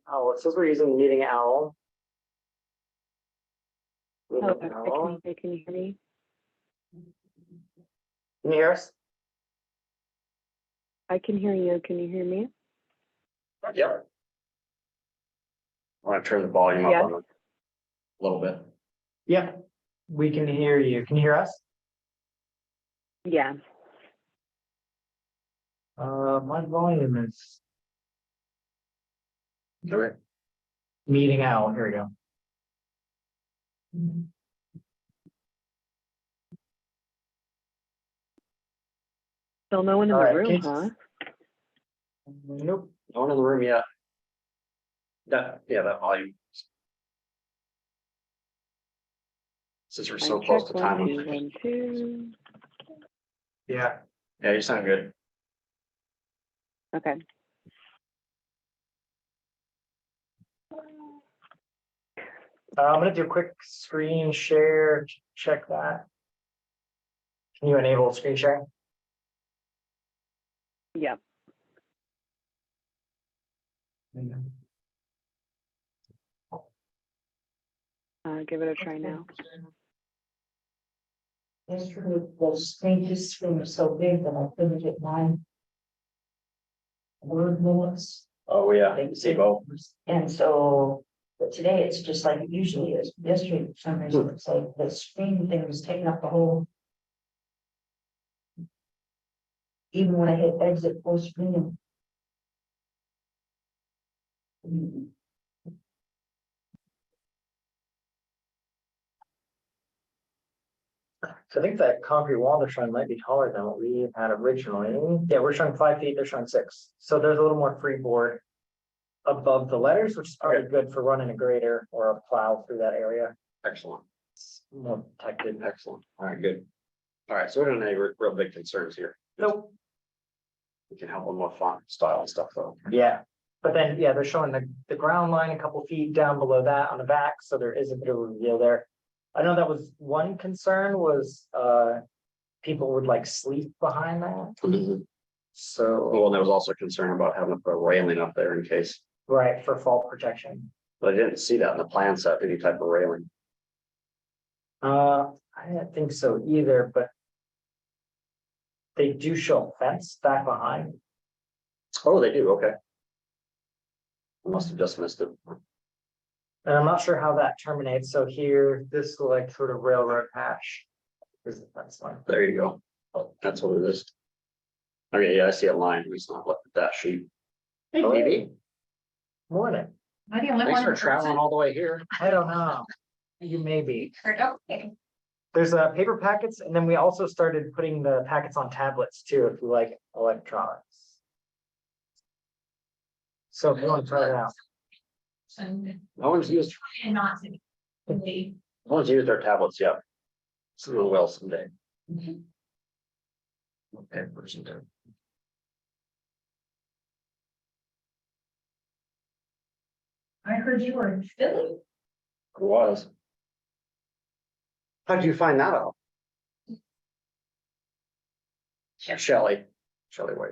Oh, it says we're using Meeting Owl. Oh, can you hear me? Can you hear us? I can hear you. Can you hear me? Yeah. I want to turn the volume up Yeah. on it a little bit. Yeah, we can hear you. Can you hear us? Yeah. My volume is Okay. Meeting Owl. Here we go. Still no one in All the right, room, kids. huh? Nope. No one in the room yet. That volume. Since we're so I close check to time. 1, 2, 1, 2. Yeah. Yeah, you sound good. Okay. I'm gonna do a quick screen share. Check that. Can you enable screen sharing? Yeah. Give it a try now. Yesterday, the screen was so big that I couldn't get mine. Word minutes. Oh, yeah. Sibo. And so, but today it's just like it usually is. Yesterday, for some reason, it's like the screen thing was taking up the whole. Even when I hit exit full screen. So I think that concrete wall they're showing might be taller than what we had originally. Yeah, we're showing 5 feet, they're showing 6. So there's a little more freeboard above the letters, which is probably good for running a grader or a plow through that area. Excellent. It's more protected. Excellent. All right, good. All right, so we don't have any real big concerns here. Nope. We can help them with font style and stuff though. Yeah, but then, yeah, they're showing the ground line a couple feet down below that on the back, so there is a bit of a reveal there. I know that was one concern was people would like sleep behind that. So, Well, there was also concern about having to put a railing up there in case, right, for fall protection. but I didn't see that in the plan set, any type of railing. I didn't think so either, but they do show a fence back behind. Oh, they do, okay. I must have just missed it. And I'm not sure how that terminates. So here, this like sort of railroad hash. Is the fence line. There you go. Oh, that's what it is. Okay, yeah, I see a line. We just not looked at that sheet. Hey, Oh. baby. Morning. I the only Thanks one. for traveling all the way here. I don't know. You may be. Okay. There's paper packets, and then we also started putting the packets on tablets too, if you like electronics. So if you want to try it out. No one's used, Not to be. no one's used our tablets yet. So we will someday. Okay, person there. I heard you were in Philly. It was. How did you find that out? Shelley White.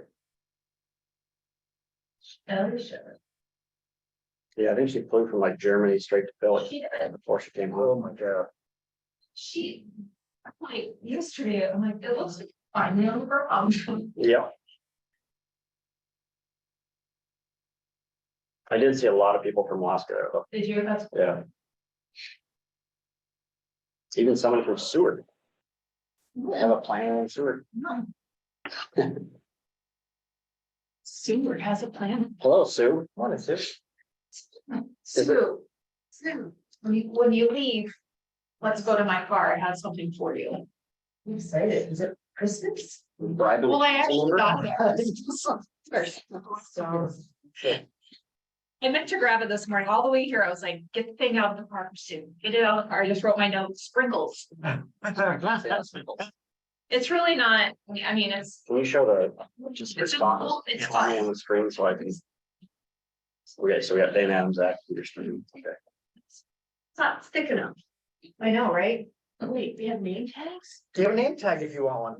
Oh, sure. Yeah, I think she flew from like Germany straight to Philly She did. before she came Oh home. my god. I'm like, yesterday, I'm like, it looks like finally on the ground. Yeah. I did see a lot of people from Alaska there though. Did you? That's. Yeah. Even someone from Seward. They have a plan in Seward. No. Seward has a plan. Hello, Sue. What is this? Sue, when you leave, let's go to my car. I have something for you. I'm excited. Is it Christmas? Bribing Well, I actually remember? got there first. I meant to grab it this morning. All the way here, I was like, get the thing out of the car soon. Get it out of the car. I just wrote my notes, sprinkles. It's really not, I mean, it's. Can you show the just It's response it's on fine. the screen so I can? Okay, so we got Dana Adams, Zach, Peter Stream. Okay. It's not thick enough. I know, right? Wait, we have name tags? Do you have a name tag if you want one?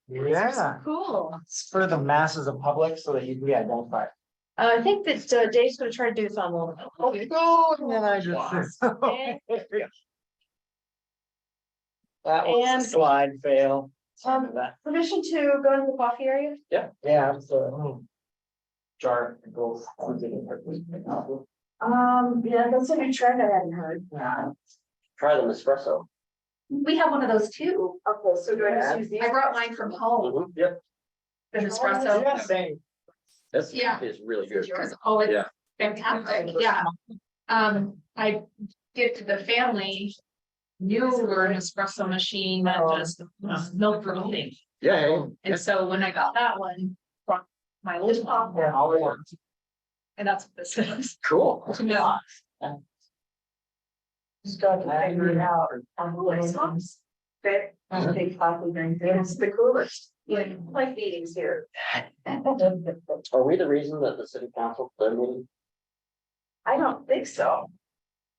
Yeah, Cool. it's for the masses of public so that you can be identified. I think that Dave's gonna try to do this on one. Oh, and then I just. That was And- a slide fail. That, Permission to go into the coffee area? yeah, so. Jar goes. Yeah, that's a new trend I hadn't heard. Try the espresso. We have one of those too. Okay, so do I just use these? I brought mine from home, Yep, the espresso. Yeah, same. this Yeah. is really good. Yours, oh, it's Yeah. fantastic, yeah. I give to the family newer espresso machine that does milk promoting. Yeah, And so when I got that one from my old mom, Yeah, all work. and that's what this is. cool. Yeah. Just got to figure it out. Fit. Big coffee drink. It's the coolest. Like meetings here. Are we the reason that the city council, their meeting? I don't think so.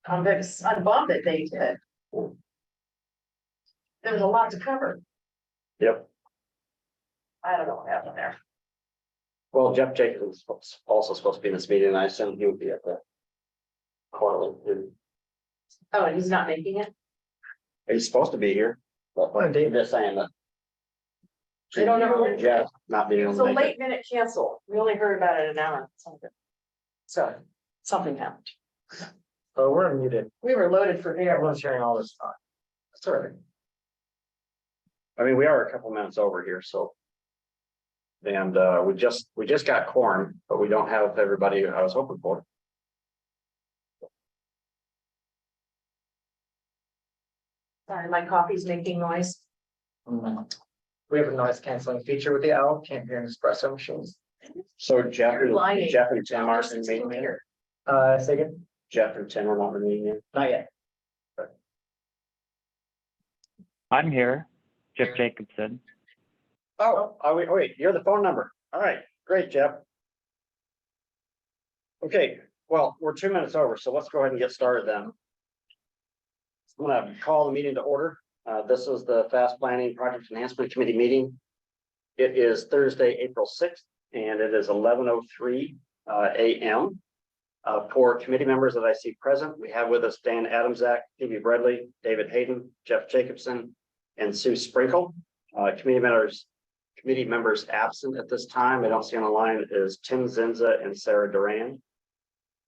I'm bummed that they did. There's a lot to cover. Yep. I don't know what happened there. Well, Jeff Jacobs was also supposed to be in this meeting, and I assume he would be at the quarterly. Oh, and he's not making it? He's supposed to be here. But Well, Dave- just saying that. They don't know. Jeff not being able It's a to make it. late minute cancel. We only heard about it an hour and something. So, something happened. Oh, we're muted. We were loaded for air. Everyone's hearing all this talk. That's all right. I mean, we are a couple minutes over here, so. And we just got quorum, but we don't have everybody I was hoping for. Sorry, my coffee's making noise. We have a noise canceling feature with the owl, can't hear an espresso machines. So Jeff, You're lying. Jeff and Tim aren't in It's meeting still yet. here. Say again? Jeff and Tim are not in the meeting yet. Not yet. I'm here, Jeff Jacobson. Oh, wait, you're the phone number. All right, great, Jeff. Okay, well, we're 2 minutes over, so let's go ahead and get started then. I'm gonna call the meeting to order. This is the Fast Planning Project Enhancement Committee meeting. It is Thursday, April 6th, and it is 11:03 a.m. For committee members that I see present, we have with us Dan Adamczak, Phoebe Bradley, David Hayden, Jeff Jacobson, and Sue Sprinkle. Committee members absent at this time, I don't see on the line, is Tim Zinza and Sarah Duran.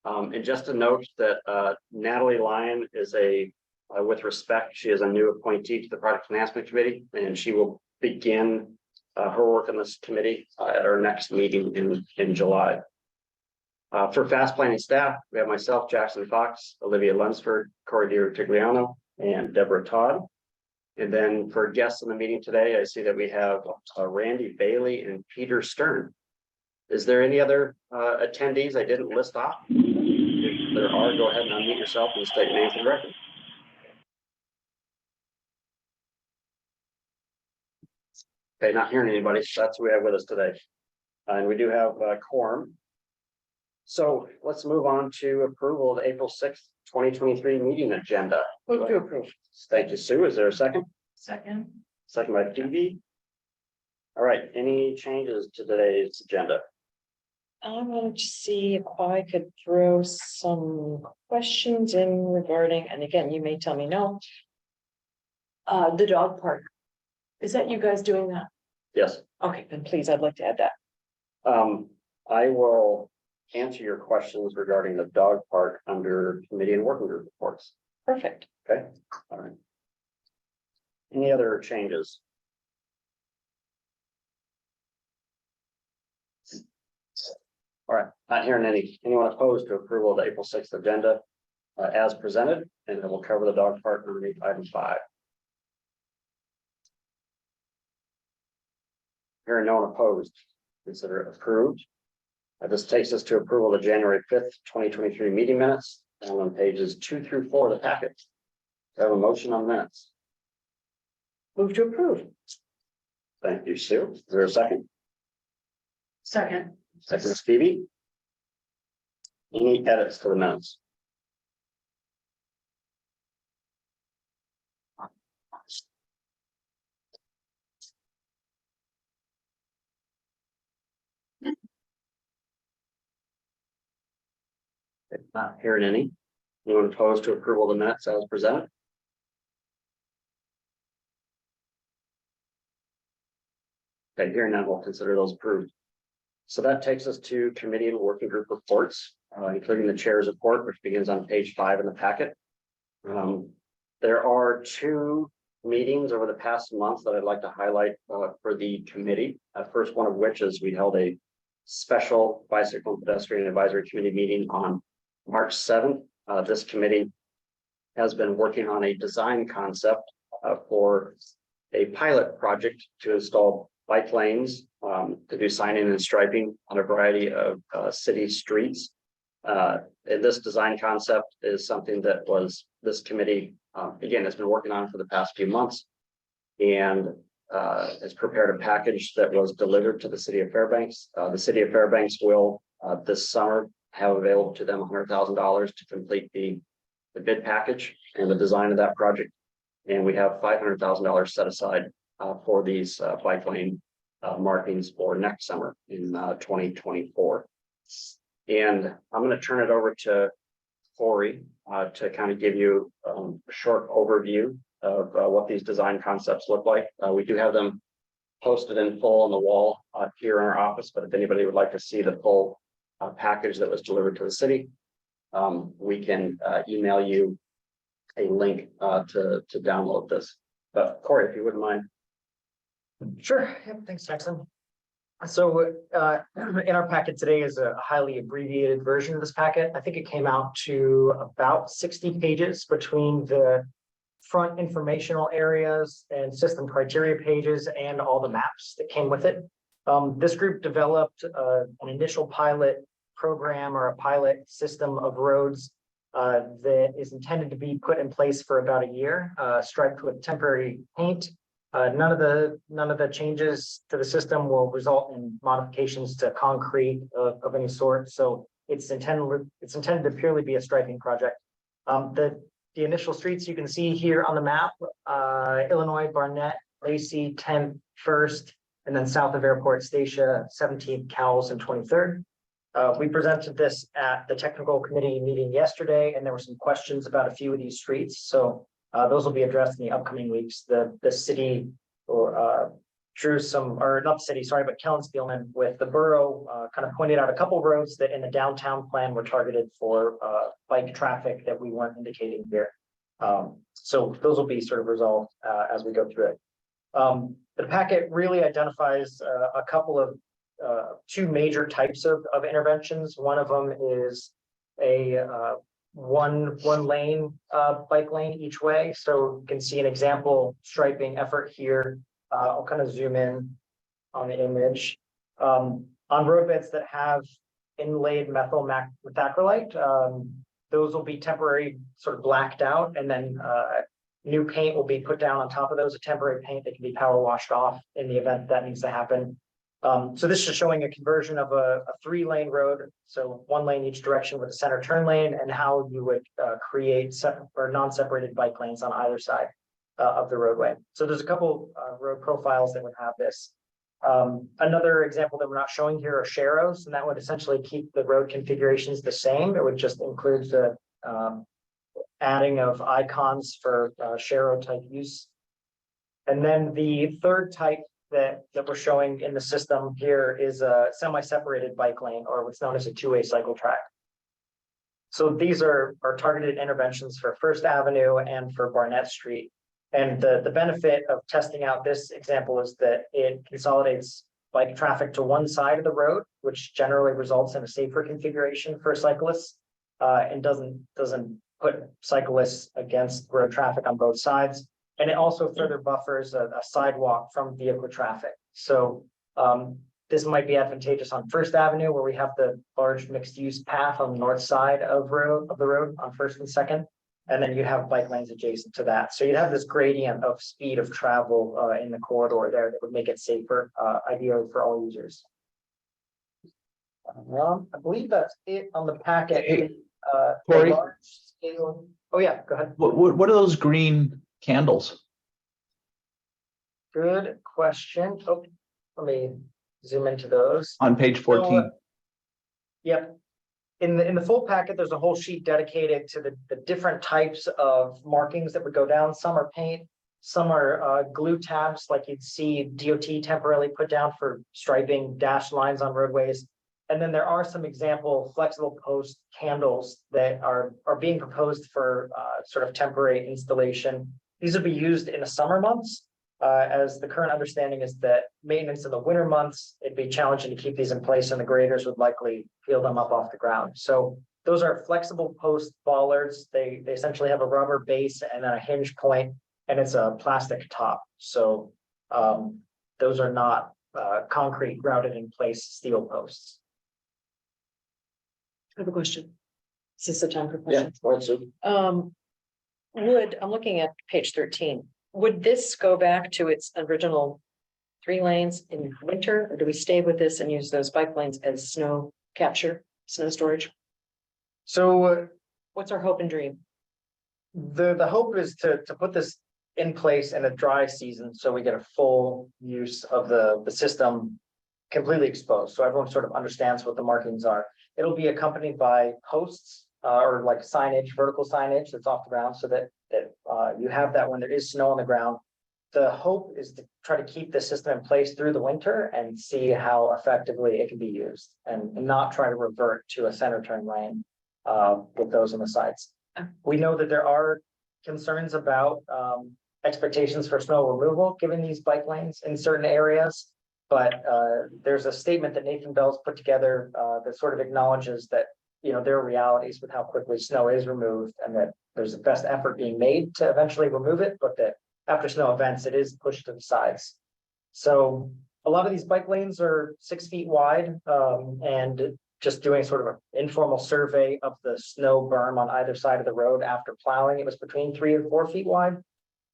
And just a note that Natalie Lyon is with respect, she is a new appointee to the Project Enhancement Committee, and she will begin her work on this committee at our next meeting in July. For Fast Planning staff, we have myself, Jackson Fox, Olivia Lunsford, Corey DiRutigliano, and Deborah Todd. And then for guests in the meeting today, I see that we have Randy Bailey and Peter Stern. Is there any other attendees I didn't list off? If there are, go ahead and unmute yourself and state your name for the record. Okay, not hearing anybody, so that's who we have with us today. And we do have a quorum. So let's move on to approval of the April 6th, 2023 meeting agenda. Move to approve. Thank you, Sue. Is there a second? Second. Second by Phoebe. All right, any changes to today's agenda? I wanted to see if I could throw some questions in regarding, and again, you may tell me no. The dog park. Is that you guys doing that? Yes, Okay, then please, I'd like to add that. I will answer your questions regarding the dog park under committee and working group reports. Perfect. Okay, all right. Any other changes? All right, not hearing anyone opposed to approval of the April 6th agenda as presented, and then we'll cover the dog park underneath item 5. Hearing no one opposed, consider it approved. This takes us to approval of the January 5th, 2023 meeting minutes, and on pages 2 through 4 of the packet. Do I have a motion on minutes? Move to approve. Thank you, Sue. Is there a second? Second. Second is Phoebe. Any edits to the minutes? Not hearing any. Anyone opposed to approval of the minutes as presented? Okay, hearing none, we'll consider those approved. So that takes us to committee and working group reports, including the chair's report, which begins on page 5 in the packet. There are 2 meetings over the past month that I'd like to highlight for the committee. First one of which is we held a special bicycle and pedestrian advisory committee meeting on March 7th. This committee has been working on a design concept for a pilot project to install bike lanes, to do signing and striping on a variety of city streets. And this design concept is something that this committee, again, has been working on for the past few months, and has prepared a package that was delivered to the city of Fairbanks. The city of Fairbanks will this summer have available to them $100,000 to complete the bid package and the design of that project. And we have $500,000 set aside for these bike lane markings for next summer in 2024. And I'm going to turn it over to Corey to kind of give you a short overview of what these design concepts look like. We do have them posted in full on the wall here in our office, but if anybody would like to see the full package that was delivered to the city, we can email you a link to download this. But Corey, if you wouldn't mind. Sure. Yep, thanks, Jackson. So in our packet today is a highly abbreviated version of this packet. I think it came out to about 60 pages between the front informational areas and system criteria pages and all the maps that came with it. This group developed an initial pilot program or a pilot system of roads that is intended to be put in place for about a year, striped with temporary paint. None of the changes to the system will result in modifications to concrete of any sort. So it's intended to purely be a striping project. The initial streets you can see here on the map: Illinois, Barnett, Lacey, 10th, 1st, and then south of Airport, Statia, 17th, Cowles, and 23rd. We presented this at the technical committee meeting yesterday, and there were some questions about a few of these streets. So those will be addressed in the upcoming weeks. The city drew some, or not the city, sorry, but Kellen Spielman with the borough kind of pointed out a couple roads that in the downtown plan were targeted for bike traffic that we weren't indicating here. So those will be sort of resolved as we go through it. The packet really identifies a couple of 2 major types of interventions. One of them is a one lane bike lane each way. So you can see an example striping effort here. I'll kind of zoom in on the image. On roadbeds that have inlaid methyl methacrylate, those will be temporary sort of blacked out, and then new paint will be put down on top of those, a temporary paint that can be power washed off in the event that needs to happen. So this is showing a conversion of a 3-lane road, so 1 lane each direction with a center turn lane, and how you would create non-separated bike lanes on either side of the roadway. So there's a couple road profiles that would have this. Another example that we're not showing here are sharrows, and that would essentially keep the road configurations the same. It would just include the adding of icons for sharrow type use. And then the third type that we're showing in the system here is a semi-separated bike lane, or what's known as a 2-way cycle track. So these are targeted interventions for First Avenue and for Barnett Street. And the benefit of testing out this example is that it consolidates bike traffic to one side of the road, which generally results in a safer configuration for cyclists, and doesn't put cyclists against road traffic on both sides. And it also further buffers a sidewalk from vehicle traffic. So this might be advantageous on First Avenue, where we have the large mixed-use path on the north side of the road on First and Second, and then you have bike lanes adjacent to that. So you'd have this gradient of speed of travel in the corridor there that would make it safer, ideally for all users. I believe that's it on the packet. Hey, The Corey? large scale. Oh yeah, go ahead. What are those green candles? Good question. Oh, let me zoom into those. On page 14. Yep. in the full packet, there's a whole sheet dedicated to the different types of markings that would go down. Some are paint, some are glue tabs, like you'd see DOT temporarily put down for striping dashed lines on roadways. And then there are some example flexible post candles that are being proposed for sort of temporary installation. These will be used in the summer months. As the current understanding is that maintenance in the winter months, it'd be challenging to keep these in place and the graders would likely peel them up off the ground. So those are flexible post bollards. They essentially have a rubber base and then a hinge point, and it's a plastic top. So those are not concrete grouted in place steel posts. I have a question. Is this the time for Yeah, questions? go ahead, Sue. I'm looking at page 13. Would this go back to its original 3 lanes in winter, or do we stay with this and use those bike lanes as snow capture, snow storage? So What's our hope and dream? the hope is to put this in place in a dry season, so we get a full use of the system completely exposed, so everyone sort of understands what the markings are. It'll be accompanied by posts or like signage, vertical signage that's off the ground, so that you have that when there is snow on the ground. The hope is to try to keep the system in place through the winter and see how effectively it can be used, and not try to revert to a center turn lane with those on the sides. We know that there are concerns about expectations for snow removal, given these bike lanes in certain areas. But there's a statement that Nathan Bell's put together that sort of acknowledges that, you know, there are realities with how quickly snow is removed, and that there's a best effort being made to eventually remove it, but that after snow events, it is pushed to the sides. So a lot of these bike lanes are 6 feet wide, and just doing sort of an informal survey of the snow berm on either side of the road after plowing, it was between 3 and 4 feet wide.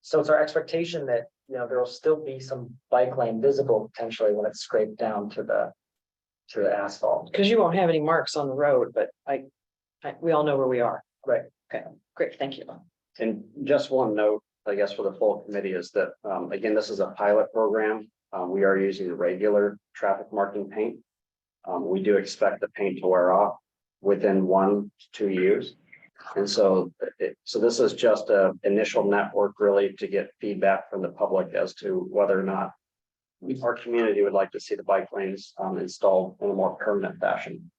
So it's our expectation that, you know, there will still be some bike lane visible potentially when it's scraped down to the asphalt. Because you won't have any marks on the road, but we all know where we are. Right. Okay, great, thank you. And just one note, I guess, for the full committee is that, again, this is a pilot program. We are using regular traffic marking paint. We do expect the paint to wear off within 1 to 2 years. And so this is just an initial network really to get feedback from the public as to whether or not our community would like to see the bike lanes installed in a more permanent fashion,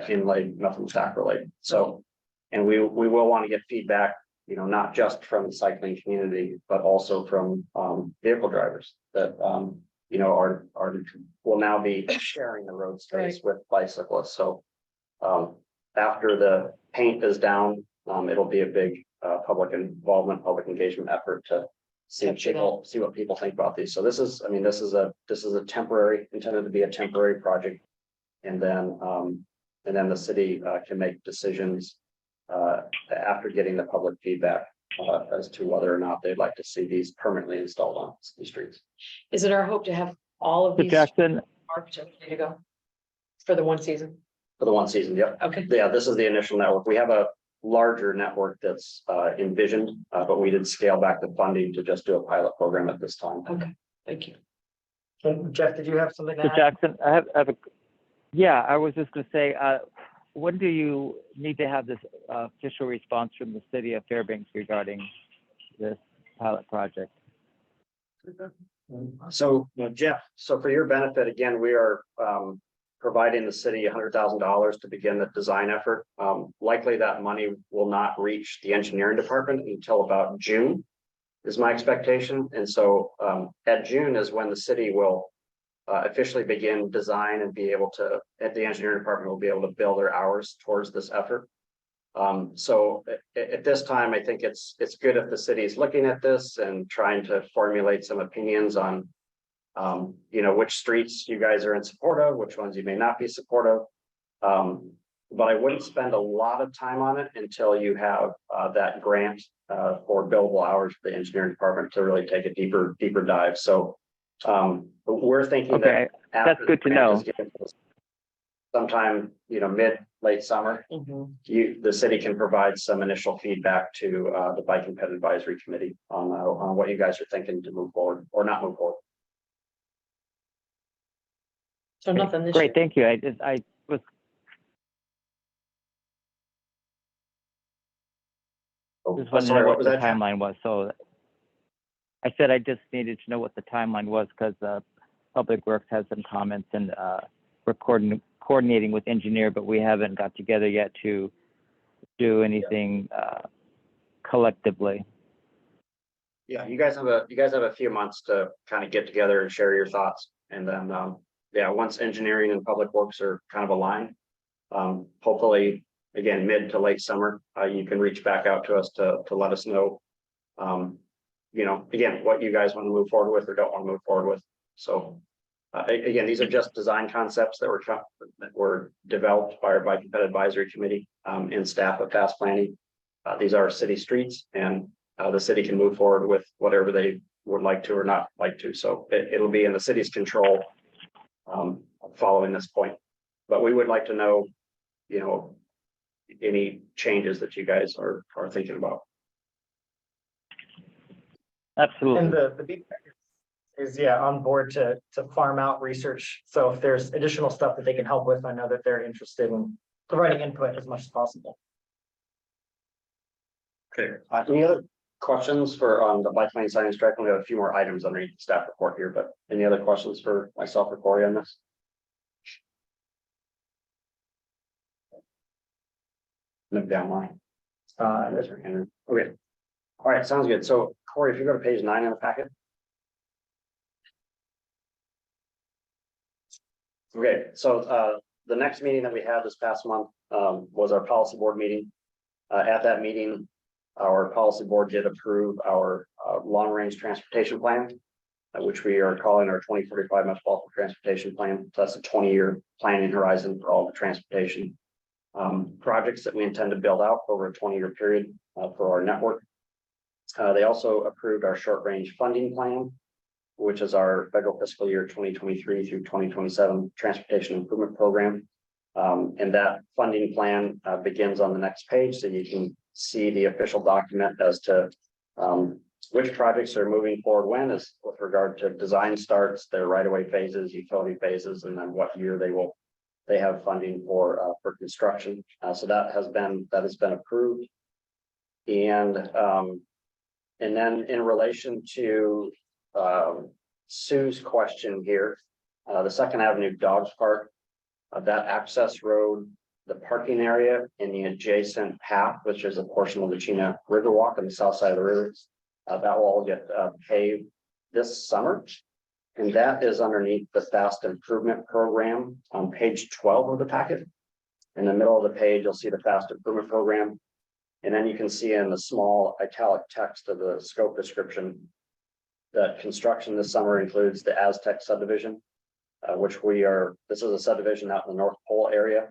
inlaid, nothing sacrilegious. So, and we will want to get feedback, you know, not just from the cycling community, but also from vehicle drivers that you know will now be sharing the road space with bicyclists. So after the paint is down, it'll be a big public involvement, public engagement effort to see what people think about these. So this is, I mean, this is a temporary, intended to be a temporary project, and then the city can make decisions after getting the public feedback as to whether or not they'd like to see these permanently installed on city streets. Is it our hope to have all of So these Jackson, marked and ready to go for the 1 season? For the 1 season, yep. Okay. Yeah, this is the initial network. We have a larger network that's envisioned, but we did scale back the funding to just do a pilot program at this time. Okay, thank you. And Jeff, did you have something to so add? Jackson, I have a, yeah, I was just gonna say, when do you need to have this official response from the city of Fairbanks regarding this pilot project? So, you know, Jeff, so for your benefit, again, we are providing the city $100,000 to begin the design effort. Likely that money will not reach the engineering department until about June, is my expectation. And so at June is when the city will officially begin design and be able to, at the engineering department, will be able to bill their hours towards this effort. So at this time, I think it's good if the city is looking at this and trying to formulate some opinions on you know, which streets you guys are in support of, which ones you may not be supportive. But I wouldn't spend a lot of time on it until you have that grant for billable hours for the engineering department to really take a deeper dive. So we're thinking Okay, that that's good to know. Sometime, you know, late summer, the city can provide some initial feedback to the Bike and Ped Advisory Committee on what you guys are thinking to move forward or not move forward. So nothing this year. Great, thank you. Just wanted to sorry, know what what was the that? timeline was, so. I said I just needed to know what the timeline was, because, Public Works has some comments and, we're coordinating with engineer, but we haven't got together yet to do anything, collectively. Yeah, you guys have a few months to kind of get together and share your thoughts. And then, yeah, once engineering and public works are kind of aligned, hopefully, again, mid to late summer, you can reach back out to us to let us know, again, what you guys want to move forward with or don't want to move forward with. So, again, these are just design concepts that were developed by our Bike Ped Advisory Committee, and staff of Fast Planning. These are city streets, and the city can move forward with whatever they would like to or not like to. So it'll be in the city's control following this point. But we would like to know, any changes that you guys are thinking about. Absolutely. And the BPAC is, yeah, on board to farm out research. So if there's additional stuff that they can help with, I know that they're interested in providing input as much as possible. Okay. Any other questions for the bike lane sign and stripe? We have a few more items underneath the staff report here, but any other questions for myself or Corey on this? Look down line. There's her hand. Okay. All right, sounds good. So Corey, if you go to page 9 in the packet. Okay, so the next meeting that we had this past month was our policy board meeting. At that meeting, our policy board did approve our long-range transportation plan, which we are calling our 2045 Metropolitan Transportation Plan. So that's a 20-year planning horizon for all the transportation projects that we intend to build out over a 20-year period for our network. They also approved our short-range funding plan, which is our federal fiscal year 2023 through 2027 transportation improvement program. And that funding plan begins on the next page, so you can see the official document as to which projects are moving forward when, as with regard to design starts, their right-of-way phases, utility phases, and then what year they have funding for construction. So that has been approved. And then in relation to Sue's question here, the Second Avenue Dogs Park, that access road, the parking area in the adjacent path, which is a portion of the Chena Riverwalk on the south side of the river, that will all get paved this summer. And that is underneath the Fast Improvement Program on page 12 of the packet. In the middle of the page, you'll see the Fast Improvement Program. And then you can see in the small italic text of the scope description that construction this summer includes the Aztec subdivision, which this is a subdivision out in the North Pole area.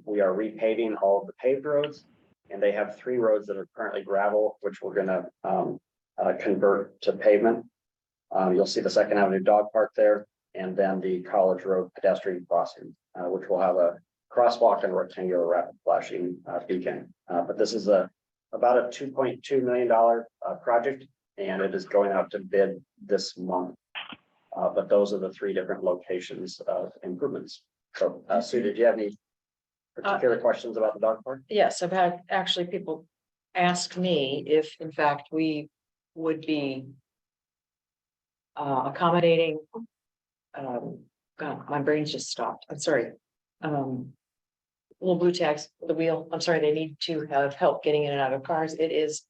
We are repaving all of the paved roads, and they have 3 roads that are currently gravel, which we're going to convert to pavement. You'll see the Second Avenue Dog Park there, and then the College Road pedestrian crossing, which will have a crosswalk and rectangular rapid flashing beacon. But this is about a $2.2 million project, and it is going out to bid this month. But those are the 3 different locations of improvements. So, Sue, did you have any particular questions about the dog park? Yes, I've had actually people ask me if in fact we would be accommodating, God, my brain's just stopped. I'm sorry. Little blue tags for the wheel. I'm sorry, they need to have help getting in and out of cars. It is.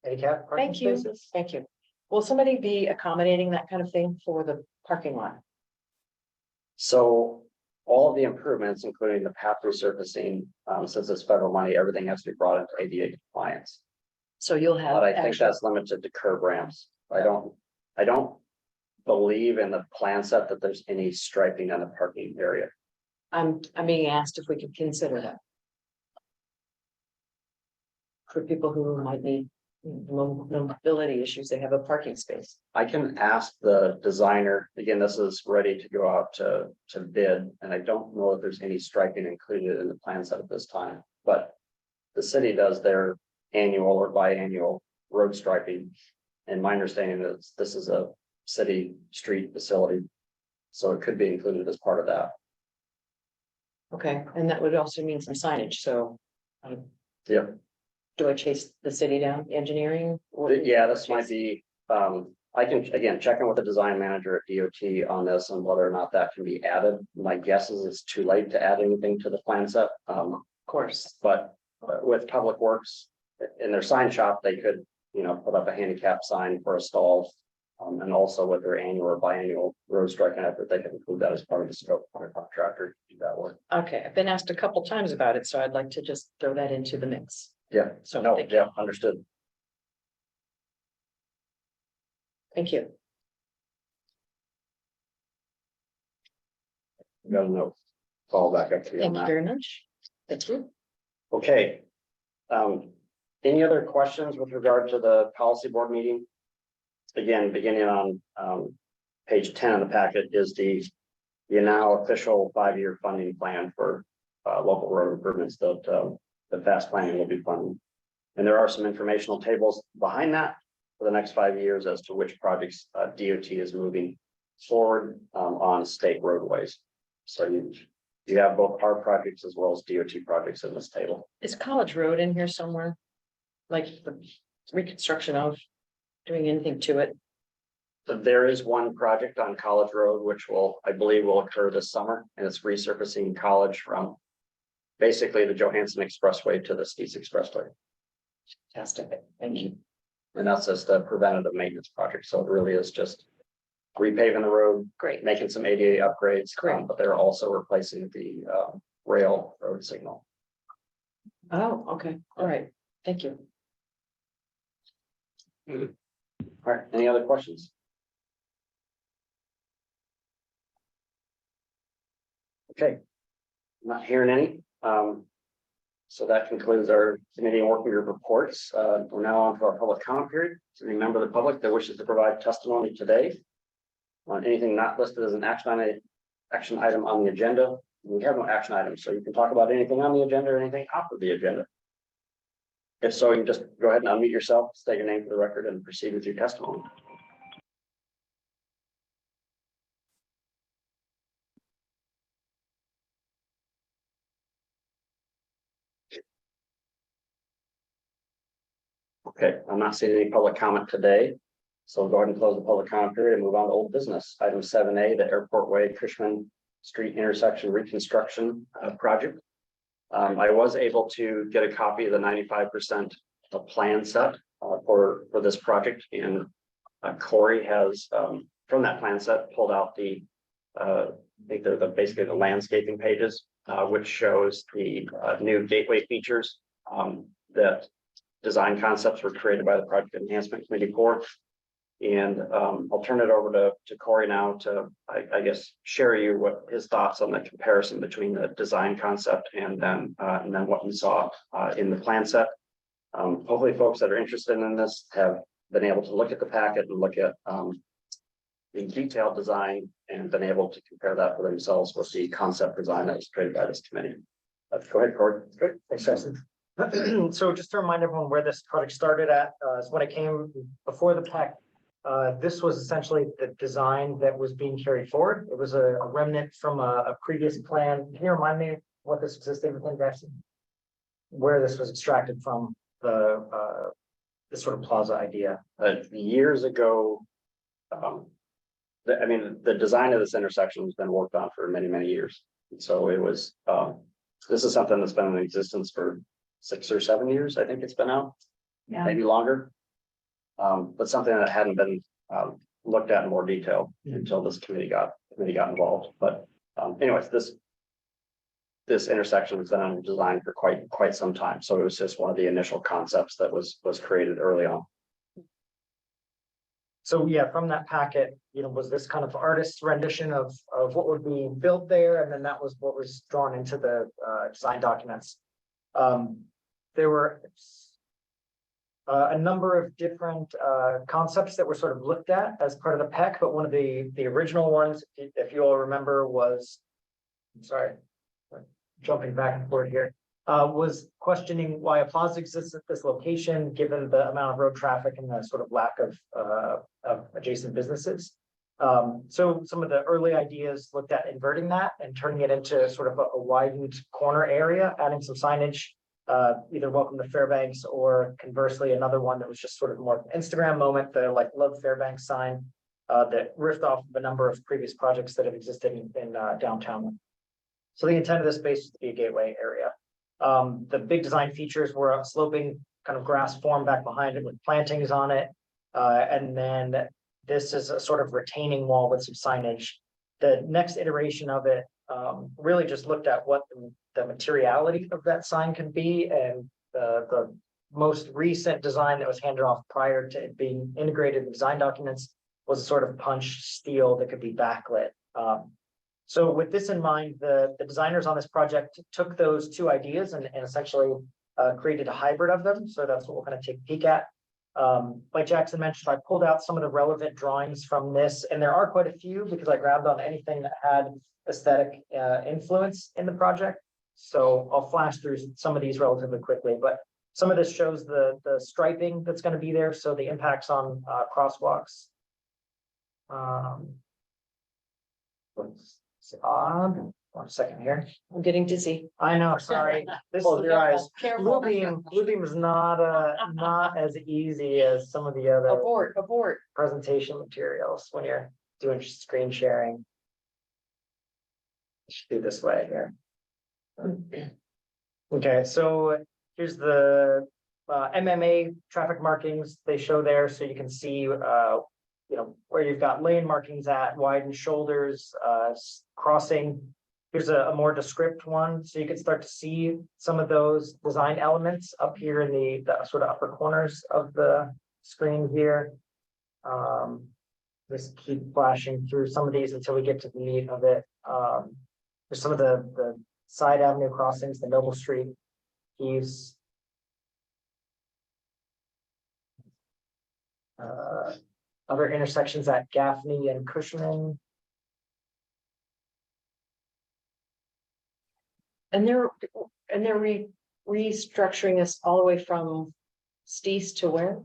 Handicap parking Thank you. spaces? Thank you. Will somebody be accommodating that kind of thing for the parking lot? So all of the improvements, including the path resurfacing, since it's federal money, everything has to be brought into ADA compliance. So you'll have. But I think actual- that's limited to curb ramps. I don't believe in the plan set that there's any striping on the parking area. I'm being asked if we could consider that. For people who might need mobility issues, they have a parking space. I can ask the designer, again, this is ready to go out to bid, and I don't know if there's any striping included in the plan set at this time, but the city does their annual or biannual road striping. And my understanding is this is a city street facility, so it could be included as part of that. Okay, and that would also mean some signage, so. Yep. do I chase the city down, engineering? or- Yeah, this might be, I can, again, check in with the design manager at DOT on this and whether or not that can be added. My guess is it's too late to add anything to the plan set. Of course. But with Public Works in their sign shop, they could, put up a handicap sign for a stall. And also with their annual or biannual road striking effort, they can include that as part of the scope for a contractor to do that work. Okay, I've been asked a couple times about it, so I'd like to just throw that into the mix. Yeah, So no, thank you. yeah, understood. Thank you. Got a note. Follow back up to you on Thank you that. very much. Thank you. Okay. Any other questions with regard to the policy board meeting? Again, beginning on page 10 of the packet is the now official 5-year funding plan for local road improvements that the fast planning will be funding. And there are some informational tables behind that for the next 5 years as to which projects DOT is moving forward on state roadways. So you have both our projects as well as DOT projects in this table. Is College Road in here somewhere? Like the reconstruction of, doing anything to it? So there is one project on College Road, which I believe will occur this summer, and it's resurfacing College from basically the Johansson Expressway to the Steves Expressway. Fantastic, thank you. And that's just a preventative maintenance project. So it really is just repaving the road, Great. making some ADA upgrades, Great. but they're also replacing the rail road signal. Oh, okay, all right, thank you. All right, any other questions? Okay, not hearing any. So that concludes our committee and working group reports. We're now on to our public comment period. So any member of the public that wishes to provide testimony today on anything not listed as an action item on the agenda. We have no action items, so you can talk about anything on the agenda or anything off of the agenda. If so, you can just go ahead and unmute yourself, state your name for the record, and proceed with your testimony. Okay, I'm not seeing any public comment today. So we'll go ahead and close the public comment period and move on to old business. Item 7A, the Airport Way Cushman Street intersection reconstruction project. I was able to get a copy of the 95% of plan set for this project, and Corey has from that plan set pulled out the I think they're basically the landscaping pages, which shows the new gateway features that design concepts were created by the Project Enhancement Committee for. And I'll turn it over to Corey now to, I guess, share you what his thoughts on the comparison between the design concept and then what we saw in the plan set. Hopefully folks that are interested in this have been able to look at the packet and look at the detailed design and been able to compare that for themselves with the concept design that was created by this committee. Go ahead, Corey. Good, thanks, Justin. So just to remind everyone where this project started at, is when it came before the PEC. This was essentially the design that was being carried forward. It was a remnant from a previous plan. Can you remind me what this existing within Jackson? Where this was extracted from the sort of plaza idea? Years ago, the design of this intersection has been worked on for many, many years. And so it was, this is something that's been in existence for 6 or 7 years. I think it's been out, maybe longer. But something that hadn't been looked at in more detail until this committee got involved. But anyways, this intersection has been under design for quite some time. So it was just one of the initial concepts that was created early on. So yeah, from that packet, was this kind of artist's rendition of what would be built there, and then that was what was drawn into the design documents. There were a number of different concepts that were sort of looked at as part of the PEC, but one of the original ones, if you all remember, was, I'm sorry, jumping back and forth here, was questioning why a plaza exists at this location, given the amount of road traffic and the sort of lack of adjacent businesses. So some of the early ideas looked at inverting that and turning it into sort of a widened corner area, adding some signage, either Welcome to Fairbanks or conversely, another one that was just sort of more of an Instagram moment, the like Love Fairbanks sign. That riffed off of a number of previous projects that have existed in downtown. So the intent of this space is to be a gateway area. The big design features were a sloping kind of grass form back behind it with plantings on it. And then this is a sort of retaining wall with some signage. The next iteration of it really just looked at what the materiality of that sign can be, and the most recent design that was handed off prior to it being integrated in design documents was a sort of punched steel that could be backlit. So with this in mind, the designers on this project took those two ideas and essentially created a hybrid of them. So that's what we're going to take a peek at. Like Jackson mentioned, I pulled out some of the relevant drawings from this, and there are quite a few because I grabbed on anything that had aesthetic influence in the project. So I'll flash through some of these relatively quickly, but some of this shows the striping that's going to be there. So the impacts on crosswalks. It's odd. 1 second here. I'm getting dizzy. I know, sorry. This Close is your eyes. Blue beam is not as easy as some of the other Abort. presentation materials when you're doing screen sharing. Should do this way here. Okay, so here's the MMA traffic markings they show there, so you can see where you've got lane markings at, widened shoulders, crossing. Here's a more descript one, so you can start to see some of those design elements up here in the sort of upper corners of the screen here. Just keep flashing through some of these until we get to the meat of it. There's some of the side avenue crossings, the Noble Street piece. Other intersections at Gaffney and Cushman. And they're restructuring this all the way from Steese to where?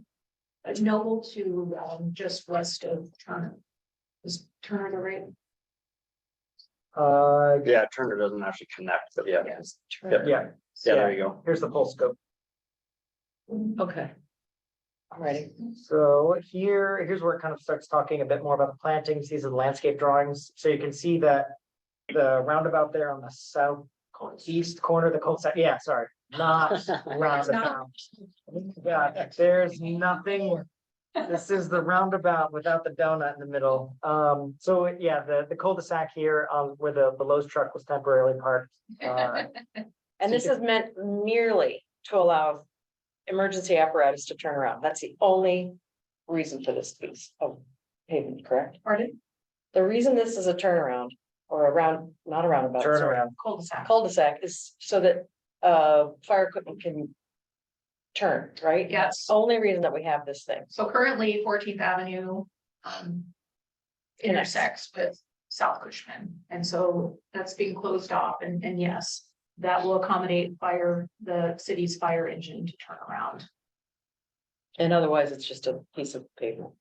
Noble to just west of Turner. Is Turner the right? Yeah, Turner doesn't actually connect, but yeah. Yes. Yep. Yeah, Yeah, there you go. here's the full scope. Okay. Alrighty. So here's where it kind of starts talking a bit more about the plantings. These are the landscape drawings. So you can see that the roundabout there on the southeast corner, the cul-de-sac, yeah, sorry, not roundabout. Yeah, there's nothing. This is the roundabout without the donut in the middle. So yeah, the cul-de-sac here, where the Lowe's truck was temporarily parked. And this is meant merely to allow emergency apparatus to turn around. That's the only reason for this piece of pavement, correct? Pardon? The reason this is a turnaround or not a roundabout. sorry, Turnaround. Cul-de-sac. Cul-de-sac is so that fire equipment can turn, right? Yes. Only reason that we have this thing. So currently 14th Avenue intersects with South Cushman. And so that's being closed off and yes, that will accommodate the city's fire engine to turn around. And otherwise, it's just a piece of paper.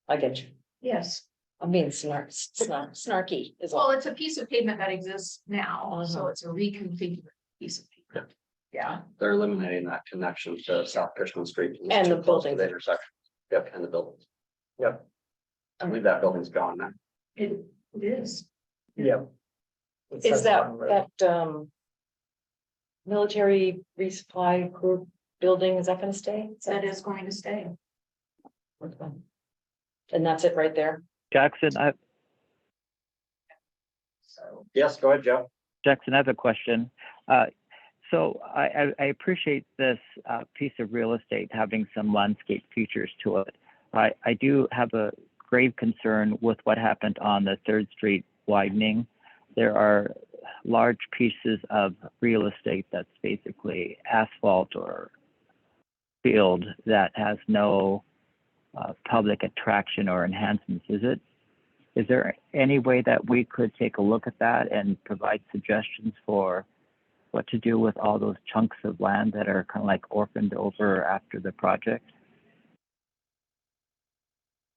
I get you. Yes, I'm being snarky is well, all. it's a piece of pavement that exists now, so it's a reconfigured piece of paper. Yeah, They're eliminating that connection to South Cushman Street. It's And too the close to buildings. The intersection. Yep, and the buildings. Yep. I believe that building's gone now. it is. Yep. Is that military resupply group building, is that gonna stay? That is going to stay. Okay. And that's it right there? Jackson, So Yes, go ahead, Joe. I have a question. So I appreciate this piece of real estate having some landscape features to it. I do have a grave concern with what happened on the 3rd Street widening. There are large pieces of real estate that's basically asphalt or field that has no public attraction or enhancements. Is there any way that we could take a look at that and provide suggestions for what to do with all those chunks of land that are kind of like orphaned over after the project?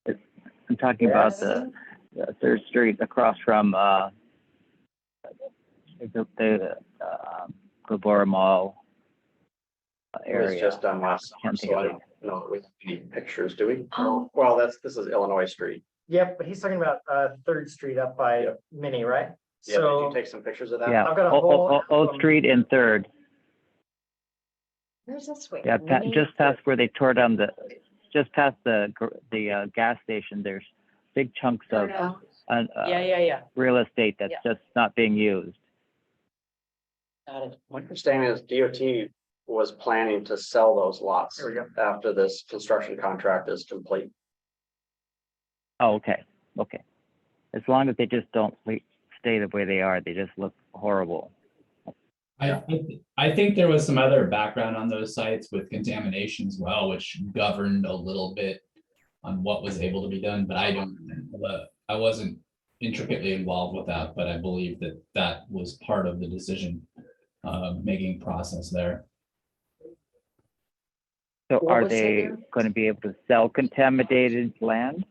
I'm talking about the 3rd Street across from the Gabora Mall, It was area. just done last summer, Can't think so of I it. don't know that we need pictures, do we? Oh. Well, this is Illinois Street. Yep, but he's talking about Third Street up by Yep. Mini, right? Yeah, did you So take some pictures of that? Yeah, I've got a whole O album. Street and Third. Where's this way? Yeah, Mini? just past where they tore down just past the gas station, there's big chunks of Oh, Yeah, yeah, real estate that's Yeah. just not being used. got it. My understanding is DOT was planning to sell those lots There we go. after this construction contract is complete. Oh, okay, okay. As long as they just don't stay the way they are, they just look horrible. I think there was some other background on those sites with contamination as well, which governed a little bit on what was able to be done, but I wasn't intricately involved with that, but I believe that that was part of the decision making process there. So What are was it they there? going to be able to sell contaminated land?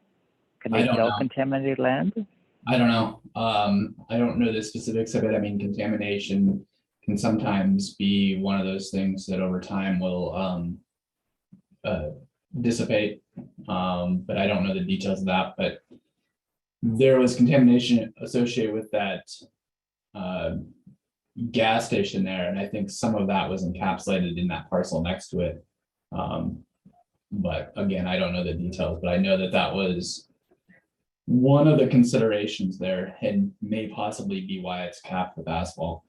Can I they don't sell know. contaminated land? I don't know. I don't know the specifics of it. I mean, contamination can sometimes be one of those things that over time will dissipate. But I don't know the details of that, but there was contamination associated with that gas station there, and I think some of that was encapsulated in that parcel next to it. But again, I don't know the details, but I know that that was one of the considerations there and may possibly be why it's capped with asphalt.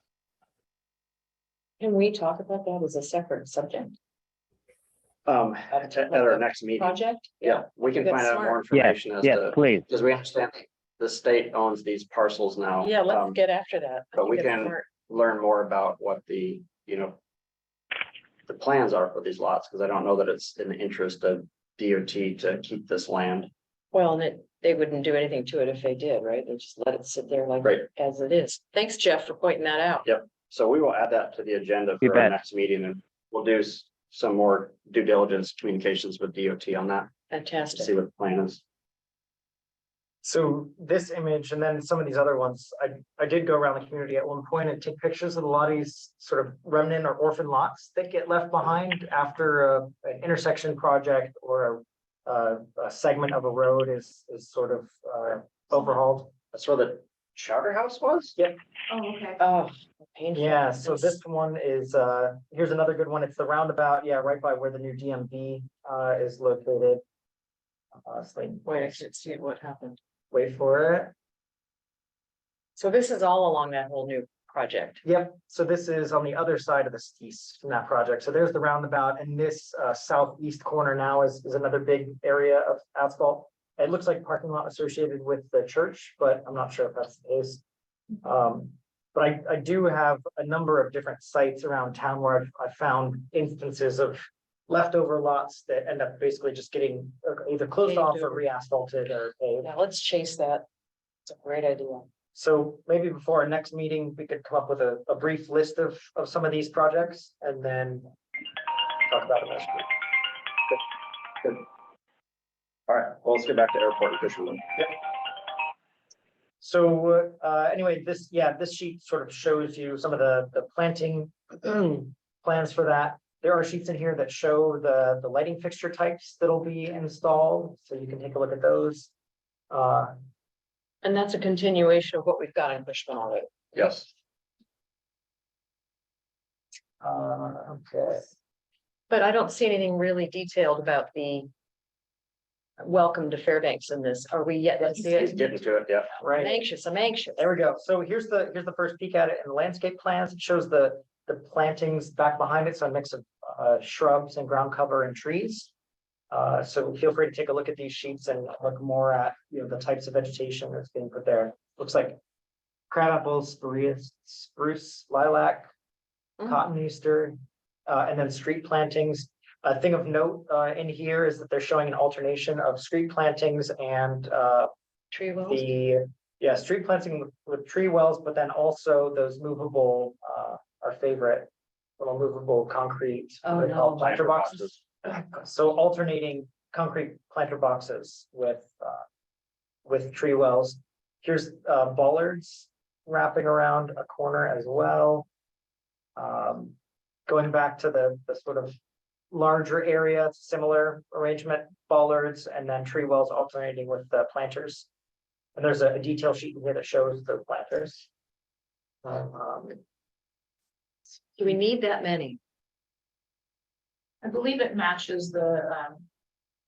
Can we talk about that as a separate subject? At our next meeting, Project? yeah, we can That's find out more smart. Yes, information as yes, to, please. because we understand the state owns these parcels now. Yeah, let's Um, get after that. I but think we it's can- smart. learn more about what the plans are for these lots, because I don't know that it's in the interest of DOT to keep this land. Well, and they wouldn't do anything to it if they did, right? They just let it sit there like Right. as it is. Thanks, Jeff, for pointing that out. Yep. So we will add that to the agenda You for our bet. next meeting, and we'll do some more due diligence communications with DOT on that, to Fantastic. see what the plan is. So this image and then some of these other ones, I did go around the community at one point and take pictures of a lot of these sort of remnant or orphan lots that get left behind after an intersection project or a segment of a road is sort of overhauled. That's where the chowder house was? Yeah. Oh, okay. Oh, painful. Yeah, so this one is, here's another good one. It's the roundabout, yeah, right by where the new DMV is located. Wait, I can't see what happened. Wait for it. So this is all along that whole new project. Yep, so this is on the other side of the east from that project. So there's the roundabout, and this southeast corner now is another big area of asphalt. It looks like parking lot associated with the church, but I'm not sure if that's the case. But I do have a number of different sites around town where I've found instances of leftover lots that end up basically just getting either closed Paved off or over. re-asphalted or paved. Now let's chase that. It's a great idea. So maybe before our next meeting, we could come up with a brief list of some of these projects and then talk about them next week. Good. All right, well, let's get back to airport and Fisherman. So anyway, this sheet sort of shows you some of the planting plans for that. There are sheets in here that show the lighting fixture types that'll be installed, so you can take a look at those. And that's a continuation of what we've got in Cushman already. Yes. Okay. But I don't see anything really detailed about the welcome to Fairbanks in this. Are we yet? Let's see He's it. getting to it, yeah. Right. I'm anxious. There we go. So here's the first peek at it in the landscape plans. It shows the plantings back behind it. So a mix of shrubs and ground cover and trees. So feel free to take a look at these sheets and look more at, the types of vegetation that's being put there. Looks like crabapples, spruce, lilac, Mm. cotton Easter, and then street plantings. A thing of note in here is that they're showing an alternation of street plantings and Tree wells. street planting with tree wells, but then also those movable, our favorite little movable concrete. Oh, what are they called? no. Planter boxes. So alternating concrete planter boxes with tree wells. Here's bollards wrapping around a corner as well. going back to the sort of larger area, similar arrangement, bollards, and then tree wells alternating with the planters. And there's a detail sheet in here that shows the planters. Do we need that many? I believe it matches the,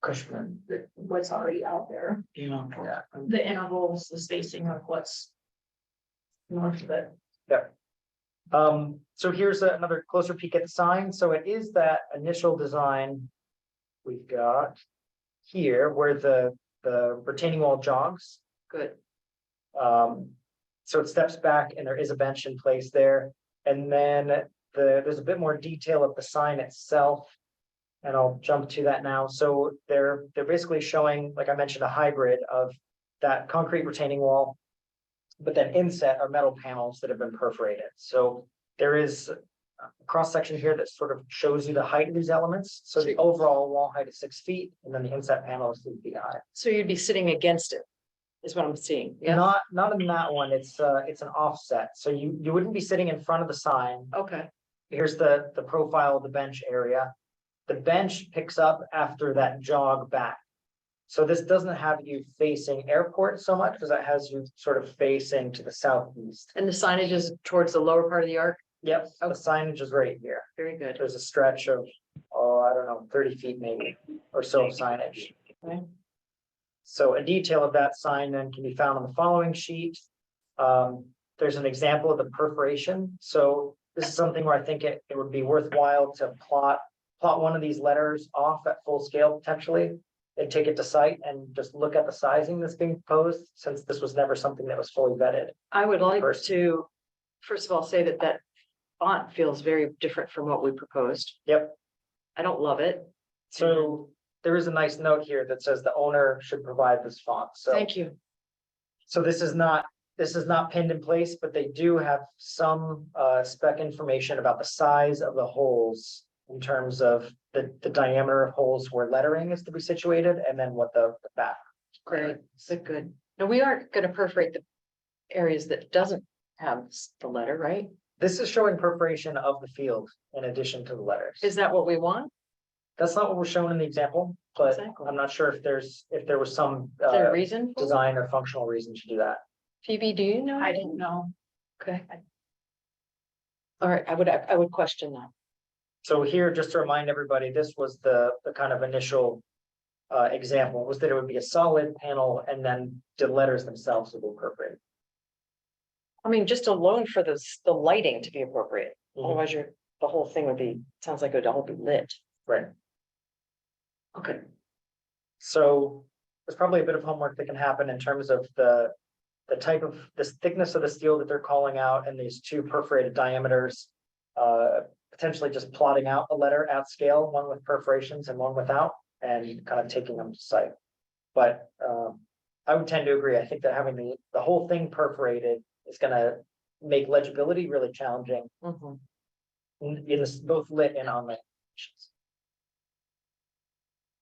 Cushman. what's already out there, Yeah. the intervals, the spacing of what's north of it. So here's another closer peek at the sign. So it is that initial design we've got here where the retaining wall jogs. Good. So it steps back and there is a bench in place there. And then there's a bit more detail of the sign itself. And I'll jump to that now. So they're basically showing, like I mentioned, a hybrid of that concrete retaining wall. But then inset are metal panels that have been perforated. So there is a cross section here that sort of shows you the height of these elements. So the overall wall height is 6 feet, and then the inset panel is 3 feet high. So you'd be sitting against it, is what I'm seeing. Yeah, Not in that one. It's an offset. So you wouldn't be sitting in front of the sign. okay. Here's the profile of the bench area. The bench picks up after that jog back. So this doesn't have you facing airport so much because it has you sort of facing to the southeast. And the signage is towards the lower part of the arc? Yep, the signage is right here. Very good. There's a stretch of, I don't know, 30 feet maybe or so of signage. Okay. So a detail of that sign then can be found on the following sheet. There's an example of the perforation. So this is something where I think it would be worthwhile to plot one of these letters off at full scale potentially. And take it to site and just look at the sizing that's being proposed, since this was never something that was fully vetted. I would like First. to, first of all, say that font feels very different from what we proposed. Yep. I don't love it. So there is a nice note here that says the owner should provide this font. So, Thank you. so this is not pinned in place, but they do have some spec information about the size of the holes in terms of the diameter of holes where lettering is to be situated, and then what the back. Great, good. Now, we aren't gonna perforate the areas that doesn't have the letter, right? This is showing perforation of the field in addition to the letters. Is that what we want? That's not what we're showing in the example, but Exactly. I'm not sure if there was some Is there a reason? for it? design or functional reason to do that. Phoebe, do you know? I didn't know. Okay. All right, I would question that. So here, just to remind everybody, this was the kind of initial example, was that it would be a solid panel and then the letters themselves would be perforated. I mean, just alone for the lighting to be appropriate. Mhm. Otherwise, the whole thing would be, sounds like it would all be lit. Right. Okay. So there's probably a bit of homework that can happen in terms of the type of, this thickness of the steel that they're calling out and these two perforated diameters. Potentially just plotting out a letter at scale, one with perforations and one without, and kind of taking them to site. But I would tend to agree. I think that having the whole thing perforated is gonna make legibility really challenging Mhm. in this both lit and on lit.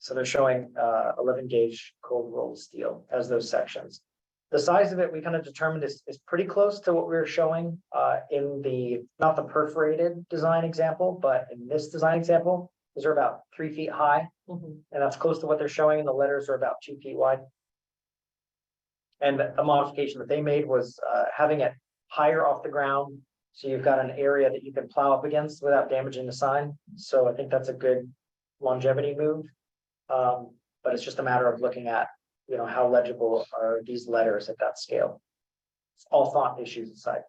So they're showing 11 gauge cold rolled steel as those sections. The size of it, we kind of determined is pretty close to what we were showing in not the perforated design example, but in this design example, these are about 3 feet high, Mhm. and that's close to what they're showing, and the letters are about 2 feet wide. And a modification that they made was having it higher off the ground, so you've got an area that you can plow up against without damaging the sign. So I think that's a good longevity move. But it's just a matter of looking at, how legible are these letters at that scale? All font issues aside.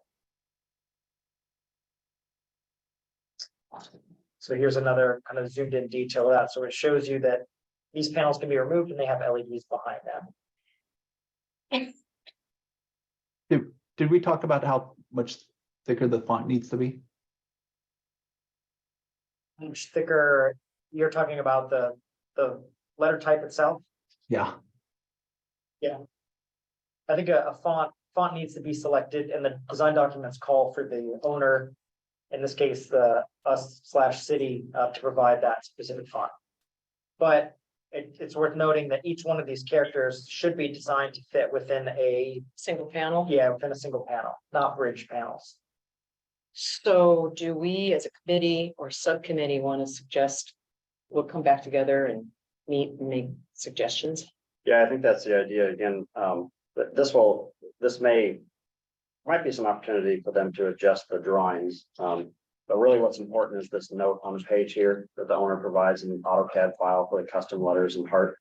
So here's another kind of zoomed in detail of that. So it shows you that these panels can be removed and they have LEDs behind them. Did we talk about how much thicker the font needs to be? Much thicker, you're talking about the letter type itself. Yeah, I think a font needs to be selected, and the design documents call for the owner, in this case, the us/city, to provide that specific font. But it's worth noting that each one of these characters should be designed to fit within within Single panel? a single panel, not bridge panels. So do we as a committee or subcommittee want to suggest, we'll come back together and meet and make suggestions? Yeah, I think that's the idea. Again, that this might be some opportunity for them to adjust the drawings. But really what's important is this note on the page here that the owner provides an AutoCAD file for the custom letters and heart.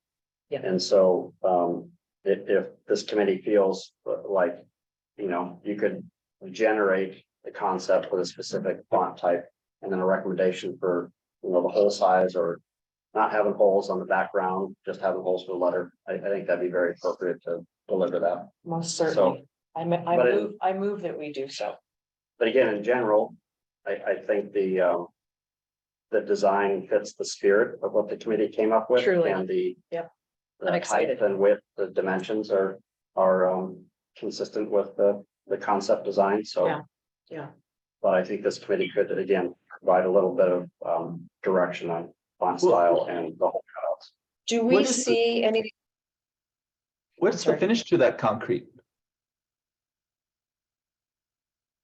Yeah. And so, if this committee feels like, you could generate the concept with a specific font type and then a recommendation for, the whole size or not having holes on the background, just having holes for the letter. I think that'd be very appropriate to deliver that. Most certainly. I move that we do so. But again, in general, I think the design fits the spirit of what the committee came up with. Truly. And Yep. the I'm height excited. and width, the dimensions are consistent with the concept design, so. Yeah. Yeah. But I think this committee could, again, provide a little bit of direction on font style and the whole cutouts. Do we What is the- see any? What's the Sorry. finish to that concrete?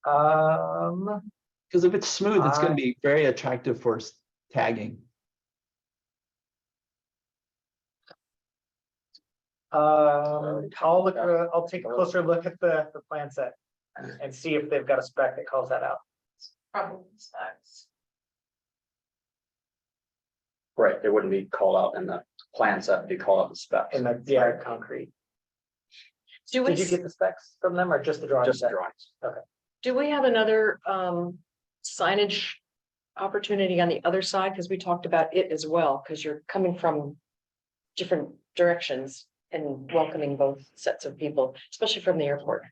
Because if it's smooth, it's gonna be very attractive for tagging. I'll take a closer look at the plan set and see if they've got a spec that calls that out. Probably specs. Right, it wouldn't be called out in the plan set, it'd be called out in the specs. In the, yeah, concrete. Do we, Did you get the specs from them or just the drawing Just the set? drawings. do we have another signage opportunity on the other side? Because we talked about it as well, because you're coming from different directions and welcoming both sets of people, especially from the airport.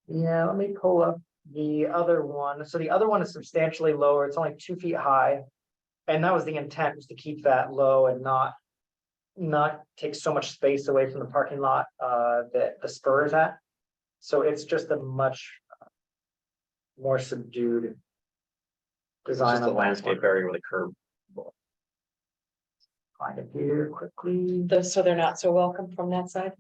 Yeah, let me pull up the other one. So the other one is substantially lower. It's only 2 feet high. And that was the intent, was to keep that low and not take so much space away from the parking lot that the spur is at. So it's just a much more subdued It's design. just a on that landscape one. area with a curb. Find it here quickly. So they're not so welcome from that side?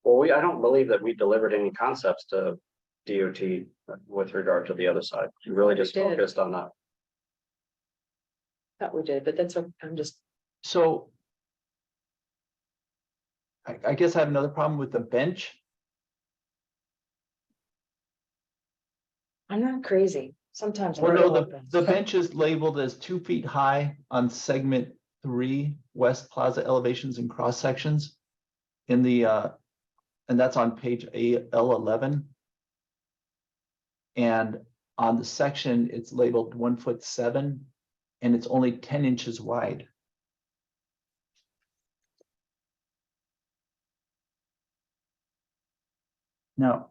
Well, I don't believe that we delivered any concepts to DOT with regard to the other side. We really just We did. focused on that. Thought we did, but that's, I'm just, So. I guess I have another problem with the bench. I'm not crazy. Sometimes. Well, we're no, open. the bench is labeled as 2 feet high on segment 3 west plaza elevations and cross sections. In the and that's on page L11. And on the section, it's labeled 1'7" and it's only 10 inches wide. Now,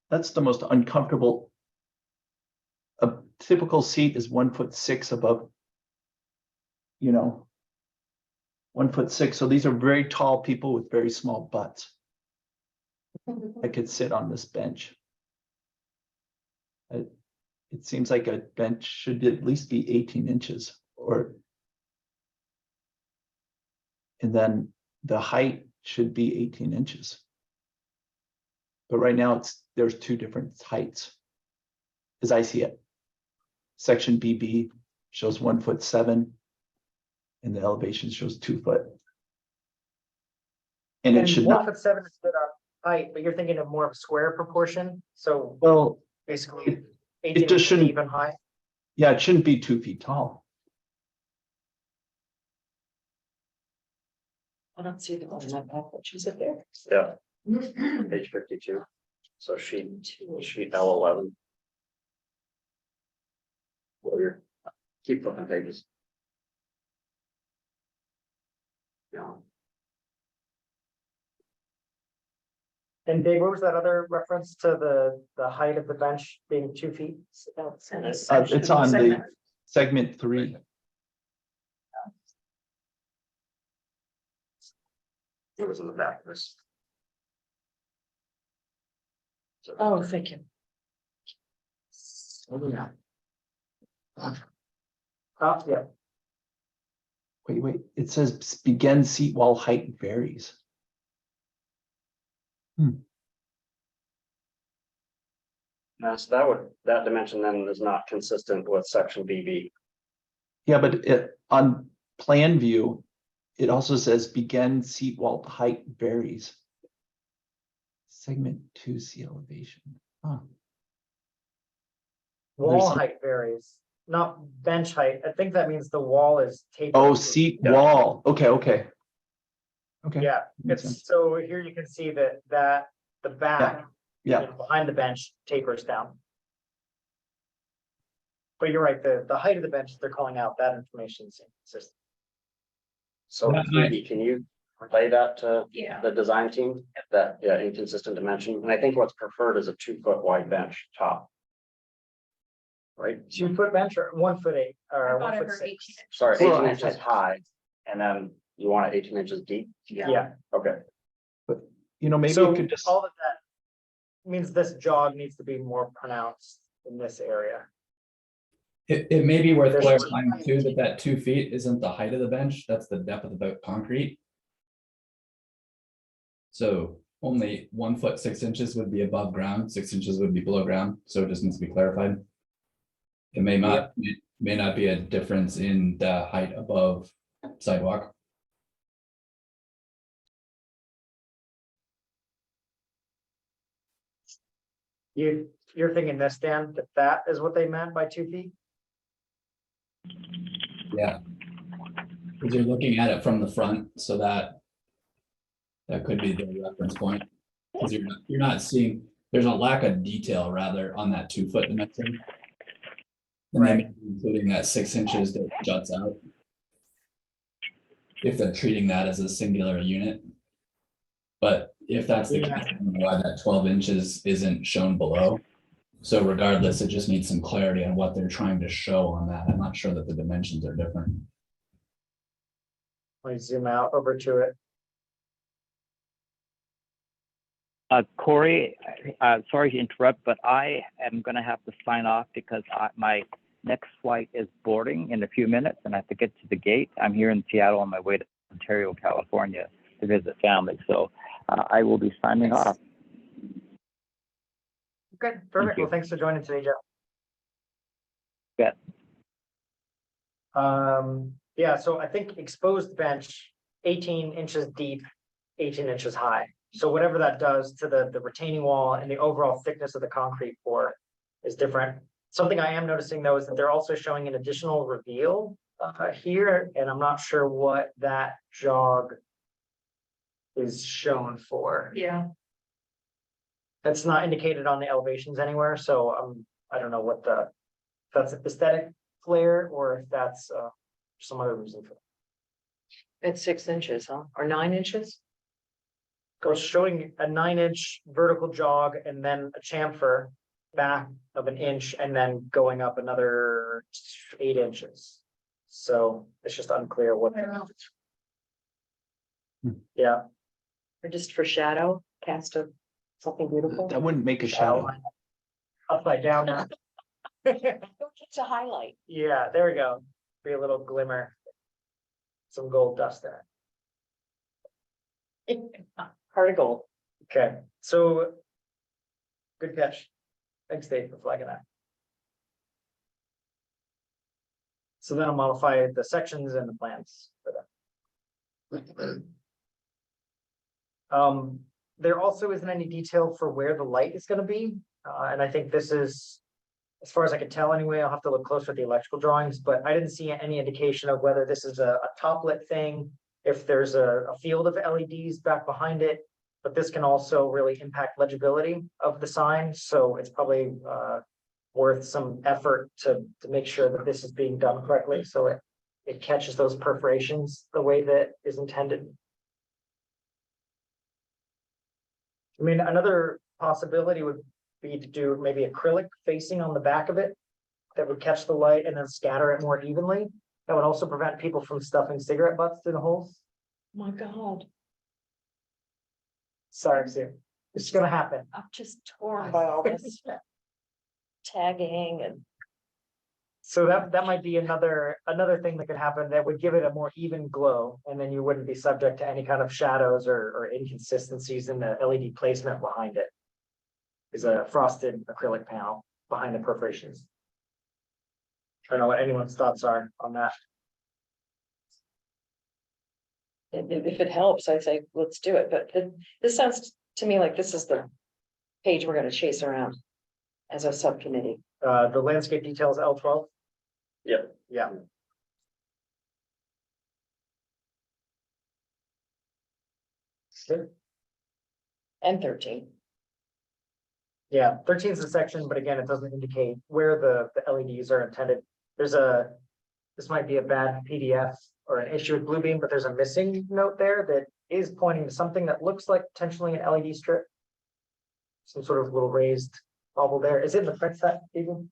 that's the most uncomfortable. A typical seat is 1'6" above, 1'6". So these are very tall people with very small butts that could sit on this bench. It seems like a bench should at least be 18 inches and then the height should be 18 inches. But right now there's 2 different heights as I see it. Section BB shows 1'7" and the elevation shows 2 foot. And it should not, 1'7" is good on height, but you're thinking of more of a square proportion. So well, basically, it 18 just is shouldn't- even high. yeah, it shouldn't be 2 feet tall. I don't see the one in that package. Is it there? Yeah, page 52. So sheet L11. Well, you're, keep flipping pages. Yeah, And Dave, what was that other reference to the height of the bench being 2 feet? It's on the segment 3. it was in the back of this. Oh, thank you. Oh, yeah. Wait, it says begin seat wall height varies. So that dimension then is not consistent with section BB. Yeah, but on plan view, it also says begin seat wall height varies. Segment 2C elevation. Huh. Wall There's- height varies, not bench height. I think that means the wall is tapered. Oh, seat wall. Okay. Okay. Yeah, Makes it's, sense. so here you can see that the back. Yeah. you know, behind the bench tapers down. But you're right, the height of the bench they're calling out, that information is inconsistent. So That might- Phoebe, can you relay that to Yeah. the design team? That, yeah, inconsistent dimension, and I think what's preferred is a 2 foot wide bench top. Right, 2 foot bench or 1 foot 8 I or thought one I foot heard 6? 18. sorry, Well, 18 inches high, and then you want it 18 inches deep, Yeah, okay. You know, maybe so it could just, all of that means this jog needs to be more pronounced in this area. It may be worth There's- clarifying too, that 2 feet isn't the height of the bench, that's the depth of the concrete. So only 1 foot 6 inches would be above ground, 6 inches would be below ground, so it just needs to be clarified. It may not, it may not be a difference in the height above sidewalk. You're thinking this, Dan, that is what they meant by 2 feet? Yeah. Because you're looking at it from the front, so that could be the reference point. Because you're not seeing, there's a lack of detail rather on that 2 foot dimension. And then including that 6 inches that juts out. If they're treating that as a singular unit. But if that's the case, I don't know why that 12 inches isn't shown below. So regardless, it just needs some clarity on what they're trying to show on that. I'm not sure that the dimensions are different. Let me zoom out over to it. Corey, sorry to interrupt, but I am going to have to sign off because my next flight is boarding in a few minutes and I have to get to the gate. I'm here in Seattle on my way to Ontario, California to visit family. So I will be signing off. Good, perfect. you. Well, thanks for joining today, Jeff. Bet. Yeah, so I think exposed bench, 18 inches deep, 18 inches high. So whatever that does to the retaining wall and the overall thickness of the concrete pour is different. Something I am noticing though is that they're also showing an additional reveal here, and I'm not sure what that jog is shown for. Yeah. That's not indicated on the elevations anywhere, so I don't know what if that's aesthetic flair or if that's some other reason for it. It's 6 inches, huh? Or 9 inches? So it's showing a 9-inch vertical jog and then a chamfer back of an inch and then going up another 8 inches. So it's just unclear what. I don't know. Yeah. Or just for shadow, cast of something beautiful? that wouldn't make a shadow. Upside down now. It's a highlight. Yeah, there we go. Be a little glimmer. Some gold dust there. Heart of gold. Okay, so. Good catch. Thanks, Dave, for flagging that. So then I'll modify the sections and the plans for that. There also isn't any detail for where the light is gonna be, and I think this is. As far as I can tell anyway, I'll have to look closer at the electrical drawings, but I didn't see any indication of whether this is a top lit thing. If there's a field of LEDs back behind it, but this can also really impact legibility of the sign, so it's probably worth some effort to make sure that this is being done correctly, so it catches those perforations the way that is intended. I mean, another possibility would be to do maybe acrylic facing on the back of it that would catch the light and then scatter it more evenly. That would also prevent people from stuffing cigarette butts through the holes. Oh my God, Sorry, Sue. It's gonna happen. I'm just torn by all this tagging and. So that might be another thing that could happen that would give it a more even glow, and then you wouldn't be subject to any kind of shadows or inconsistencies in the LED placement behind it. is a frosted acrylic panel behind the perforations. I don't know what anyone's thoughts are on that. If it helps, I say, let's do it, but this sounds to me like this is the page we're gonna chase around as a subcommittee. The landscape details L12. Yep. Yeah. And 13. Yeah, 13 is the section, but again, it doesn't indicate where the LEDs are intended. This might be a bad PDF or an issue with Bluebeam, but there's a missing note there that is pointing to something that looks like potentially an LED strip. Some sort of little raised bubble there. Is it in the print set even?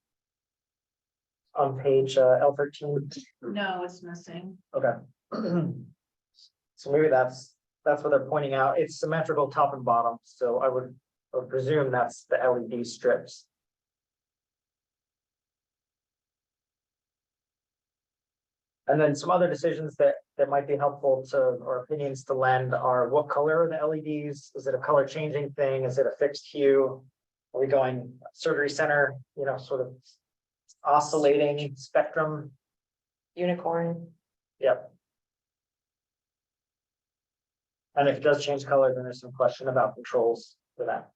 On page L13? No, it's missing. Okay. So maybe that's what they're pointing out. It's symmetrical top and bottom, so I would presume that's the LED strips. And then some other decisions that might be helpful to, or opinions to lend are what color are the LEDs? Is it a color changing thing? Is it a fixed hue? Are we going surgery center, sort of oscillating spectrum? Unicorn. Yep. And if it does change color, then there's some question about controls for that.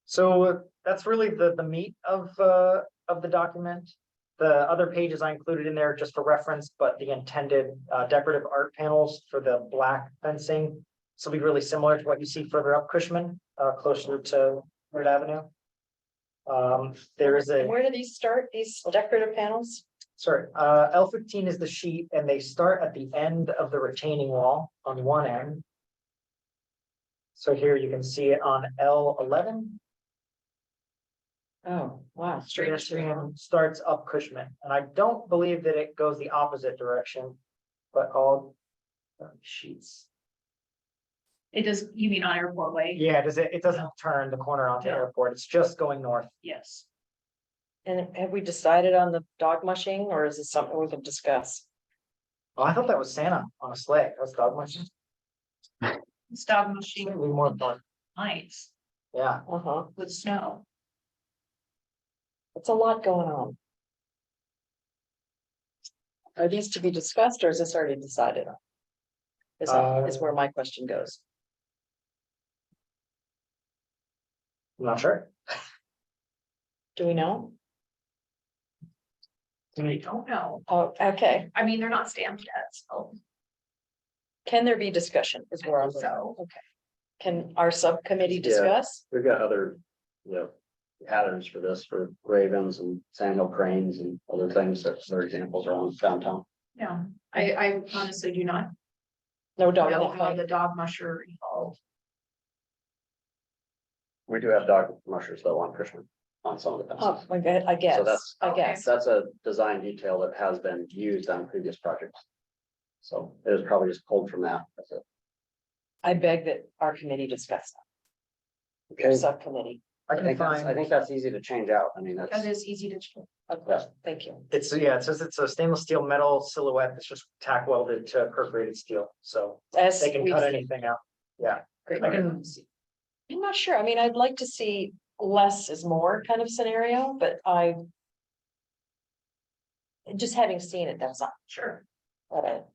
So that's really the meat of the document. The other pages I included in there just for reference, but the intended decorative art panels for the black fencing. This will be really similar to what you see further up Cushman, closer to Third Avenue. There is And where do these start, these decorative panels? Sorry, L15 is the sheet and they start at the end of the retaining wall on one end. So here you can see it on L11. Oh, wow. Starts up Cushman, and I don't believe that it goes the opposite direction, but all sheets. It does, you mean on Airport Way? Yeah, it doesn't turn the corner onto No. Airport, it's just going north. Yes. And have we decided on the dog mushing, or is it something we can discuss? Oh, I thought that was Santa on a sleigh, that's dog much. It's dog machine Be more fun, nights yeah. Uh-huh. with snow. It's a lot going on. Are these to be discussed, or is this already decided on? Is where my question goes. I'm not sure. Do we know? I don't know. Oh, okay. I mean, they're not stamped yet, so. Can there be discussion is where I'm going. So. Okay. Can our subcommittee Yeah. discuss? We've got other, patterns for this, for ravens and sandhill cranes and other things that are examples around downtown. Yeah, I honestly do not No dog in know that how fight. the dog musher evolved. We do have dog mushers though on Cushman on some of the Oh, fences. my God, I guess, that's- I guess. That's a design detail that has been used on previous projects. So it was probably just pulled from that. That's it. I beg that our committee discuss that, Okay. subcommittee. I I can think find, that's easy to change out. I mean, That that's, is easy to change. Okay, thank you. it says it's a stainless steel metal silhouette that's just tack welded to perforated steel, so As they can we cut see. anything out. Yeah, Great. I can, I'm not sure. I mean, I'd like to see less is more kind of scenario, but just having seen it, that's not Sure. what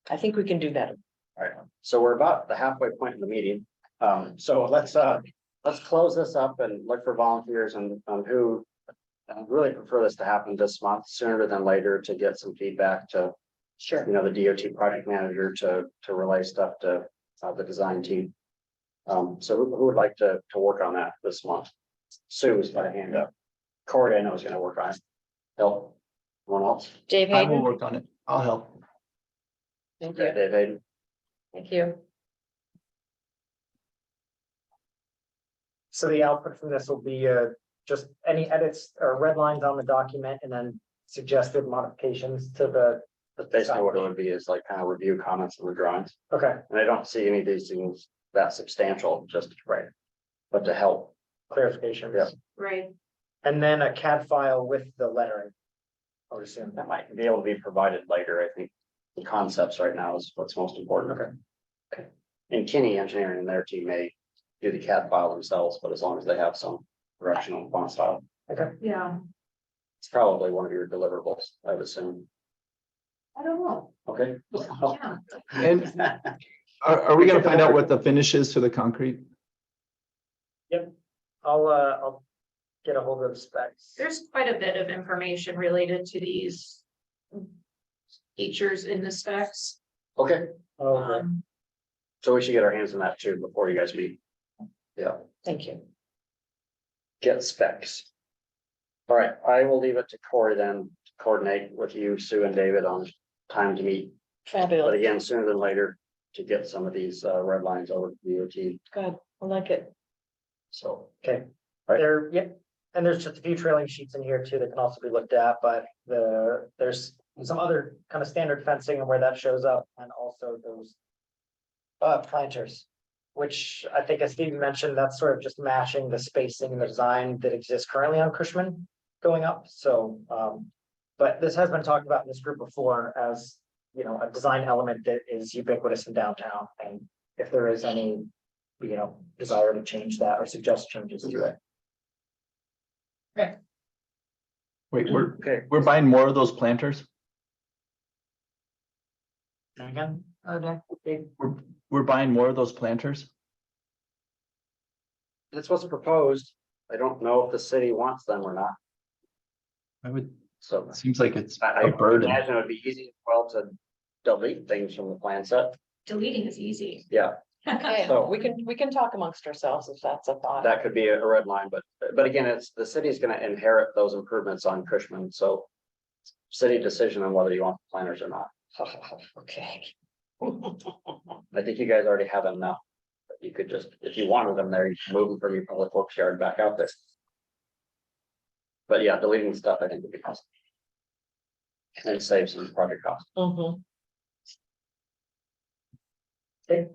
I think we can do better. all right. So we're about the halfway point in the meeting. So let's close this up and look for volunteers and who really prefer this to happen this month sooner than later to get some feedback to, Sure. the DOT project manager to relay stuff to the design team. So who would like to work on that this month? Sue's got a hand up. Corey, I know is gonna work on it. Help. Anyone else? Dave I will Hayden, work on it. I'll help. thank Yeah, you, Dave Hayden. thank you. so the output from this will be just any edits or red lines on the document and then suggested modifications to the. That's basically what it would be is like kind of review comments on the drawings. Okay, And I don't see any of these things that substantial, just right. But to help, clarification. Yeah. Right. And then a CAD file with the lettering. I would assume. that might be able to be provided later. I think the concepts right now is what's most important. Okay. And Kinney Engineering and their team may do the CAD file themselves, but as long as they have some direction on font style, Yeah, it's probably one of your deliverables, I would assume. I don't know. Okay. Yeah. And are we gonna find out what the finish is to the concrete? I'll get a hold of the specs. There's quite a bit of information related to these features in the specs. Okay, Okay. so we should get our hands on that too before you guys meet. Yeah, Thank you. get specs. All right, I will leave it to Corey then, to coordinate with you, Sue and David on time to meet, but Fabulous. again, sooner than later. To get some of these red lines over to DOT, Good. I like it. so. Okay. Right. There, yep, and there's just a few trailing sheets in here too that can also be looked at, but there's some other kind of standard fencing and where that shows up, and also those planters, which I think as Steve mentioned, that's sort of just matching the spacing and the design that exists currently on Cushman going up, so but this has been talked about in this group before as, you know, a design element that is ubiquitous in downtown, and if there is any, you know, desire to change that or suggest changes to it. Wait, Okay. we're buying more of those planters? Again, We're buying more of those planters? That's what's proposed. I don't know if the city wants them or not, I would, so. seems like it's I a burden. imagine it would be easy as well to delete things from the plan set. Deleting is easy. Yeah, Okay, So- we can talk amongst ourselves if that's a thought. that could be a red line, but again, it's the city's gonna inherit those improvements on Cushman, so. City decision on whether you want the planners or not. Okay. I think you guys already have them now. But you could just, if you wanted them there, you can move them from your public works yard back out there. But yeah, deleting stuff I think would be awesome. And save some project costs. Mhm. Okay,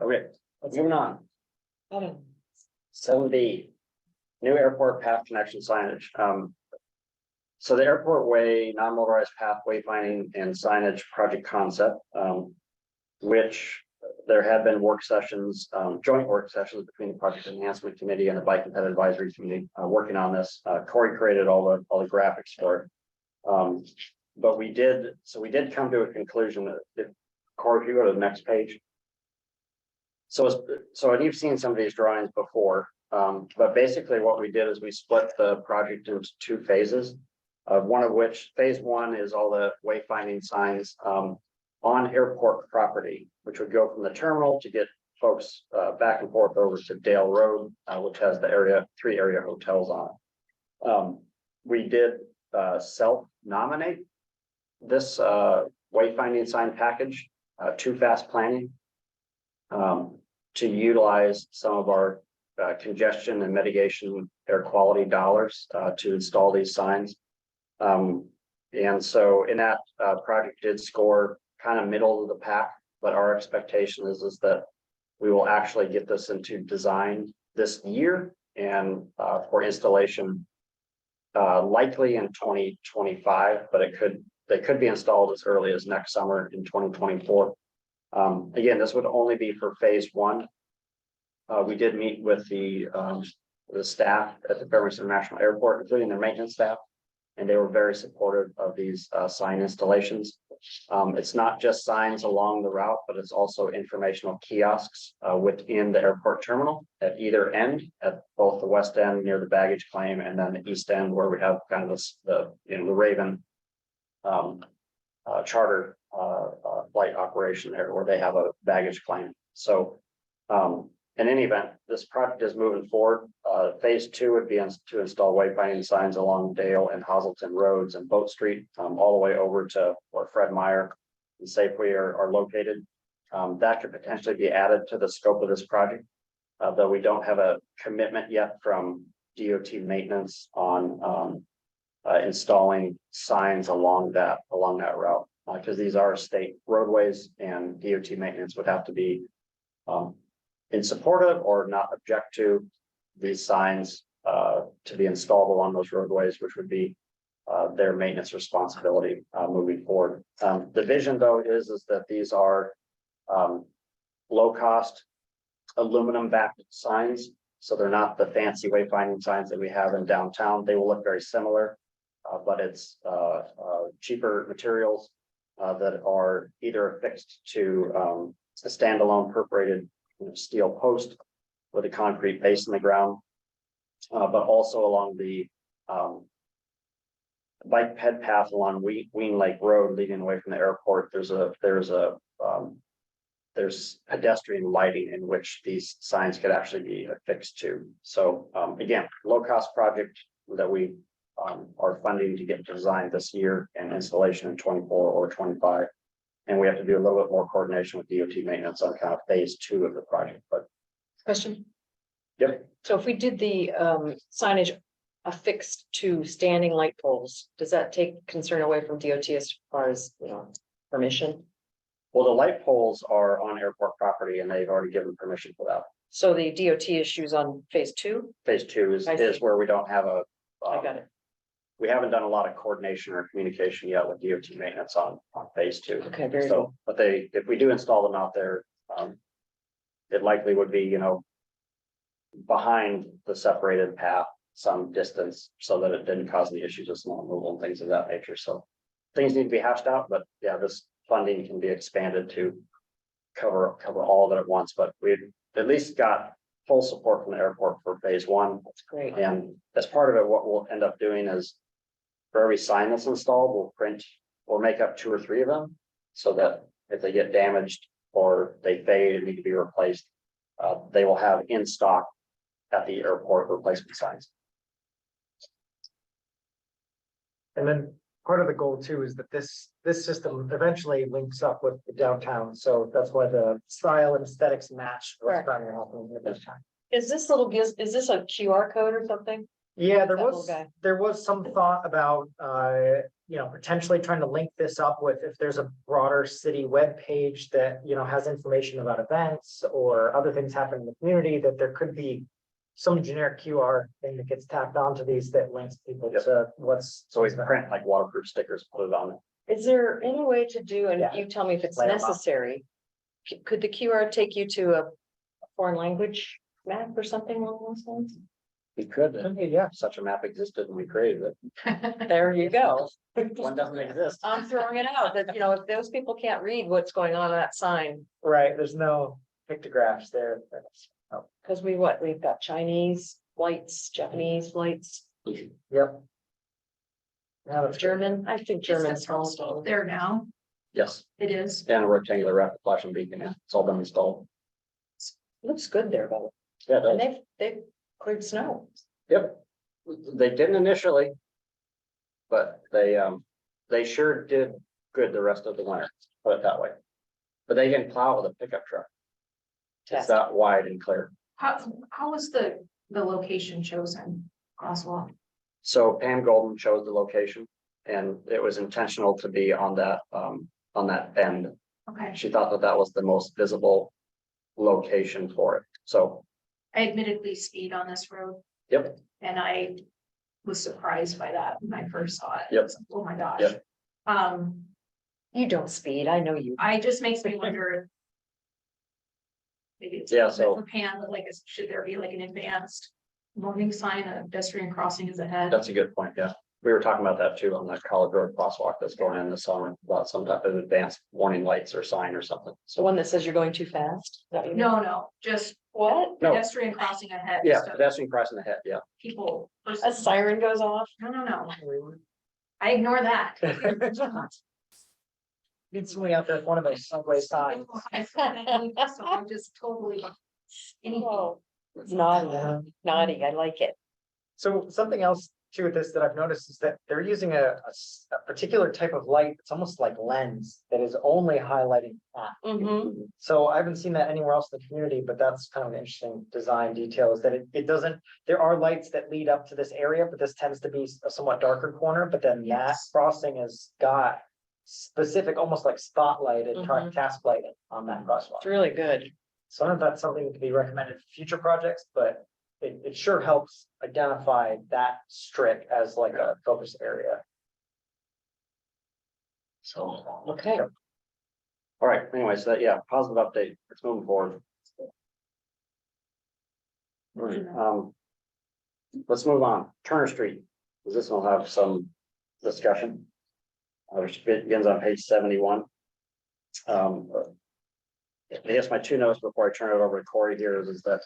moving on. Okay. 7B, new airport path connection signage. So the airport way, non-motorized path wayfinding and signage project concept, which there have been work sessions, joint work sessions between the project enhancement committee and the bike and ped advisory committee, working on this. Corey created all the graphics for it. But we did come to a conclusion that if, Corey, if you go to the next page. So you've seen some of these drawings before, but basically what we did is we split the project into two phases. One of which, phase one is all the wayfinding signs on airport property, which would go from the terminal to get folks back and forth over to Dale Road, which has the three area hotels on it. We did self-nominate this wayfinding sign package to Fast Planning to utilize some of our congestion and mitigation air quality dollars to install these signs. And so in that project did score kind of middle of the pack, but our expectation is that we will actually get this into design this year and for installation likely in 2025, but they could be installed as early as next summer in 2024. Again, this would only be for phase one. We did meet with the staff at the Fairbanks International Airport, including their maintenance staff, and they were very supportive of these sign installations. It's not just signs along the route, but it's also informational kiosks within the airport terminal at either end, at both the west end near the baggage claim, and then the east end where we have kind of the Raven charter flight operation there, where they have a baggage claim. So in any event, this project is moving forward. Phase two would be to install wayfinding signs along Dale and Hazelton roads and Boat Street, all the way over to where Fred Meyer and Safeway are located. That could potentially be added to the scope of this project, though we don't have a commitment yet from DOT maintenance on installing signs along that route, because these are state roadways and DOT maintenance would have to be in support of or not object to these signs to be installed along those roadways, which would be their maintenance responsibility moving forward. The vision, though, is that these are low cost aluminum backed signs. So they're not the fancy wayfinding signs that we have in downtown. They will look very similar. But it's cheaper materials that are either affixed to a standalone perforated steel post with a concrete base in the ground. But also along the bike ped path along Ween Lake Road leading away from the airport. There's pedestrian lighting in which these signs could actually be affixed to. So again, low cost project that we are funding to get designed this year and installation in 24 or 25. And we have to do a little bit more coordination with DOT maintenance on kind of phase 2 of the project, but Question. yep. So if we did the signage affixed to standing light poles, does that take concern away from DOT as far as, permission? Well, the light poles are on airport property and they've already given permission for that. So the DOT issues on phase 2? Phase 2 I is see. where we don't have a. I got it. We haven't done a lot of coordination or communication yet with DOT maintenance on phase 2. Okay, very good. So, but if we do install them out there, it likely would be, behind the separated path some distance so that it didn't cause any issues with snow removal and things of that nature. So things need to be hashed out, but yeah, this funding can be expanded to cover all of it at once. But we've at least got full support from the airport for phase 1. That's great. And as part of it, what we'll end up doing is for every sign that's installed, we'll make up 2 or 3 of them so that if they get damaged or they fade and need to be replaced, they will have in stock at the airport replacement signs. And then part of the goal too is that this system eventually links up with the downtown. So that's why the style and aesthetics match what's Correct. trying to happen at this time. Is this a QR code or something? Yeah, there That little was, guy. there was some thought about, potentially trying to link this up with if there's a broader city webpage that, has information about events or other things happening in the community, that there could be some generic QR thing that gets tapped onto these that links people Yep. to what's. So we print like waterproof stickers, put it on it. Is there any way to do, and Yeah. you tell me if it's Lay 'em out. necessary? Could the QR take you to a foreign language map or something along those lines? We could, Yeah. such a map existed and we created There you go. it. One doesn't exist. I'm throwing it out that, if those people can't read what's going on that sign, Right, there's no pictographs there. because we've got Chinese lights, Japanese lights, Yep. Yeah, that's true. German, I think German's also. There now, Yes, it is. and a rectangular rapid flashing beacon, yeah, it's all been installed. Looks good there, though. Yeah, it And does. they've cleared snow. Yep, they didn't initially. But they sure did good the rest of the winter, put it that way. But they can plow with a pickup truck. It's that wide and clear. How was the location chosen? Crosswalk. So Pam Golden chose the location and it was intentional to be on that bend. Okay, She thought that was the most visible location for it. So, I admittedly speed on this road yep, and I was surprised by that when I first saw it. Yep. Oh my gosh. Yep. You don't speed, I know you. I just makes me wonder. Maybe it's. Yeah, a bit so- For Pam, but like, should there be like an advanced warning sign, a pedestrian crossing is ahead? that's a good point, yeah. We were talking about that too on that College Road crosswalk that's going in this summer, about some type of advanced warning lights or sign or something. The So, one that says you're going too fast? Is that what you mean? No, just What? No. pedestrian crossing ahead. yeah, so pedestrian crossing ahead, yeah. People. A siren goes off? No. I ignore that. Need somebody out there with one of those subway signs. So I'm just totally. Anything. Oh, it's naughty, I like it. So something else too with this that I've noticed is that they're using a particular type of light. It's almost like lens that is only highlighting that. Mm-hmm. So I haven't seen that anywhere else in the community, but that's kind of an interesting design detail is that it doesn't, there are lights that lead up to this area, but this tends to be a somewhat darker corner, but then that Yes. crossing has got specific, almost like spotlighted Mhm. task lighting on that crosswalk. It's really good. So I don't know if that's something that could be recommended for future projects, but it sure helps identify that strip as like a focus area. So. Okay. All right, anyways, yeah, positive update. It's moving forward. Let's move on. Turner Street. This one will have some discussion. Which begins on page 71. I guess my two notes before I turn it over to Corey here is that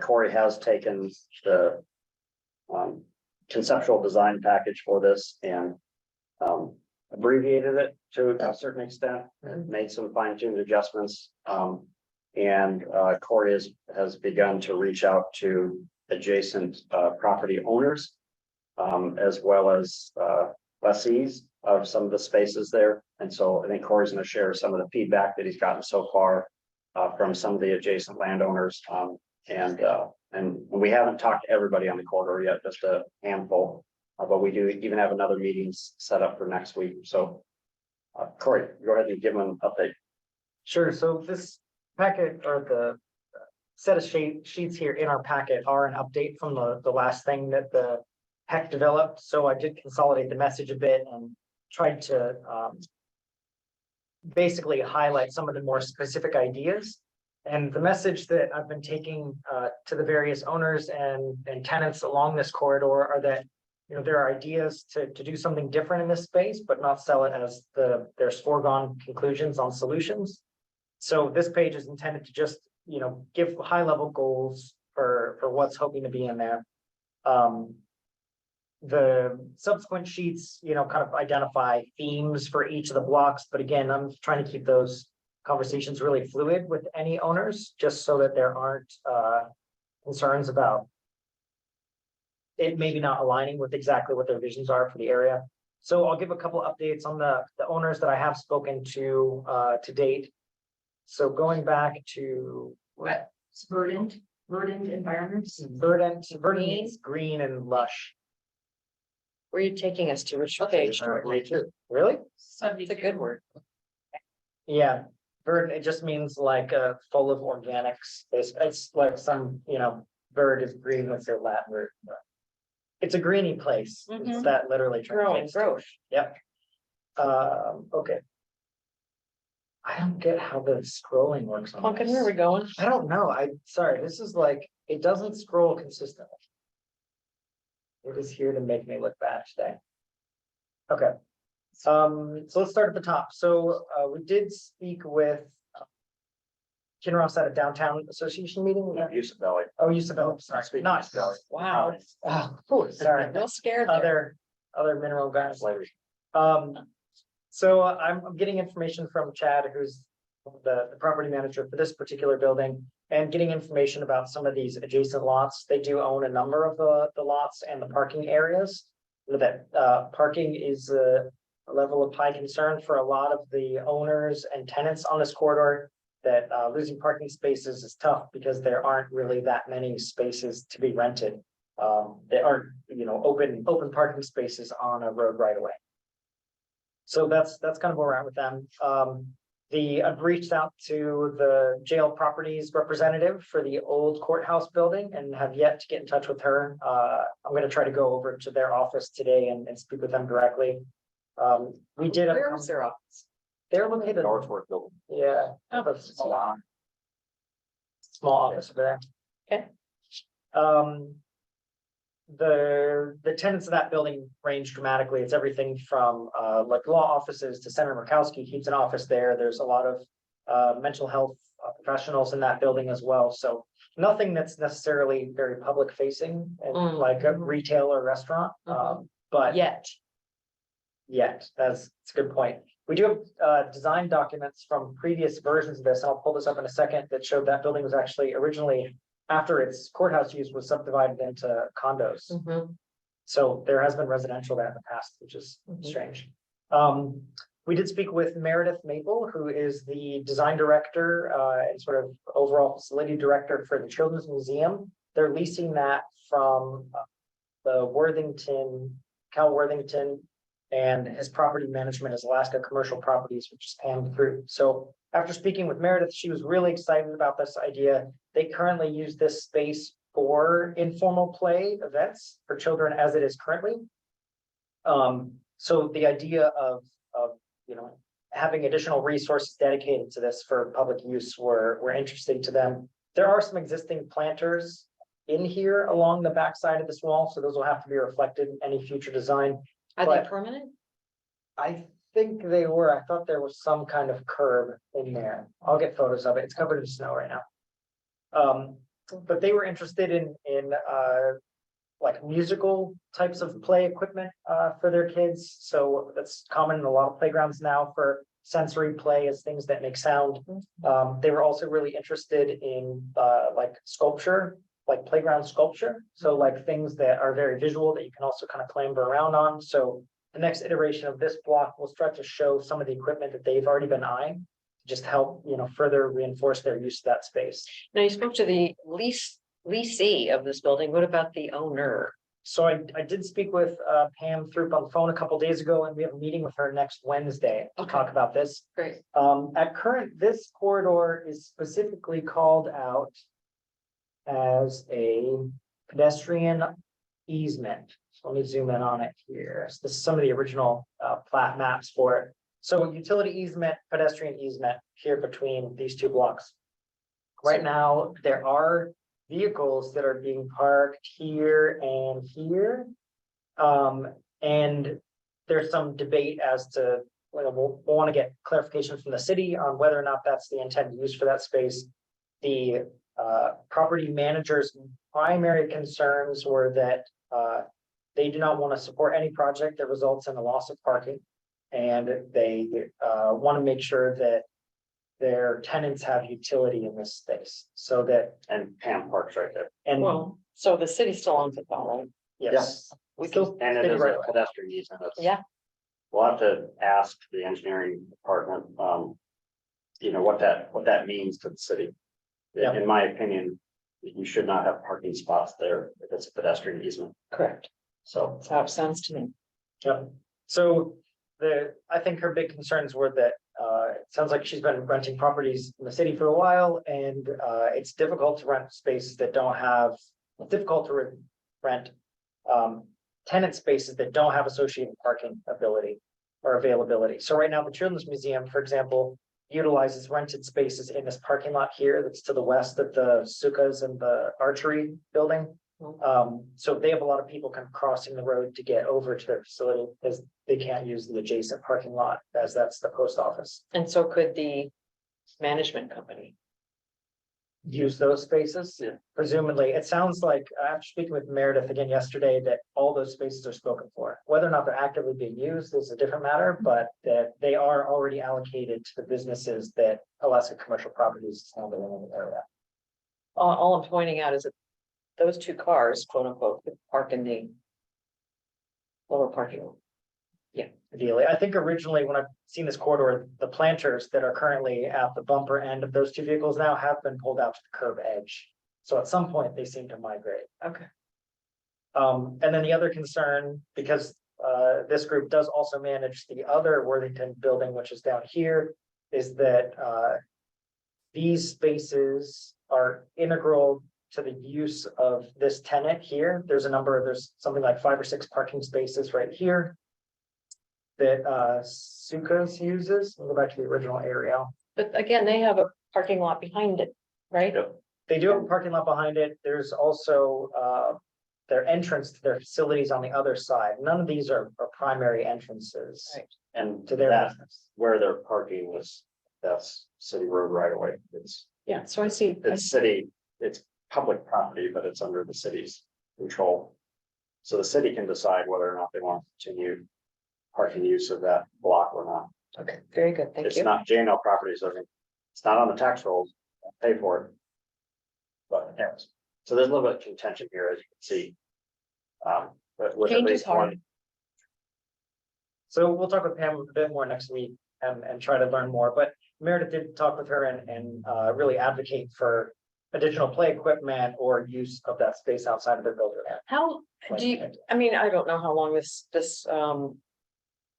Corey has taken the conceptual design package for this and abbreviated it to a certain extent, and made some fine-tuned adjustments. And Corey has begun to reach out to adjacent property owners, as well as lessees of some of the spaces there. And so I think Corey's going to share some of the feedback that he's gotten so far from some of the adjacent landowners. And we haven't talked to everybody on the corridor yet, just a handful. But we do even have another meeting set up for next week. So Corey, go ahead and give them an update. Sure, so this packet or the set of sheets here in our packet are an update from the last thing that the HEC developed. So I did consolidate the message a bit and tried to basically highlight some of the more specific ideas. And the message that I've been taking to the various owners and tenants along this corridor are that, you know, there are ideas to do something different in this space, but not sell it as there's foregone conclusions on solutions. So this page is intended to just, you know, give high level goals for what's hoping to be in there. The subsequent sheets, you know, kind of identify themes for each of the blocks. But again, I'm trying to keep those conversations really fluid with any owners, just so that there aren't concerns about it maybe not aligning with exactly what their visions are for the area. So I'll give a couple updates on the owners that I have spoken to date. So going back to What? Verdant environments? verdant means green and lush. Where are you taking us to? Which Okay. page? Really? It's a good word. Yeah, verdant, it just means like full of organics. It's like some, you know, bird is green with their Latin word. It's a greeny place. It's Mhm. that literally Growing, translates. growth. Yep. Okay. I don't get how the scrolling works on Pumpkin, this. where are we going? I don't know. Sorry, this is like, it doesn't scroll consistently. It is here to make me look bad today. Okay. So let's start at the top. So we did speak with Kinross at a downtown association meeting. Yusuf Valley. Oh, Yusuf Valley, sorry. Speaking Nice. of Valley. Wow. Sorry. Real scared there. Other mineral guys. So I'm getting information from Chad, who's the property manager for this particular building, and getting information about some of these adjacent lots. They do own a number of the lots and the parking areas. That parking is a level of high concern for a lot of the owners and tenants on this corridor. That losing parking spaces is tough because there aren't really that many spaces to be rented. There aren't, you know, open parking spaces on a road right away. So that's kind of where we're at with them. I've reached out to the jail properties representative for the old courthouse building and have yet to get in touch with her. I'm going to try to go over to their office today and speak with them directly. We did. Where is their office? They're located. Northworth building. Yeah. Oh. That's a small office over there. Okay. The tenants of that building range dramatically. It's everything from like law offices to Senator Murkowski keeps an office there. There's a lot of mental health professionals in that building as well. So nothing that's necessarily very public facing and like a retail or restaurant. But Yet. that's a good point. We do have design documents from previous versions of this, and I'll pull this up in a second, that showed that building was actually originally, after its courthouse use, was subdivided into condos. So there has been residential there in the past, which is strange. We did speak with Meredith Maple, who is the design director and sort of overall facility director for the Children's Museum. They're leasing that from the Cal Worthington, and his property management is Alaska Commercial Properties, which is Pam through. So after speaking with Meredith, she was really excited about this idea. They currently use this space for informal play events for children as it is currently. So the idea of you know, having additional resources dedicated to this for public use were interesting to them. There are some existing planters in here along the backside of this wall, so those will have to be reflected in any future design. Are they But- permanent? I think they were, I thought there was some kind of curb in there. I'll get photos of it. It's covered in snow right now. But they were interested in like musical types of play equipment for their kids. So that's common in a lot of playgrounds now for sensory play as things that make sound. They were also really interested in like sculpture, like playground sculpture. So like things that are very visual that you can also kind of clamber around on. So the next iteration of this block will start to show some of the equipment that they've already been eyeing. Just help, further reinforce their use of that space. Now, you spoke to the leasee of this building. What about the owner? So I did speak with Pam Throop on the phone a couple days ago, and we have a meeting with her next Wednesday to Okay. talk about this. Great. At current, this corridor is specifically called out as a pedestrian easement. So let me zoom in on it here. So this is some of the original plat maps for it. So utility easement, pedestrian easement here between these two blocks. Right now, there are vehicles that are being parked here and here. And there's some debate as to, we'll want to get clarification from the city on whether or not that's the intended use for that space. The property manager's primary concerns were that they do not want to support any project that results in the loss of parking. And they want to make sure that their tenants have utility in this space so that, And Pam Park's right there. and Well, so the city still owns it though, right? yes. We Still And it stay is right a away. pedestrian easement. That's- Yeah. We'll have to ask the engineering department, what that means to the city. Yeah. In my opinion, you should not have parking spots there if it's a pedestrian easement, Correct. so. That's how it sounds to me. Yeah, so I think her big concerns were that it sounds like she's been renting properties in the city for a while, and it's difficult to rent spaces that don't have, difficult to rent tenant spaces that don't have associated parking ability or availability. So right now, the Children's Museum, for example, utilizes rented spaces in this parking lot here that's to the west of the Sukas and the archery building. So they have a lot of people kind of crossing the road to get over to their facility because they can't use the adjacent parking lot as that's the post office. And so could the management company. Use those spaces, Yeah. presumably. It sounds like, after speaking with Meredith again yesterday, that all those spaces are spoken for. Whether or not they're actively being used is a different matter, but that they are already allocated to the businesses that Alaska Commercial Properties is handling in the area. All I'm pointing out is that those two cars, quote unquote, could park in the lower parking lot. Ideally, I think originally when I've seen this corridor, the planters that are currently at the bumper end of those two vehicles now have been pulled out to the curb edge. So at some point, they seem to migrate. Okay. And then the other concern, because this group does also manage the other Worthington building, which is down here, is that these spaces are integral to the use of this tenant here. There's something like 5 or 6 parking spaces right here that Sukas uses. We'll go back to the original aerial. But again, they have a parking lot behind it, right? Yep. They do have a parking lot behind it. There's also their entrance to their facilities on the other side. None of these are primary entrances Right. And to their that, business. where they're parking that's city road right away. Yeah, so I see. It's city, it's public property, but it's under the city's control. So the city can decide whether or not they want to continue parking use of that block or not. Okay, very good. Thank It's you. not JNL properties, so it's not on the tax rolls, pay for it. But anyways, so there's a little bit of contention here, as you can see. But with at Change is least one, hard. So we'll talk with Pam a bit more next week and try to learn more, but Meredith did talk with her and really advocate for additional play equipment or use of that space outside of their building. How do you, I mean, I don't know how long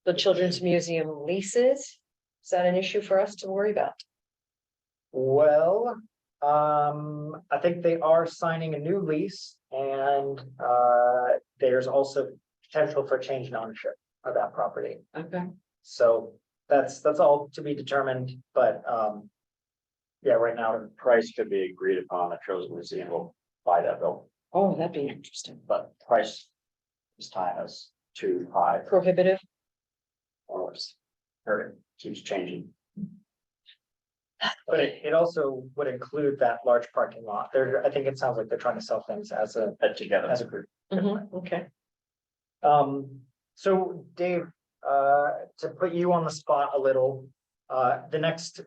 the Children's Museum leases. Is that an issue for us to worry about? Well, I think they are signing a new lease and there's also potential for change in ownership of that property. Okay. So that's all to be determined, but yeah, right now, price could be agreed upon, the Children's Museum will buy that building. Oh, that'd be interesting. but price this time is too high Prohibitive. or worse. Or it keeps changing. But it also would include that large parking lot. There, I think it sounds like they're trying to sell things as a Together. group. Okay. So Dave, to put you on the spot a little, the next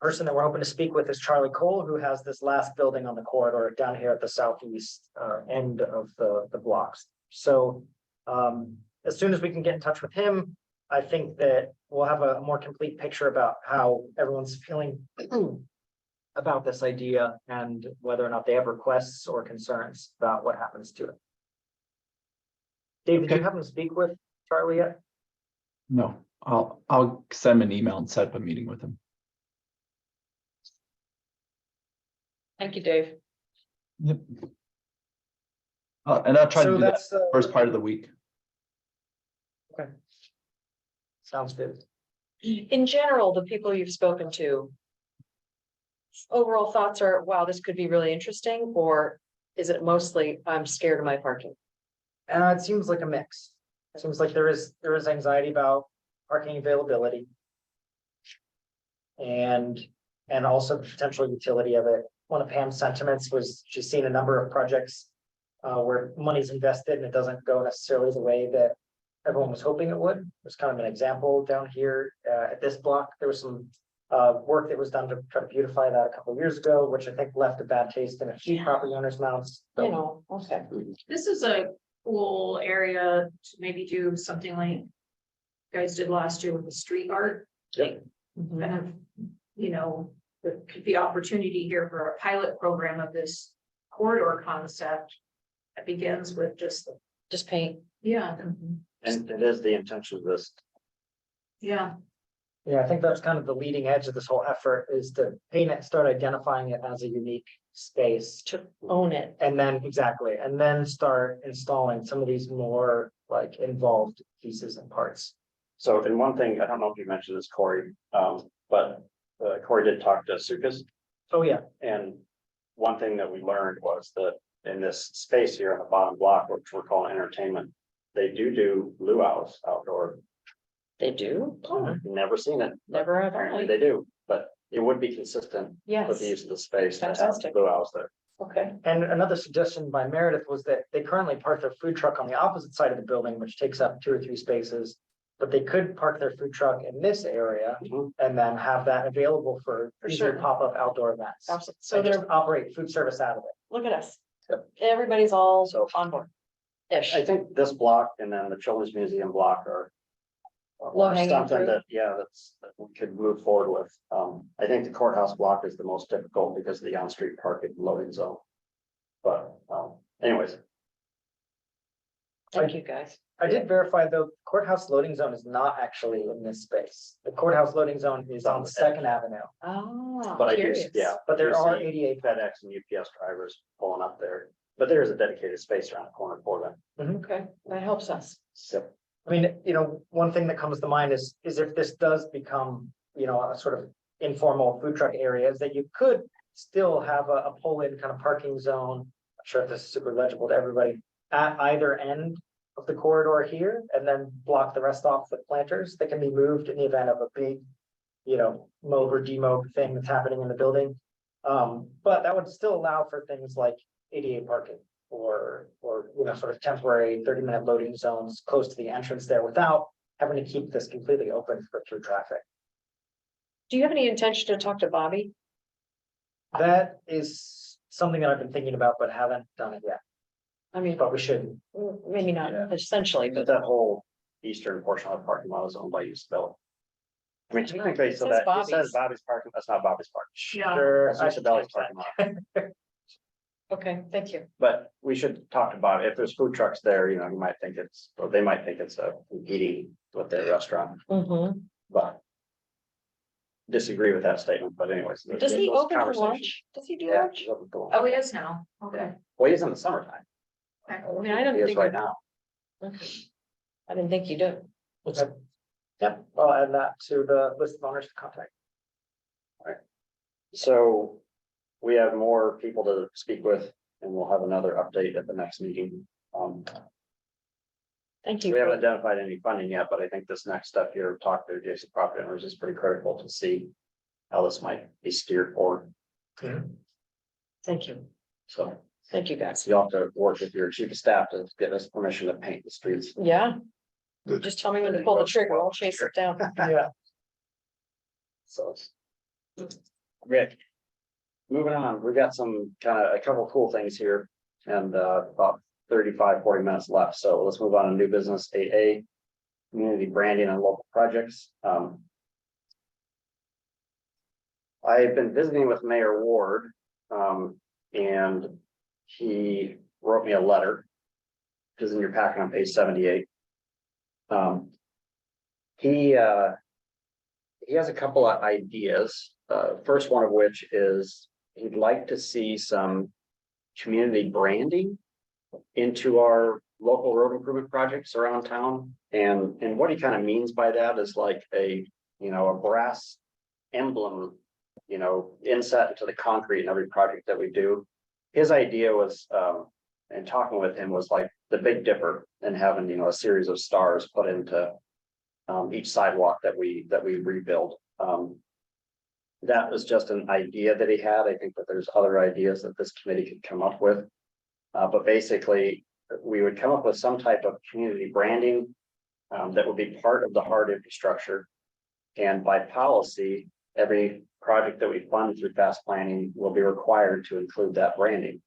person that we're hoping to speak with is Charlie Cole, who has this last building on the corridor down here at the southeast end of the blocks. So as soon as we can get in touch with him, I think that we'll have a more complete picture about how everyone's feeling about this idea and whether or not they have requests or concerns about what happens to it. Dave, did you happen to speak with Charlie yet? No, I'll send him an email and set up a meeting with him. Thank you, Dave. Yep. And I'll try to So do that that's first part of the week. sounds good. In general, the people you've spoken to. Overall thoughts are, wow, this could be really interesting, or is it mostly, I'm scared of my parking? It seems like a mix. It seems like there is anxiety about parking availability. And also the potential utility of it. One of Pam's sentiments was she's seen a number of projects where money's invested and it doesn't go necessarily the way that everyone was hoping it would. There's kind of an example down here at this block. There was some work that was done to try to beautify that a couple of years ago, which I think left a bad taste in a few property owners' mouths. So, You know, okay. This is a cool area to maybe do something like you guys did last year with the street art. Yep. Kind of, you know, there could be opportunity here for a pilot program of this corridor concept. That begins with just paint. yeah, And it is the intention of this. yeah. Yeah, I think that's kind of the leading edge of this whole effort is to paint it, start identifying it as a unique space. To own it. And then exactly, and then start installing some of these more like involved pieces and parts. So, and one thing, I don't know if you mentioned this, Corey, but Corey did talk to Sukas. Oh, yeah. And one thing that we learned was that in this space here on the bottom block, which we're calling entertainment, they do luau's outdoor. They do? Oh, Never seen it. but never have Apparently I. they do, but it would be consistent with Yes, the use of the space. to have Fantastic. Luau's there. okay. And another suggestion by Meredith was that they currently park their food truck on the opposite side of the building, which takes up 2 or 3 spaces. But they could park their food truck in this area Mhm. and then have that available for easier sure. pop-up outdoor events. So And just they're, operate food service out of it. look at us. Yep. Everybody's all So- on board. Ish. I think this block and then the Children's Museum block are Low-hanging something fruit. that, yeah, that we could move forward with. I think the courthouse block is the most difficult because of the on-street parking loading zone. But, anyways, Thank you, guys. I did verify though, courthouse loading zone is not actually in this space. The courthouse loading zone is on Second Avenue, Oh, but I do, curious. yeah. but there you are see 88. FedEx and UPS drivers pulling up there, but there is a dedicated space around the corner for them. Okay, that helps us. So, I mean, one thing that comes to mind is if this does become, a sort of informal food truck area, is that you could still have a pull-in kind of parking zone. I'm sure if this is super legible to everybody, at either end of the corridor here, and then block the rest off with planters that can be moved in the event of a big, mob or demob thing that's happening in the building. But that would still allow for things like ADA parking or sort of temporary 30-minute loading zones close to the entrance there without having to keep this completely open for through traffic. Do you have any intention to talk to Bobby? That is something that I've been thinking about, but haven't done it yet, I mean, but we should. maybe not Yeah. essentially, but but that whole eastern portion of the parking lot is owned by Usability. I mean, technically, It so says that, it Bobby's. says Bobby's parking, that's not Bobby's parking. Yeah. Sure, That's I should Usability's change parking lot. okay, thank you. But we should talk about if there's food trucks there, you might think or they might think it's a competing with their restaurant, Mm-hmm. but. Disagree with that statement, but anyways. Does he those open for conversations. lunch? Does he do Yeah. lunch? he's open for lunch. Oh, he is now. Okay. Well, he's in the summertime. I mean, I didn't He is think. right now. Okay. I didn't think you did. Okay. Yep, I'll add that to the list of owners to contact. So we have more people to speak with and we'll have another update at the next meeting. Thank We you. haven't identified any funding yet, but I think this next step here, talk to adjacent property owners is pretty critical to see how this might be steered forward. Thank you. So Thank you, guys. you'll have to work with your chief of staff to get us permission to paint the streets. Yeah. Just tell me when to pull the trigger, I'll chase it down. Yeah. So. Rick. Moving on, we've got a couple cool things here and about 35-40 minutes left. So let's move on to new business 8A. Community branding and local projects. I've been visiting with Mayor Ward, and he wrote me a letter. Which is in your packet on page 78. He has a couple of ideas. First one of which is he'd like to see some community branding into our local road improvement projects around town. And what he kind of means by that is like a brass emblem, inset into the concrete in every project that we do. His idea was, and talking with him, was like the Big Dipper and having, a series of stars put into each sidewalk that we rebuild. That was just an idea that he had. I think that there's other ideas that this committee could come up with. But basically, we would come up with some type of community branding that would be part of the hard infrastructure. And by policy, every project that we fund through fast planning will be required to include that branding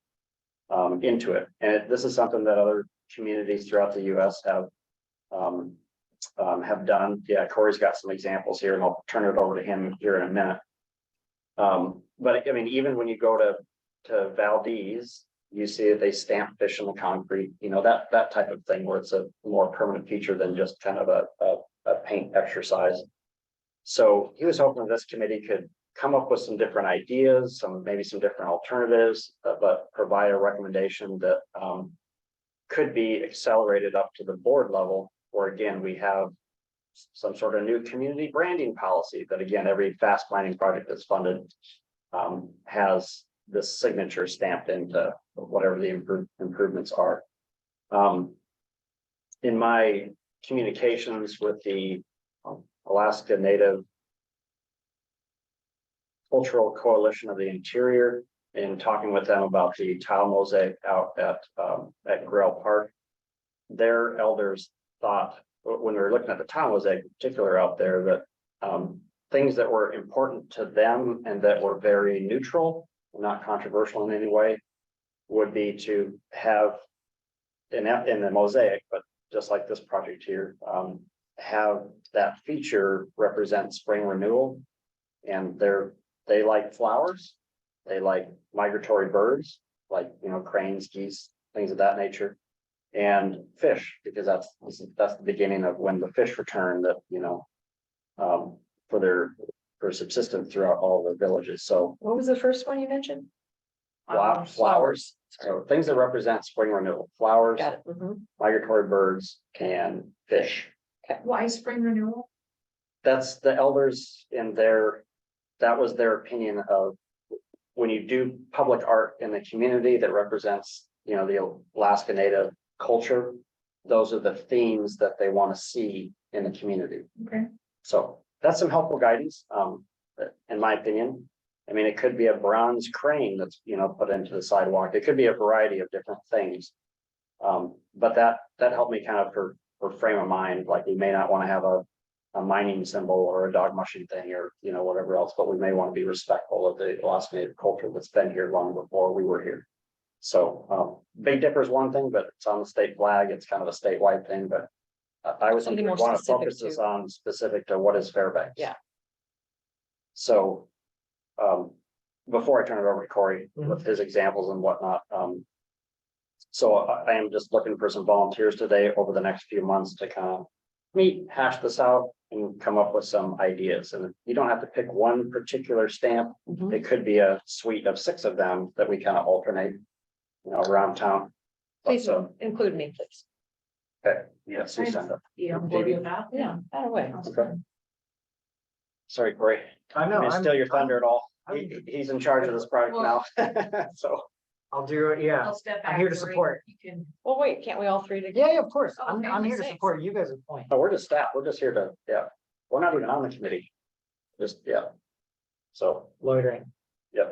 into it. And this is something that other communities throughout the US have done. Yeah, Corey's got some examples here, and I'll turn it over to him here in a minute. But I mean, even when you go to Valdez, you see that they stamp fish in the concrete, that type of thing, where it's a more permanent feature than just kind of a paint exercise. So he was hoping this committee could come up with some different ideas, maybe some different alternatives, but provide a recommendation that could be accelerated up to the board level, where again, we have some sort of new community branding policy that again, every fast planning project that's funded has this signature stamped into whatever the improvements are. In my communications with the Alaska Native Cultural Coalition of the Interior, and talking with them about the tile mosaic out at Grail Park, their elders thought, when we were looking at the tile mosaic in particular out there, that things that were important to them and that were very neutral, not controversial in any way, would be to have in the mosaic, but just like this project here, have that feature represent spring renewal. And they like flowers, they like migratory birds, like cranes, geese, things of that nature, and fish, because that's the beginning of when the fish return, that for subsistence throughout all the villages. So What was the first one you mentioned? flowers, so things that represent spring renewal, flowers, Got it. Mhm. migratory birds, and fish. Why spring renewal? That's the elders that was their opinion of when you do public art in the community that represents, the Alaska Native culture, those are the themes that they want to see in the community. Okay. So that's some helpful guidance, in my opinion. I mean, it could be a bronze crane that's, put into the sidewalk. It could be a variety of different things. But that helped me kind of for frame of mind, like we may not want to have a mining symbol or a dog mushing thing or, whatever else, but we may want to be respectful of the Alaska Native culture that's been here long before we were here. So Big Dipper is one thing, but it's on the state flag. It's kind of a statewide thing, but I was Something more want to specific focus this to- on specific to what is Fairbanks. Yeah. So before I turn it over to Corey Mhm. with his examples and whatnot, so I am just looking for some volunteers today over the next few months to kind of meet, hash this out, and come up with some ideas. And you don't have to pick one particular stamp. Mhm. It could be a suite of 6 of them that we kind of alternate, around town. Please But, include me, please. okay, yeah, Susan. Yeah. Maybe. Yeah, that way. Okay. Sorry, Corey. I know, I mean, steal your thunder at all. I'm- He's in charge of this project now. So, I'll do it, yeah. I'll step back. I'm here to Lori. support. You can. Well, wait, can't we all three together? Yeah, yeah, of course. Oh, I'm okay, here to thanks. support you guys at point. No, we're just staff. We're just here to, yeah. We're not even on the committee. Just, yeah. So, Loitering. yeah.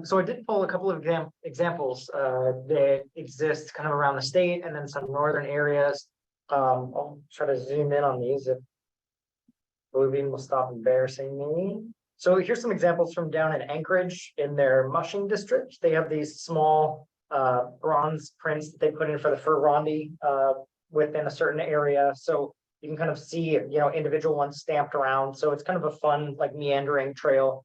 So I did pull a couple of examples, that exist kind of around the state and then some northern areas. I'll try to zoom in on these if Bluebeam will stop embarrassing me. So here's some examples from down in Anchorage in their mushing district. They have these small, bronze prints that they put in for the fur rondi, within a certain area. So you can kind of see, individual ones stamped around. So it's kind of a fun, like meandering trail.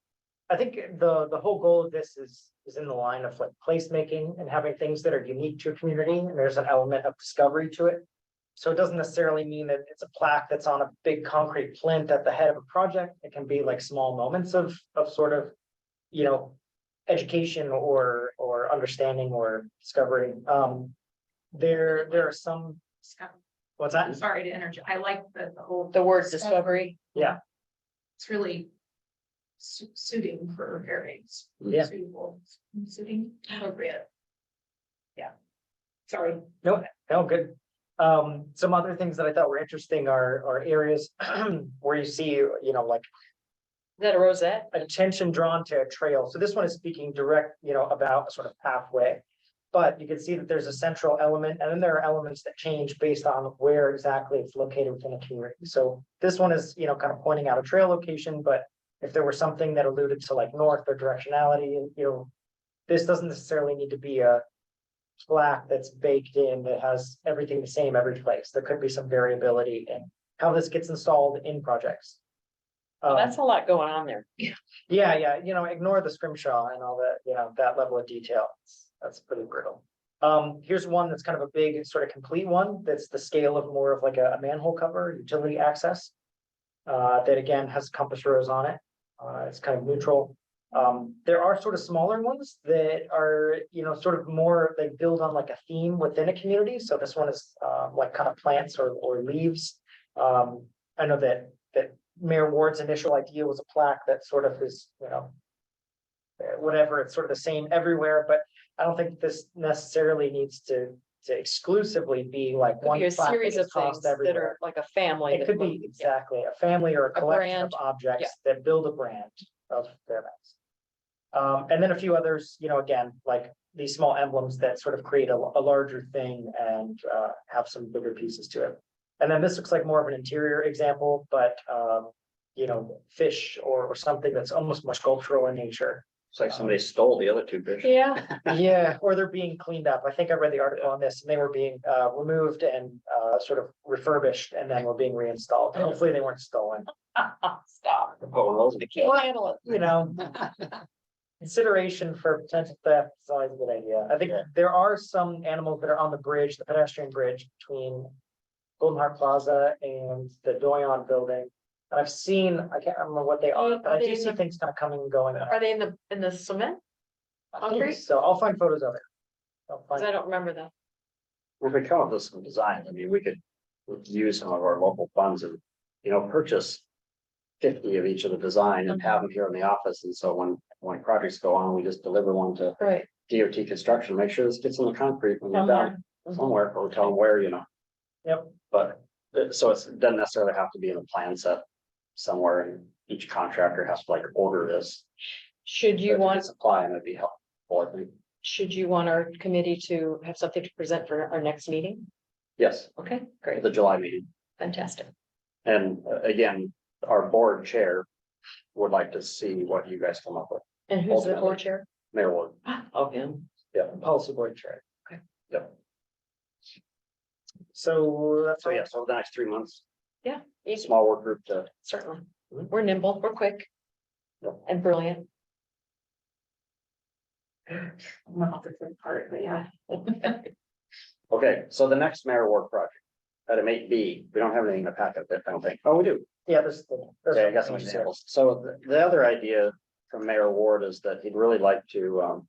I think the whole goal of this is in the line of like placemaking and having things that are unique to a community, and there's an element of discovery to it. So it doesn't necessarily mean that it's a plaque that's on a big concrete plinth at the head of a project. It can be like small moments of sort of, education or understanding or discovery. There are some, what's I'm that? sorry to interject. I like the whole. The word discovery. Yeah. It's really suiting for areas. Yeah. Suiting, appropriate. Yeah. Sorry. No, good. Some other things that I thought were interesting are areas where you see, like Is that a rosette? attention drawn to a trail. So this one is speaking direct, about a sort of pathway. But you can see that there's a central element, and then there are elements that change based on where exactly it's located within a community. So this one is, kind of pointing out a trail location, but if there were something that alluded to like north or directionality, this doesn't necessarily need to be a plaque that's baked in that has everything the same every place. There could be some variability in how this gets installed in projects. Well, that's a lot going on there. Yeah, ignore the scrimshaw and all that, that level of detail. That's pretty brutal. Here's one that's kind of a big sort of complete one. That's the scale of more of like a manhole cover, utility access. That again has compass rose on it. It's kind of neutral. There are sort of smaller ones that are, sort of more, they build on like a theme within a community. So this one is like kind of plants or leaves. I know that Mayor Ward's initial idea was a plaque that sort of is, whatever, it's sort of the same everywhere, but I don't think this necessarily needs to exclusively be like Could one be a plaque series that of is tossed things that everywhere. are like a family. It that could will- be exactly a family or a collection of brand, objects that build a brand of Fairbanks. And then a few others, again, like these small emblems that sort of create a larger thing and have some bigger pieces to it. And then this looks like more of an interior example, but fish or something that's almost more sculptural in nature. It's like somebody stole the other two fish. Yeah, Yeah, or they're being cleaned up. I think I read the article on this and they were being removed and sort of refurbished and then were being reinstalled. Hopefully they weren't stolen. stop. Oh, those I can't handle it. Consideration for potential theft is always a good idea. I think there are some animals that are on the bridge, the pedestrian bridge between Golden Heart Plaza and the Doyon building. And I've seen, I can't remember what they are, but I do see things kind of coming and going. Are they in the cement? concrete? So I'll find photos of it. I'll 'Cause find, I don't remember that. If we come up with some designs, I mean, we could use some of our local funds and, purchase 50 of each of the design and have them here in the office. And so when projects go on, we just deliver one to Right. DOT construction, make sure this gets in the concrete when you're done somewhere, or tell them where, Yep. But, so it doesn't necessarily have to be in a plan set somewhere, and each contractor has to like order this. Should you want, Supply, and it'd be helpful, I think. should you want our committee to have something to present for our next meeting? Yes, Okay, great, the July meeting. fantastic. And again, our board chair would like to see what you guys come up with. And who's the Ultimately. board chair? Mayor Ward. Oh, him. policy board chair. Yep. So that's So yes, over the next 3 months, Easy, small work group to, certainly. Mhm. We're nimble, we're quick. Yep. And brilliant. Not the third part, but yeah. okay, so the next Mayor Ward project. Item 8B, we don't have anything in the packet, I don't think. Oh, we do. Yeah, there's. Okay, I got some examples. So the other idea from Mayor Ward is that he'd really like to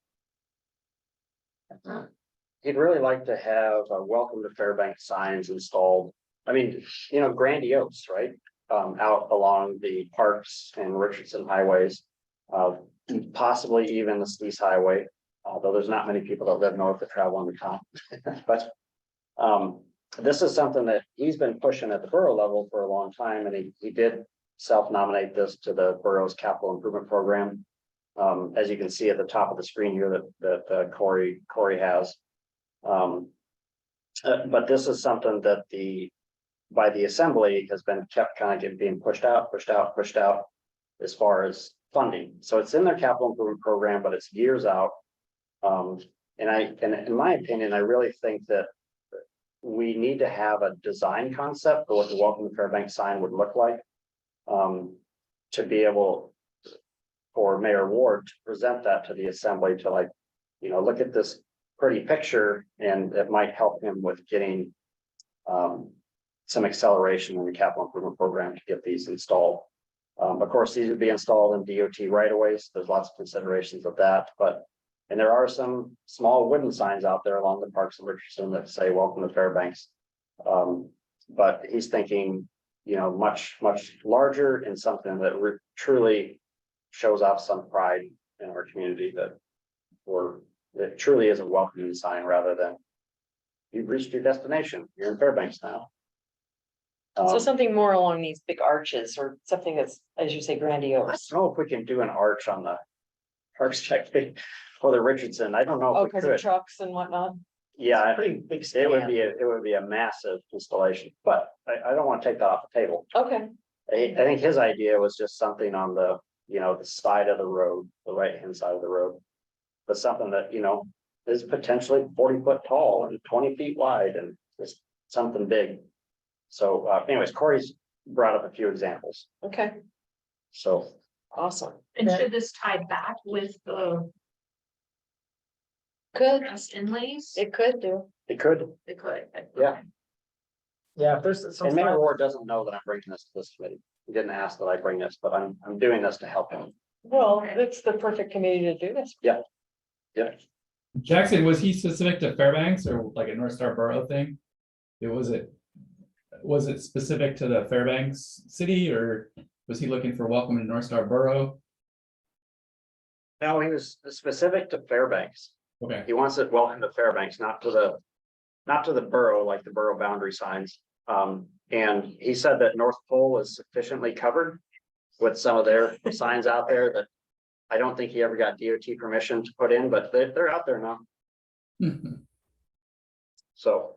have a welcome to Fairbanks signs installed. I mean, grandiose, right? Out along the parks and Richardson highways, possibly even the Sleece Highway. Although there's not many people that live north that travel on the top. But this is something that he's been pushing at the borough level for a long time, and he did self-nominate this to the borough's capital improvement program. As you can see at the top of the screen here that Corey has. But this is something that by the assembly has been kept kind of being pushed out as far as funding. So it's in their capital improvement program, but it's years out. And in my opinion, I really think that we need to have a design concept for what the Welcome to Fairbanks sign would look like. To be able for Mayor Ward to present that to the assembly to look at this pretty picture, and it might help him with getting some acceleration in the capital improvement program to get these installed. Of course, these would be installed in DOT right away, so there's lots of considerations of that, and there are some small wooden signs out there along the parks of Richardson that say welcome to Fairbanks. But he's thinking, much larger, and something that truly shows off some pride in our community, that it truly is a welcoming sign rather than you've reached your destination, you're in Fairbanks now. So something more along these big arches, or something that's, as you say, I grandiose. don't know if we can do an arch on the parks check for the Richardson. I don't know Oh, if we because of could. trucks and whatnot. Yeah, Pretty big it would stand. be a massive installation, but I don't want to take that off the table. Okay, I think his idea was just something on the side of the road, the right-hand side of the road. But something that, is potentially 40 foot tall and 20 feet wide, and just something big. So anyways, Corey's brought up a few examples. okay, So awesome. And should this tie back with the Could, best inlays? it could do. it could, It could. yeah. Yeah, if there's some. And Mayor Ward doesn't know that I'm bringing this to this committee. He didn't ask that I bring this, but I'm doing this to help him. Well, it's the perfect committee to do this. Yeah. Jackson, was he specific to Fairbanks or like a North Star Borough thing? Was it specific to the Fairbanks city, or was he looking for welcome to North Star Borough? No, he was specific to Fairbanks. Okay, He wants it welcome to Fairbanks, not to the borough, like the borough boundary signs. And he said that North Pole is sufficiently covered with some of their signs out there that I don't think he ever got DOT permission to put in, but they're out there now. So,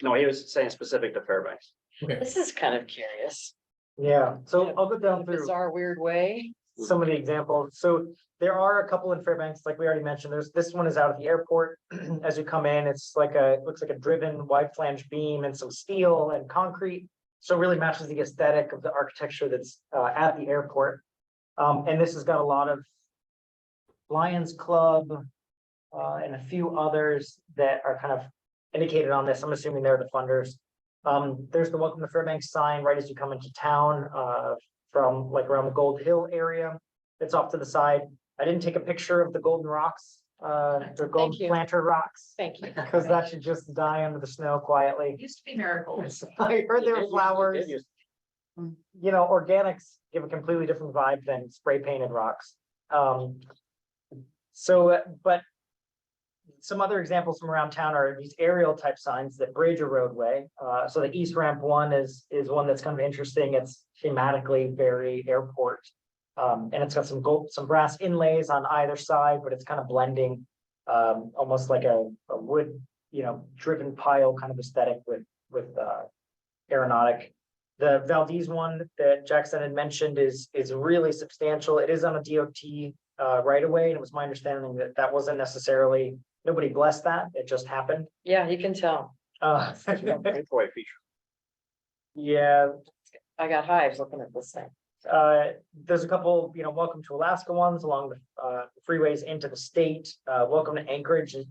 no, he was saying specific to Fairbanks. This is kind of curious. Yeah, so I'll go In a down through bizarre, weird way. some of the examples. So there are a couple in Fairbanks, like we already mentioned. This one is out at the airport. As you come in, it looks like a driven wide flange beam and some steel and concrete. So it really matches the aesthetic of the architecture that's at the airport. And this has got a lot of Lions Club and a few others that are kind of indicated on this. I'm assuming they're the funders. There's the Welcome to Fairbanks sign right as you come into town from like around the Gold Hill area. It's off to the side. I didn't take a picture of the golden rocks, the gold you. planter rocks, Thank you. because that should just die under the snow quietly. It used to be miracles. I heard there were flowers. It is- Organics give a completely different vibe than spray painted rocks. But some other examples from around town are these aerial type signs that bridge a roadway. So the East Ramp one is one that's kind of interesting. It's thematically very airport. And it's got some brass inlays on either side, but it's kind of blending almost like a wood, driven pile kind of aesthetic with aeronautic. The Valdez one that Jackson had mentioned is really substantial. It is on a DOT right away, and it was my understanding that wasn't necessarily, nobody blessed that, it just happened. Yeah, you can tell. Takeaway feature. Yeah, I got hives looking at this thing. there's a couple, welcome to Alaska ones along the freeways into the state. Welcome to Anchorage is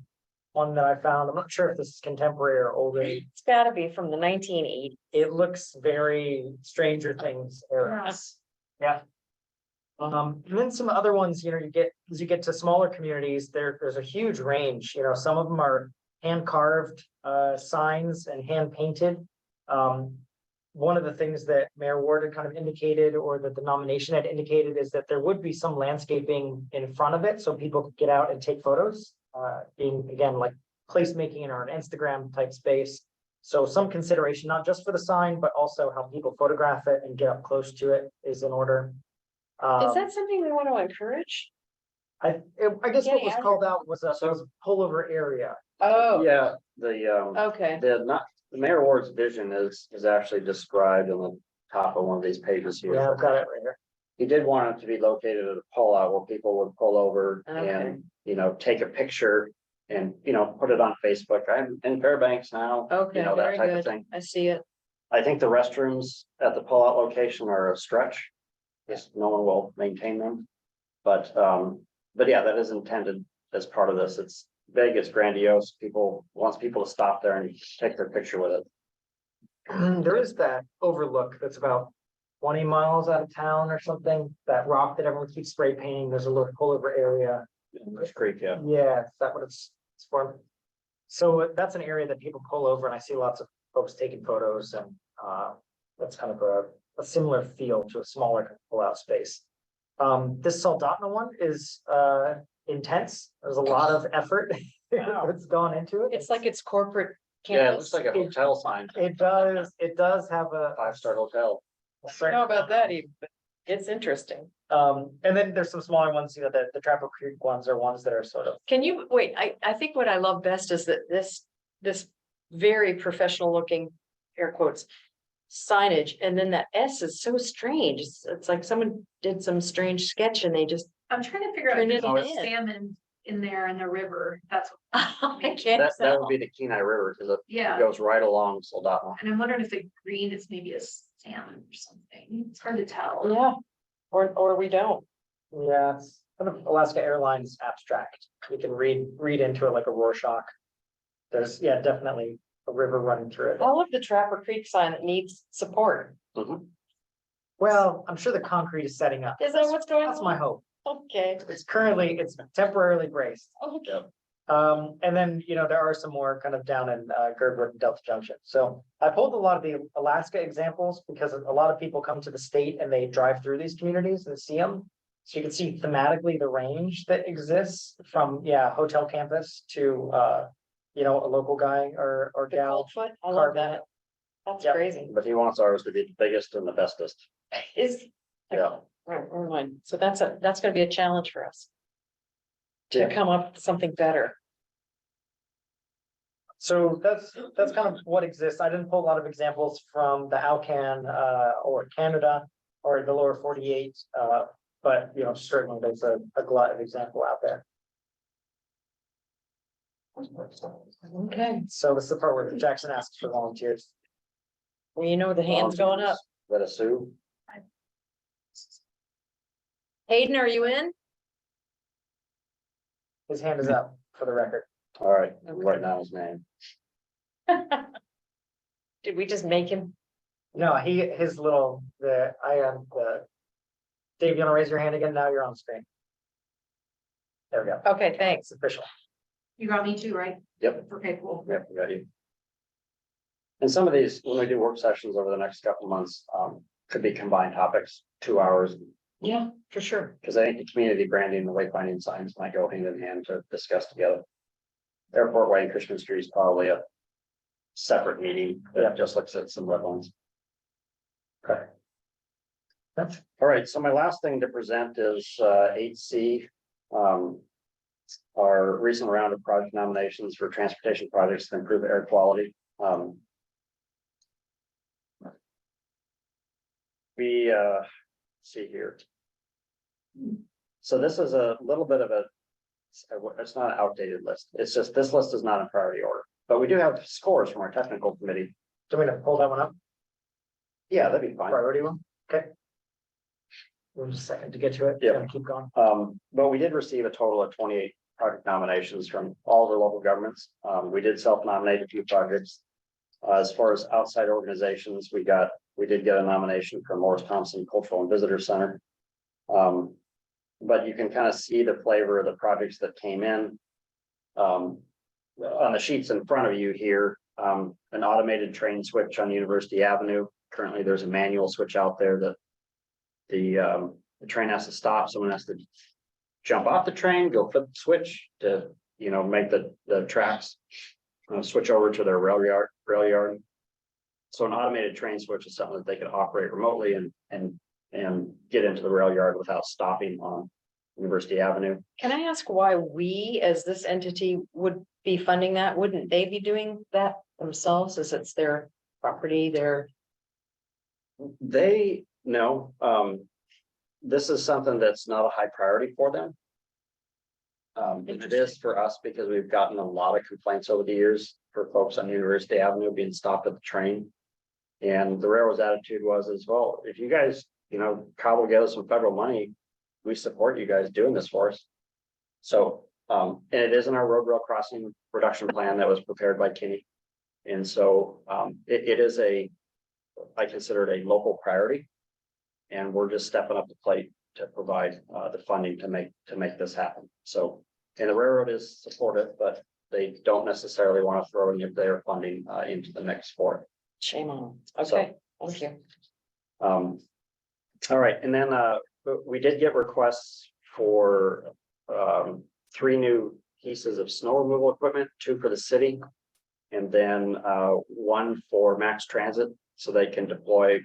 one that I found. I'm not sure if this is contemporary or older. It's gotta be from the 1980s. It looks very Stranger Things era. Yes. Yeah. And then some other ones, as you get to smaller communities, there's a huge range, some of them are hand carved signs and hand painted. One of the things that Mayor Ward had kind of indicated, or that the nomination had indicated, is that there would be some landscaping in front of it so people could get out and take photos. in, again, like placemaking or an Instagram type space. So some consideration, not just for the sign, but also how people photograph it and get up close to it is in order. Is that something we want to encourage? I guess what was Yeah. called out was a pullover area. Oh, Yeah, okay. the Mayor Ward's vision is actually described on the top of one of these pages here. Yeah, I've got it right here. He did want it to be located at a pullout where people would pull over Okay. and, take a picture and, put it on Facebook. I'm in Fairbanks now. Okay, That very type of good. thing. I see it. I think the restrooms at the pullout location are a stretch. Yes, no one will maintain them. But yeah, that is intended as part of this. It's big, it's grandiose. Wants people to stop there and take their picture with it. There is that overlook that's about 20 miles out of town or something, that rock that everyone keeps spray painting. There's a little pullover area. Bush Creek, yeah. Yeah, is that what it's for? So that's an area that people pull over and I see lots of folks taking photos and that's kind of a similar feel to a smaller pull-out space. This Soldotna one is intense. There's a lot of effort Wow. that's gone into it. It's like it's corporate Yeah, it campus. looks like a hotel sign, It does have a 5-star hotel. a I don't certain- know about that even, but it's interesting. And then there's some smaller ones, the Trapper Creek ones are ones that are sort of, Can you, wait, I think what I love best is that this very professional looking, air quotes, signage, and then that S is so strange. It's like someone did some strange sketch and they just, I'm trying to figure out Turn if it there's in. salmon in there in the river. That's, I can't That would be the Kenai River because it yeah. goes right along Soldotna. And I'm wondering if the green is maybe a salmon or something. It's hard to tell. Yeah, or we don't. yeah, it's kind of Alaska Airlines abstract. You can read into it like a Rorschach. There's, yeah, definitely a river running through it. All of the Trapper Creek sign that needs support. Mhm. Well, I'm sure the concrete is setting up. Is that what's going on? That's my hope. Okay. It's temporarily braced. Okay. And then, there are some more kind of down in Girdwood and Delta Junction. So I pulled a lot of the Alaska examples because a lot of people come to the state and they drive through these communities and see them. So you can see thematically the range that exists from, hotel campus to, a local guy or The gal. Coldfoot, I love carving that. it. That's Yep. crazy. But he wants ours to be the biggest and the bestest. Is, Yeah. right, never mind. So that's gonna be a challenge for us. To Yeah. come up with something better. So that's kind of what exists. I didn't pull a lot of examples from the Alcan or Canada or the lower 48. But certainly there's a glut of example out there. Okay, So this is the part where Jackson asks for volunteers. well, the hand's going up. That a Sue? Hayden, are you in? His hand is up for the record. All right, right now his name. Did we just make him? No, his little, Dave, you wanna raise your hand again? Now you're on the screen. There we go. Okay, thanks. It's official. You got me too, right? Yep. Okay, cool. Yep, we got you. And some of these, when we do work sessions over the next couple of months, could be combined topics, 2 hours. Yeah, for sure. Because I think the community branding and the wayfinding signs might go hand in hand to discuss together. Airport Way and Christian Street is probably a separate meeting that just looks at some red ones. Okay. That's All right, so my last thing to present is 8C. Our recent round of project nominations for transportation projects to improve air quality. We see here. So this is a little bit of it's not an outdated list. It's just this list is not in priority order, but we do have scores from our technical committee. Do we want to pull that one up? Yeah, that'd be fine. Priority one? Okay. We'll just a second to get to it. Yeah. Gonna keep going. But we did receive a total of 28 project nominations from all the local governments. We did self-nominate a few projects. As far as outside organizations, we did get a nomination from Morris Thompson Cultural and Visitor Center. But you can kind of see the flavor of the projects that came in. On the sheets in front of you here, an automated train switch on University Avenue. Currently, there's a manual switch out there that the train has to stop. Someone has to jump off the train, go flip the switch to make the tracks. Switch over to their rail yard. So an automated train switch is something that they could operate remotely and get into the rail yard without stopping on University Avenue. Can I ask why we, as this entity, would be funding that? Wouldn't they be doing that themselves, as it's their property, their? They know, this is something that's not a high priority for them. It is for us because we've gotten a lot of complaints over the years for folks on University Avenue being stopped at the train. And the railroad's attitude was as well, if you guys, cobble together some federal money, we support you guys doing this for us. So, and it is in our road rail crossing reduction plan that was prepared by Kinney. And so, it is I consider it a local priority. And we're just stepping up the plate to provide the funding to make this happen. So, and the railroad is supportive, but they don't necessarily want to throw any of their funding into the mix for it. Shame on them. Okay, thank you. All right, and then we did get requests for 3 new pieces of snow removal equipment, 2 for the city, and then 1 for Max Transit, so they can deploy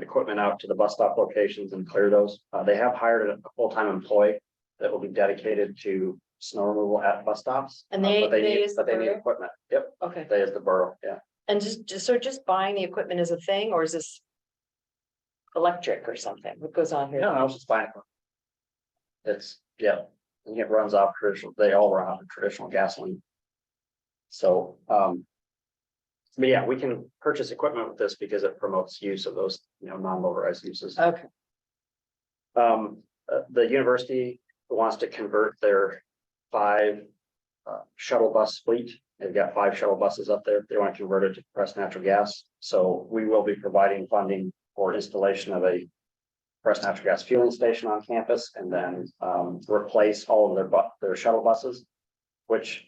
equipment out to the bus stop locations and clear those. They have hired a full-time employee that will be dedicated to snow removal at bus stops. And they need use the borough? equipment. Yep, Okay, they is the borough, yeah. and just buying the equipment is a thing, or is this electric or something? What goes on here? No, I was just buying it. It's, yeah, and it runs off traditional, they all run off of traditional gasoline. So, but yeah, we can purchase equipment with this because it promotes use of those, non-motorized uses. Okay, The university wants to convert their 5 shuttle bus fleet. They've got 5 shuttle buses up there. They want to convert it to compressed natural gas. So we will be providing funding for installation of a compressed natural gas fueling station on campus, and then replace all of their shuttle buses, which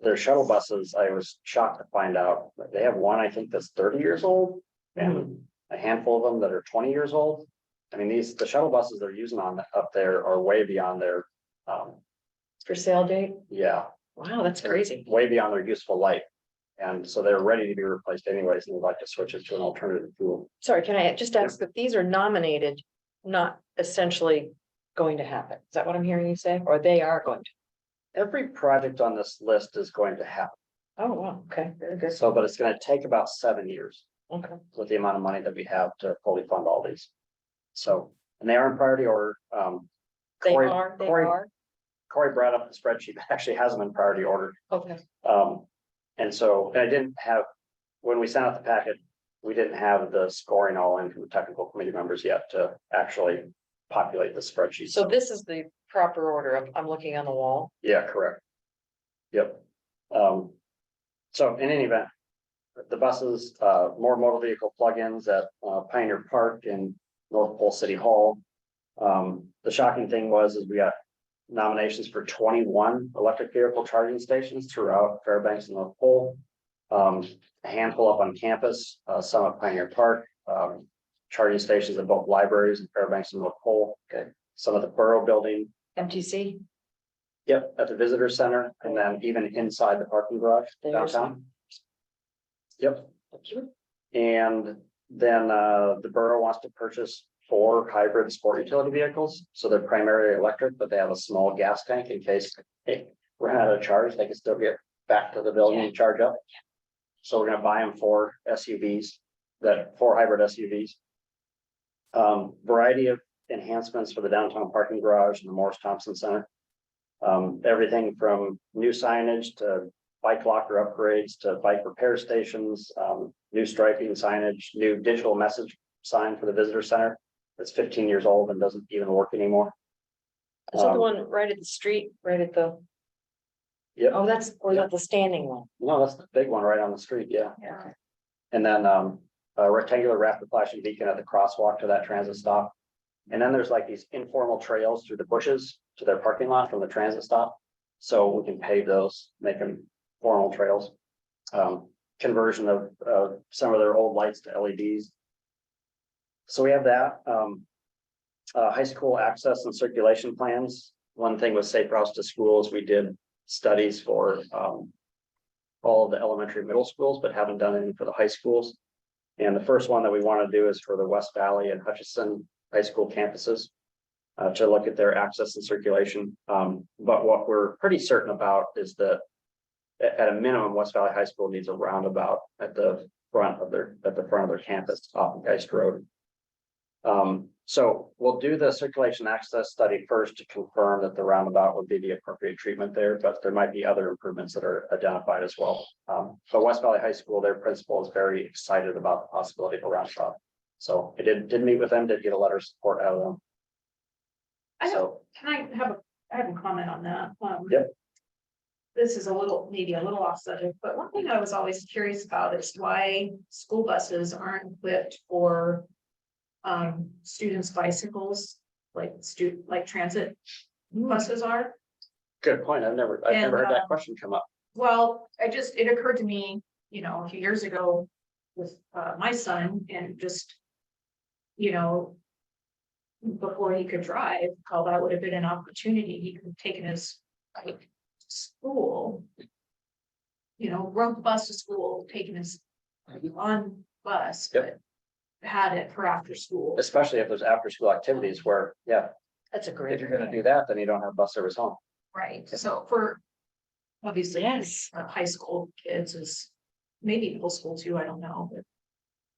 their shuttle buses, I was shocked to find out that they have one, I think, that's 30 years old, and a handful of them that are 20 years old. I mean, the shuttle buses they're using up there are way beyond their for sale date? yeah, Wow, that's crazy. way beyond their useful life. And so they're ready to be replaced anyways, and would like to switch it to an alternative fuel. Sorry, can I just ask that these are nominated, not essentially going to happen? Is that what I'm hearing you say? Or they are going to? Every project on this list is going to happen. Oh, wow, okay, very good. So, but it's going to take about 7 years Okay, with the amount of money that we have to fully fund all these. So, and they are in priority order. they Corey- are, Corey brought up the spreadsheet that actually has them in priority order. okay, And so I didn't have, when we sent out the packet, we didn't have the scoring all in from the technical committee members yet to actually populate the spreadsheet. so this is the proper order. I'm looking on the wall. Yeah, correct. Yep. So in any event, the buses, more motor vehicle plugins at Pioneer Park and North Pole City Hall. The shocking thing was we got nominations for 21 electric vehicle charging stations throughout Fairbanks and North Pole. A handful up on campus, some at Pioneer Park, charging stations at both libraries in Fairbanks and North Pole. Okay, some of the borough building. MTC, Yep, at the visitor center, and then even inside the parking garage there's downtown. Yep, thank you. and then the borough wants to purchase 4 hybrid sport utility vehicles. So they're primarily electric, but they have a small gas tank in case they run out of charge, they can still get back to the building and charge up. So we're gonna buy them 4 SUVs, 4 hybrid SUVs. Variety of enhancements for the downtown parking garage and the Morris Thompson Center. Everything from new signage to bike locker upgrades to bike repair stations, new striping signage, new digital message sign for the visitor center. That's 15 years old and doesn't even work anymore. Is that the one right at the street, right at the, Yep. oh, that's, or is that the standing one? No, that's the big one right on the street, yeah. Yeah. And then a rectangular rapid flashing beacon at the crosswalk to that transit stop. And then there's like these informal trails through the bushes to their parking lot from the transit stop. So we can pave those, make them formal trails. Conversion of some of their old lights to LEDs. So we have that. High school access and circulation plans. one thing with safe routes to schools, we did studies for all of the elementary and middle schools, but haven't done any for the high schools. And the first one that we want to do is for the West Valley and Hutchinson High School campuses to look at their access and circulation. But what we're pretty certain about is that at a minimum, West Valley High School needs a roundabout at the front of their campus off of Geist Road. So we'll do the circulation access study first to confirm that the roundabout would be the appropriate treatment there, but there might be other improvements that are identified as well. But West Valley High School, their principal is very excited about the possibility of a roundabout. So I did meet with them, did get a letter of support out of them. So Can I have a comment on that? Yep. This is maybe a little off subject, but one thing I was always curious about is why school buses aren't equipped for students' bicycles, like transit buses are. good point. I've never heard that question come up. Well, it occurred to me, a few years ago with my son and just, before he could drive, how that would have been an opportunity. He could have taken his bike to school. Rode the bus to school, taken his on bus, Yep. but had it for after school. Especially if there's after school activities where, yeah, That's a great. if you're gonna do that, then you don't have bus service home. Right, so for obviously, Yes. high school kids is maybe middle school too, I don't know, but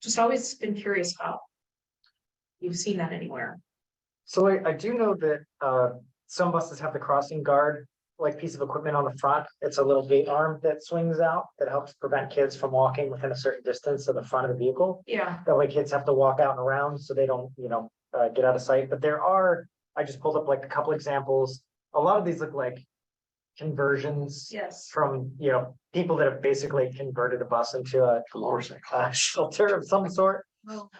just always been curious about. You've seen that anywhere? So I do know that some buses have the crossing guard, like piece of equipment on the front. It's a little gate arm that swings out that helps prevent kids from walking within a certain distance of the front of the vehicle. Yeah, That way kids have to walk out and around so they don't, get out of sight. But I just pulled up like a couple examples. A lot of these look like conversions yes. from, people that have basically converted a bus into a shelter of some sort. Well,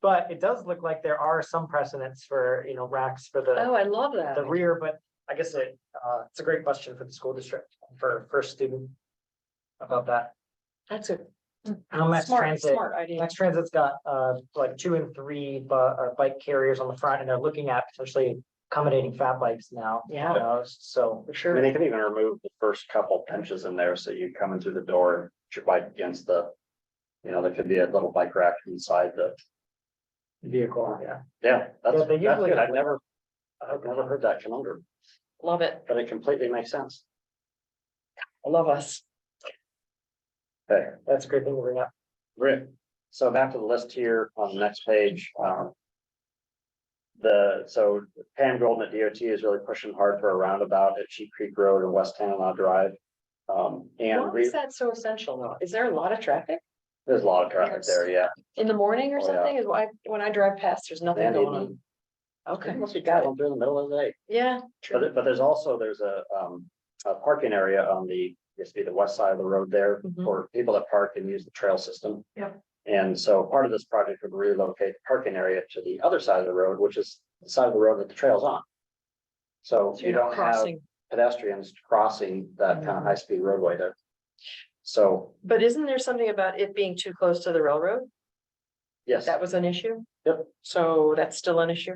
But it does look like there are some precedents for, racks for the Oh, I love that. rear, but I guess it's a great question for the school district, for first student about that. That's a Max Transit, smart idea. Max Transit's got like 2 and 3 bike carriers on the front, and they're looking at potentially accommodating fat bikes now. Yeah. So For I sure. mean, they can even remove the first couple benches in there, so you come in through the door and put your bike against there could be a little bike rack inside the. vehicle, yeah. Yeah, that's Yeah, they usually- good. I've never heard that conundrum, Love it. but it completely makes sense. I love us. Okay, That's a great thing to bring up. great. So back to the list here on the next page. Pam Golden at DOT is really pushing hard for a roundabout at Sheep Creek Road and West Tanana Drive. And Why is that so essential though? Is there a lot of traffic there's a lot of traffic there, yeah. in the morning or Oh, yeah. something? Is why, when I drive past, there's nothing And going on. evening. Okay, Must be got it. traveling through the middle of the day. Yeah. true. But there's a parking area on used to be the west side of the road there Mhm. for people that park and use the trail system. Yep. And so part of this project would relocate the parking area to the other side of the road, which is the side of the road that the trail's on. So So you you're not don't have crossing, pedestrians crossing that kind of Mhm. high-speed roadway there. So, but isn't there something about it being too close to the railroad? yes, That was an issue? Yep. So that's still an issue?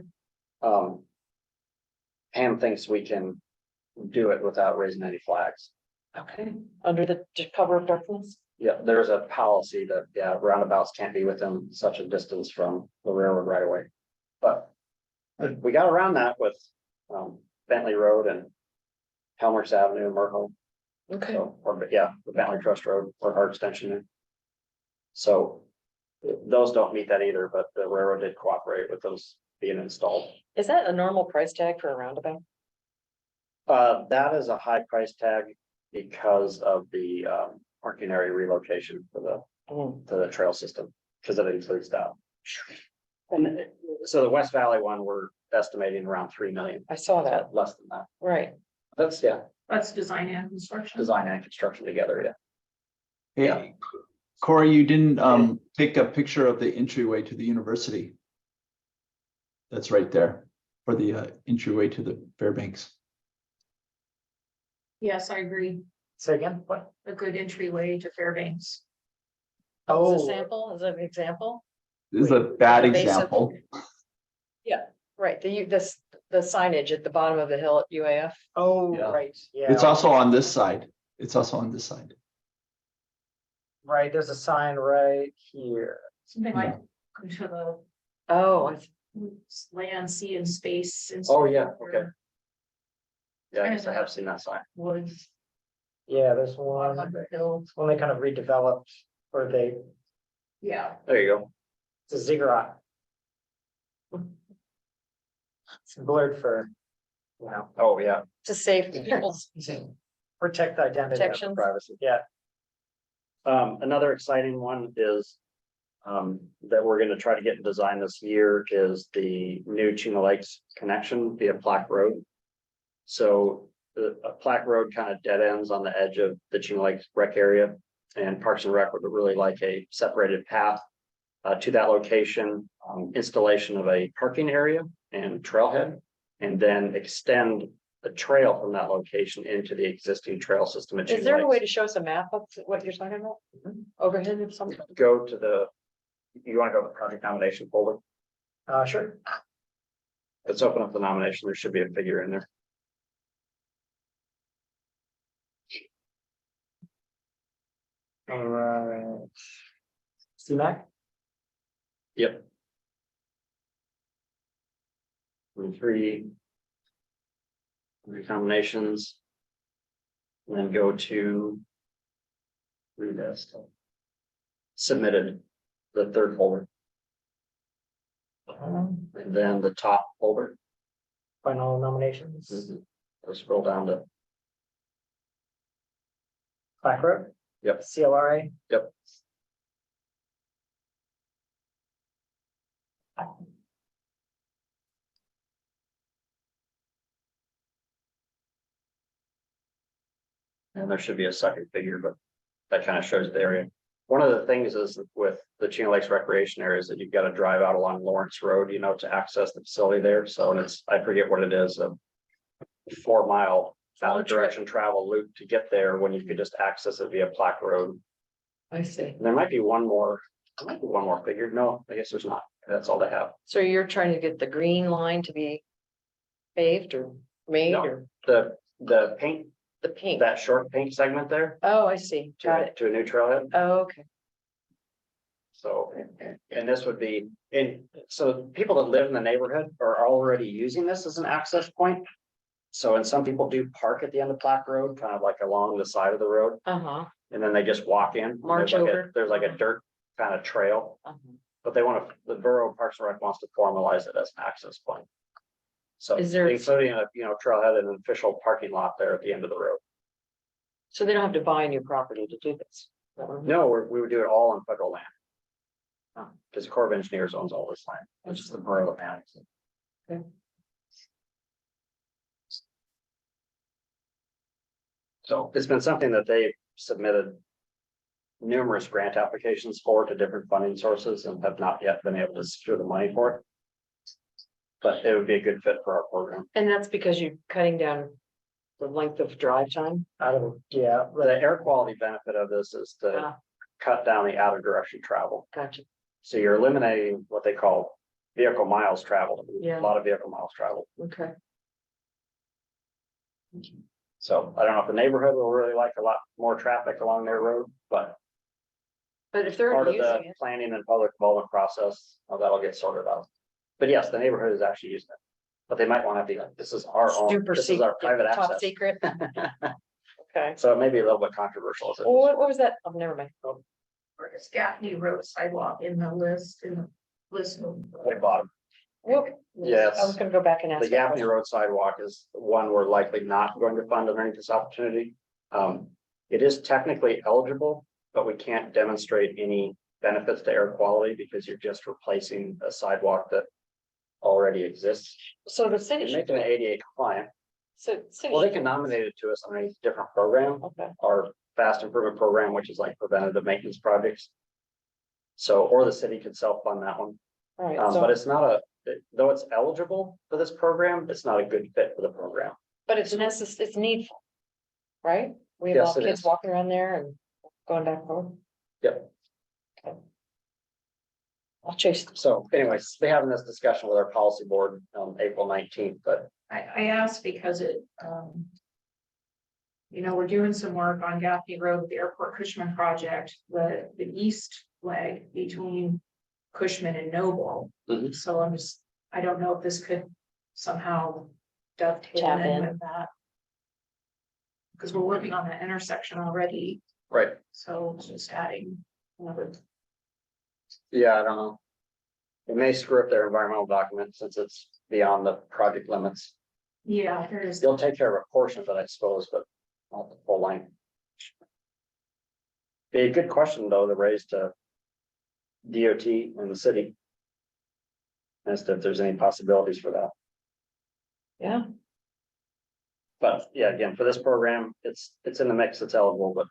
Pam thinks we can do it without raising any flags. Okay, under the cover of darkness? Yeah, there's a policy that, roundabouts can't be within such a distance from the railroad right away. But we got around that with Bentley Road and Helmers Avenue, Merkel. Okay, So, the Bentley Trust Road or our extension there. So those don't meet that either, but the railroad did cooperate with those being installed. is that a normal price tag for a roundabout? That is a high price tag because of the parking area relocation for Mm, the trail system, because it includes that. And so the West Valley one, we're estimating around 3 million, I saw that, less than that. right. That's, That's design and construction. design and construction together, yeah. Hey, Corey, you didn't take a picture of the entryway to the university. That's right there for the entryway to the Fairbanks. Yes, I agree. Say again, what? A good entryway to Fairbanks. As a Oh, sample, as an example, This is a bad The base of- example. right, this, the signage at the bottom of the hill at UAF. Oh, Yeah. right, yeah. It's also on this side. It's also on this side. Right, there's a sign right here. Something like, come to the Oh, land, sea and space. Oh, yeah, Institute okay. or Yeah, I guess I have seen that sign. Woods. Yeah, there's On one, the hill, when they kind of redeveloped, or they, yeah. There you go. it's a ziggurat. It's blurred for, you know, Oh, yeah. to save people's. protect the identity of the Protections. privacy, yeah. Another exciting one is that we're gonna try to get designed this year is the new Chino Lakes connection via Plaque Road. So the Plaque Road kind of dead ends on the edge of the Chino Lakes rec area. And Parks and Rec would really like a separated path to that location, installation of a parking area and trailhead. And then extend the trail from that location into the existing trail system. at Is Chino there a way to Lakes. show us a map of what you're talking about? Overhead of something? Go to the, you want to go to the project nomination folder? Sure. Let's open up the nomination. There should be a figure in there. All right. C-Mac? Yep. Three combinations. And then go to. Relist. Submitted, the third folder, and then the top folder. Final nominations, Go scroll down to, Black Road? Yep. CLRA? Yep. And there should be a second figure, but that kind of shows the area. One of the things is with the Chino Lakes recreation areas that you've got to drive out along Lawrence Road, you know, to access the facility there. So it's, I forget what it is, a 4 mile out of direction travel loop to get there when you could just access it via Plaque Road. I see. And there might be one more figure. No, I guess there's not. That's all they have. So you're trying to get the green line to be paved or made No. or The paint, the pink? that short pink segment there Oh, I see. Got it. to a new trailhead. Oh, okay. So, and this would be, and so people that live in the neighborhood are already using this as an access point. So, and some people do park at the end of Plaque Road, kind of like along the side of the road, Uh-huh. and then they just walk in. March There's like over. There's like a dirt kind of trail, Uh-huh. but they want to, the Borough Parks and Rec wants to formalize it as an access point. So, Is there- including a, trailhead and an official parking lot there at the end of the road. So they don't have to buy new property to do this. No, we would do it all on federal land. Because the Corps of Engineers owns all this land, which is the borough of Madison. Okay. So it's been something that they submitted numerous grant applications for to different funding sources and have not yet been able to secure the money for it. But it would be a good fit for our program. And that's because you're cutting down the length of drive time? Out of, yeah, The air quality benefit of this is to Ah. cut down the out of direction travel. Gotcha. So you're eliminating what they call vehicle miles traveled, Yeah. a lot of vehicle miles traveled. Okay. So I don't know if the neighborhood will really like a lot more traffic along their road, but But if they're part of using the it, planning and public involvement process, that'll get sorted out. But yes, the neighborhood is actually using it, but they might want to be like, this is our own, super this is our secret, private top access. secret. Okay. So it may be a little bit controversial. Well, what was that? Oh, never mind. Or is Gaffney Road sidewalk in the list, Way bottom. Whoop. Yes. I was gonna go back and ask. The that Gaffney question. Road sidewalk is one we're likely not going to fund underneath this opportunity. It is technically eligible, but we can't demonstrate any benefits to air quality because you're just replacing a sidewalk that already exists. So the city And should making do it it. ADA compliant. So. city Well, they should can do it. nominate it to us on a different program, Okay. our fast improvement program, which is like preventative maintenance projects. So, or the city could self-fund that one. All right. But So, it's not though it's eligible for this program, it's not a good fit for the program. but it's it's needful. Right? We have Yes, all it kids is. walking around there and going back home. Yep. Okay. I'll chase. So anyways, we're having this discussion with our policy board on April 19th, but I asked because it, you know, we're doing some work on Gaffney Road with the Airport Cushman project, the east leg between Cushman and Noble. Mhm. So I don't know if this could somehow dovetail Tap in in. with that. Because we're working on that intersection already, right, so it's just adding another. yeah, I don't know. It may screw up their environmental document since it's beyond the project limits. Yeah, there is. They'll take care of a portion of it, I suppose, but not the full length. Be a good question, though, to raise to DOT and the city. As to if there's any possibilities for that. Yeah, But yeah, again, for this program, it's in the mix, it's eligible, but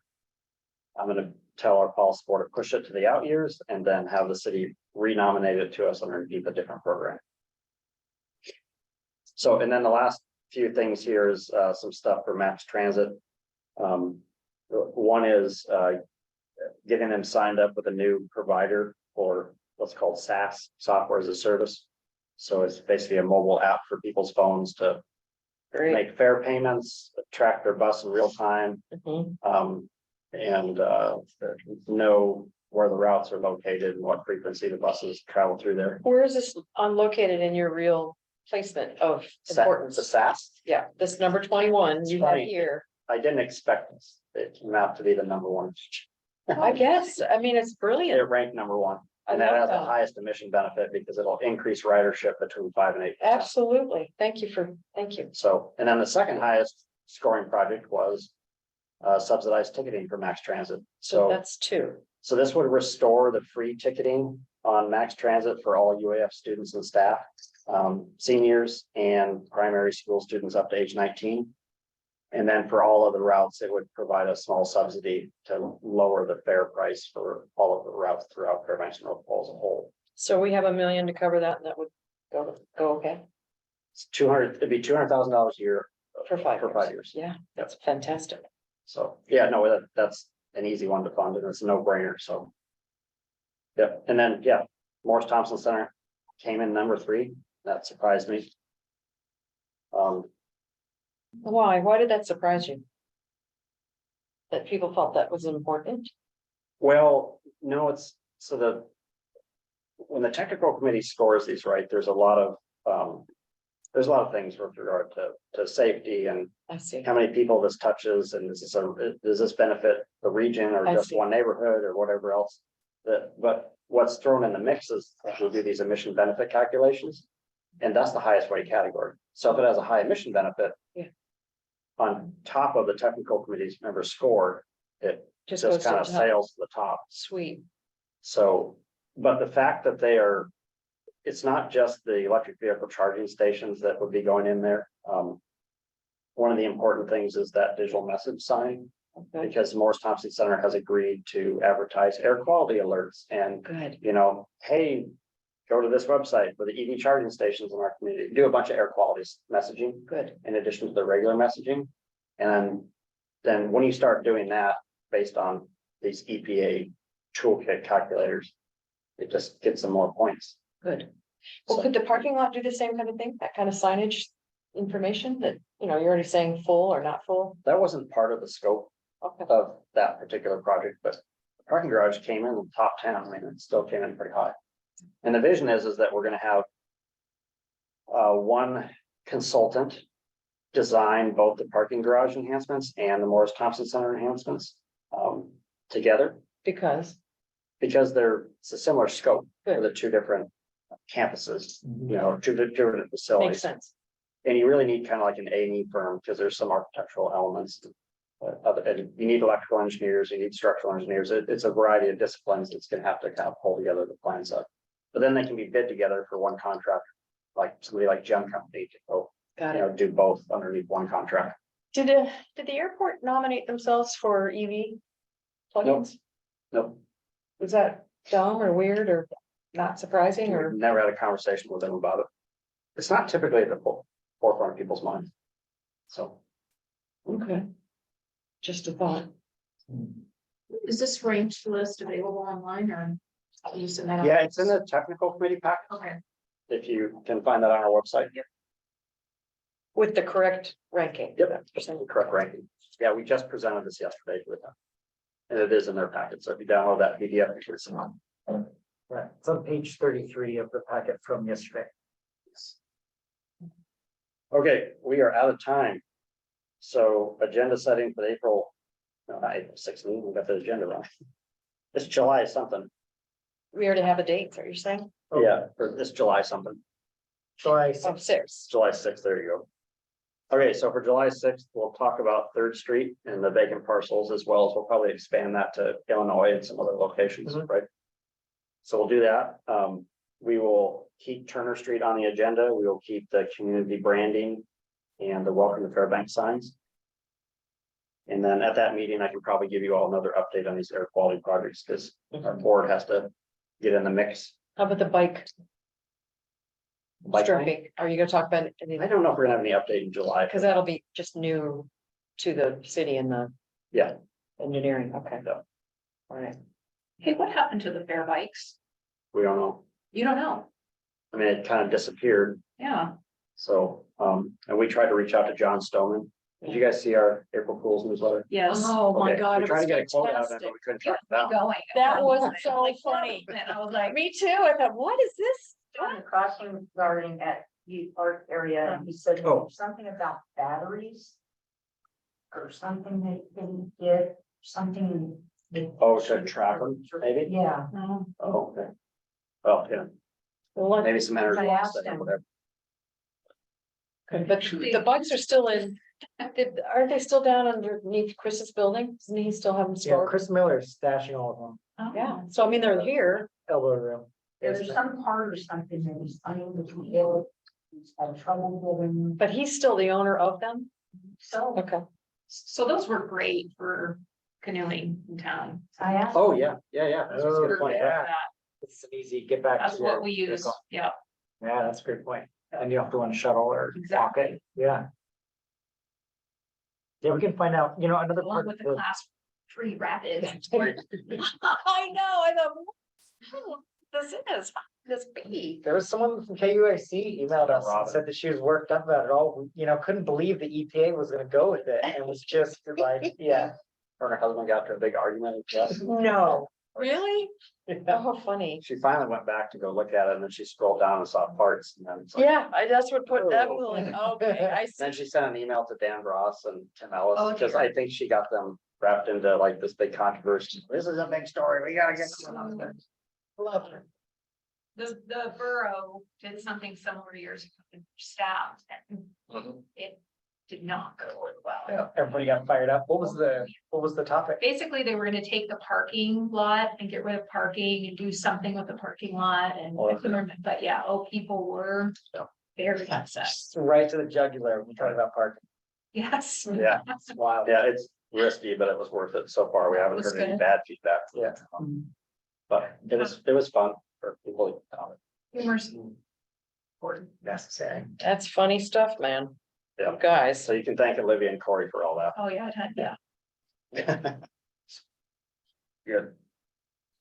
I'm gonna tell our policy board to push it to the out years and then have the city renominate it to us underneath a different program. So, and then the last few things here is some stuff for mass transit. One is getting them signed up with a new provider for what's called SaaS, software as a service. So it's basically a mobile app for people's phones to great. make fare payments, track their bus in real time, Mhm. and know where the routes are located and what frequency the buses travel through there. Where is this located in your real placement of The importance? SaaS, Yeah, this number 21 you have Funny. here. I didn't expect it came out to be the number one. I guess, I mean, it's It brilliant. ranked number one, I and that love has the that. highest emission benefit because it'll increase ridership between 5 and 8%. Absolutely. Thank you. So, and then the second highest scoring project was subsidized ticketing for mass transit. So So, that's 2. so this would restore the free ticketing on mass transit for all UAF students and staff, seniors and primary school students up to age 19. And then for all of the routes, it would provide a small subsidy to lower the fare price for all of the routes throughout Fairbanks and North Pole as a whole. So we have $1 million to cover that and that would go okay It's 200, it'd be $200,000 a year for 5 for 5 years. Yeah, that's fantastic. So, yeah, no, that's an easy one to fund and it's a no brainer, so. Yep, and then, yeah, Morris Thompson Center came in number 3, that surprised me. Why did that surprise you? That people felt that was important? Well, no, it's, so when the technical committee scores these, right, there's a lot of things with regard to safety and I see. how many people this touches, and does this benefit the region or I just see. one neighborhood or whatever else? But what's thrown in the mix is we'll do these emission benefit calculations, and that's the highest weight category. So if it has a high emission benefit, Yeah. on top of the technical committee's member score, it Just just goes to kind of the top. sails to the top. Sweet. So, but the fact that it's not just the electric vehicle charging stations that would be going in there. One of the important things is that digital message sign, Okay, because the Morris Thompson Center has agreed to advertise air quality alerts and, good. hey, go to this website for the EV charging stations in our community, do a bunch of air quality messaging Good. in addition to the regular messaging. And then when you start doing that based on these EPA toolkit calculators, it just gets some more points. Good. Well, So- could the parking lot do the same kind of thing? That kind of signage information that, you're already saying full or not full? That wasn't part of the scope Okay, of that particular project, but the parking garage came in the top 10. I mean, it still came in pretty high. And the vision is that we're gonna have one consultant design both the parking garage enhancements and the Morris Thompson Center enhancements together, because, because it's a similar scope for good, the two different campuses, two different makes facilities. sense. And you really need kind of like an A&E firm, because there's some architectural elements. And you need electrical engineers, you need structural engineers. It's a variety of disciplines that's gonna have to kind of pull together the plans up. But then they can be bid together for one contract, like somebody like Gem Company to go, Got it. do both underneath one contract. Did the airport nominate themselves for EV plugins? Nope, Was that dumb or weird or not surprising or? we've never had a conversation with them about it. It's not typically at the forefront of people's minds. So, Okay. Just a thought. Is this ranked list available online or? You send that out? Yeah, it's in the technical committee pack, Okay. if you can find that on our website. With the correct ranking. Yep, just the correct ranking. Yeah, we just presented this yesterday with them. And it is in their packet, so if you download that PDF, you can see it. Right, it's on page 33 of the packet from yesterday. Okay, we are out of time. So agenda setting for April, no, not April 16th, we got the agenda wrong. It's July something, We already have a date, so you're saying? yeah, or it's July something, July Oh, 6th. 6. July 6th, there you go. Okay, so for July 6th, we'll talk about Third Street and the vacant parcels, as well as we'll probably expand that to Illinois and some other locations, right? So we'll do that. We will keep Turner Street on the agenda. We will keep the community branding and the welcome to Fairbanks signs. And then at that meeting, I can probably give you all another update on these air quality projects, because our board has to get in the mix. How about the bike Bike lane? stripping? Are you gonna talk about any? I don't know if we're gonna have any update in July. Because that'll be just new to the city and the Yeah, engineering. Okay. Yeah. All right. Hey, what happened to the fair bikes? we don't know. You don't know? I mean, it kind of disappeared. Yeah. So, and we tried to reach out to John Stoneman. Did you guys see our April Fools newsletter? Yes. Oh, my Okay, God, we it tried was to get a quote out of it, fantastic. but we couldn't Kept track it down. me going. That was I'm so like, funny. And I was like, Me too. I thought, what is this? On the crossing guarding at Youth Park area, and he said Oh. something about batteries. Or something that can get, something. that- Oh, to track them, maybe? Yeah. Oh, okay. Well, yeah, Well, maybe some energy. I asked loss or him. whatever. But the bikes are still in, aren't they still down underneath Chris's building? Doesn't he still have them Yeah, stored? Chris Miller is stashing all of them, Yeah, so I mean, they're here. elbow room. There's some part or something that he's unable to get. He's had trouble getting, But he's still the owner of them? so Okay. so those were great for canoeing in town. I asked. Oh, yeah, yeah. That's a Oh, good point. yeah. It's an easy get back. That's to what your we use. vehicle. Yeah. Yeah, that's a great point. And you don't have to want to shuttle or walk Exactly. it, yeah. Yeah, we can find out, another Along part with of the the. class 3 rapid. I know, I thought, what this is, this be. There was someone from KUIC emailed us and Robin. said that she was worked up about it all, couldn't believe the EPA was gonna go with it and was just like, yeah. Her and her husband got into a big argument. and just- No. Really? Yeah. Oh, funny. She finally went back to go look at it, and then she scrolled down and saw parts, and then it's like. Yeah, that's what put that, was like, okay, I Then see. she sent an email to Dan Ross and Tim Ellis, Oh, because dear. I think she got them wrapped into like this big controversy. This is a big story, we gotta get. this out there. Love her. The borough did something similar years ago, with staff, and it did not go over well. Yeah, everybody got fired up. What was the topic? Basically, they were gonna take the parking lot and get rid of parking and do something with the parking lot and, Oh, okay. but yeah, people were Yeah. very upset. Just right to the jugular when we talk about parking. Yes. Yeah, It's wild. yeah, it's risky, but it was worth it so far. We haven't was heard any good. bad feedback. Yeah. But it was fun for people. Humor's Mm. important. Necessary. That's funny stuff, man. Yeah. You guys. So you can thank Olivia and Corey for all that. Oh, yeah, yeah. Good.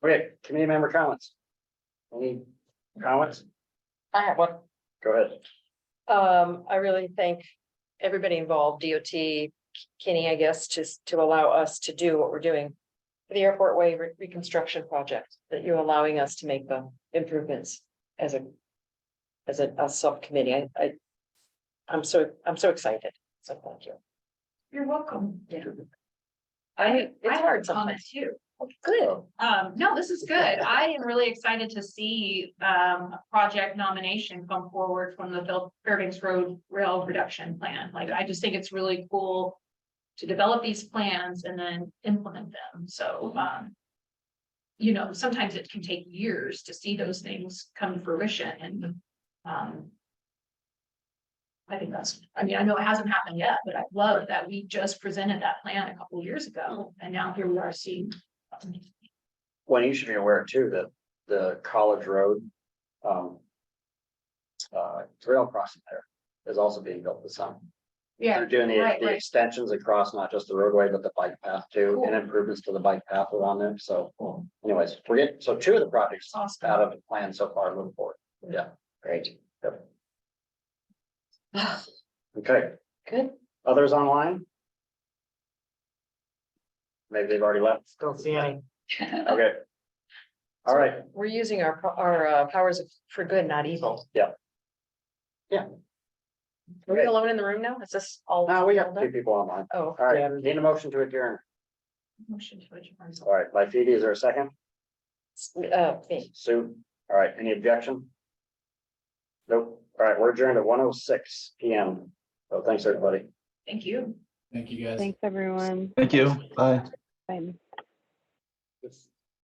Okay, committee member comments. Any comments? I have one. Go ahead. I really thank everybody involved, DOT, Kenny, I guess, to allow us to do what we're doing. For the Airport Way reconstruction project, that you're allowing us to make the improvements as a subcommittee. I'm so excited. So thank you. You're welcome. It's have hard a sometimes. comment too. Good. No, this is good. I am really excited to see a project nomination come forward from the Fairbanks Road Rail Reduction Plan. Like, I just think it's really cool to develop these plans and then implement them. So, sometimes it can take years to see those things come to fruition and, I think I know it hasn't happened yet, but I love that we just presented that plan a couple years ago and now here we are seeing. Well, you should be aware too, that the College Road, trail crossing there is also being built this summer. Yeah, They're doing right, the right. extensions across not just the roadway, but the bike path too, and Cool. improvements to the bike path along there, so. Anyways, we're getting, so two of the projects Awesome. out of the plan so far moving forward. Yeah, Great. okay. Good. Others online? Maybe they've already left. Don't see any. Okay. All right, We're using our, powers for good, not evil. Yeah. Yeah. Are we alone in the room now? Is this all? now we got all two done? people online. Oh, All right, need a motion to adjourn. Motion to adjourn. All right, by Phoebe, is there a second? me. Sue, all right, any objection? Nope, all right, we're adjourned at 1:06 PM. So thanks, everybody. Thank you. Thank you, guys. Thanks, everyone. Thank you. Bye. Bye.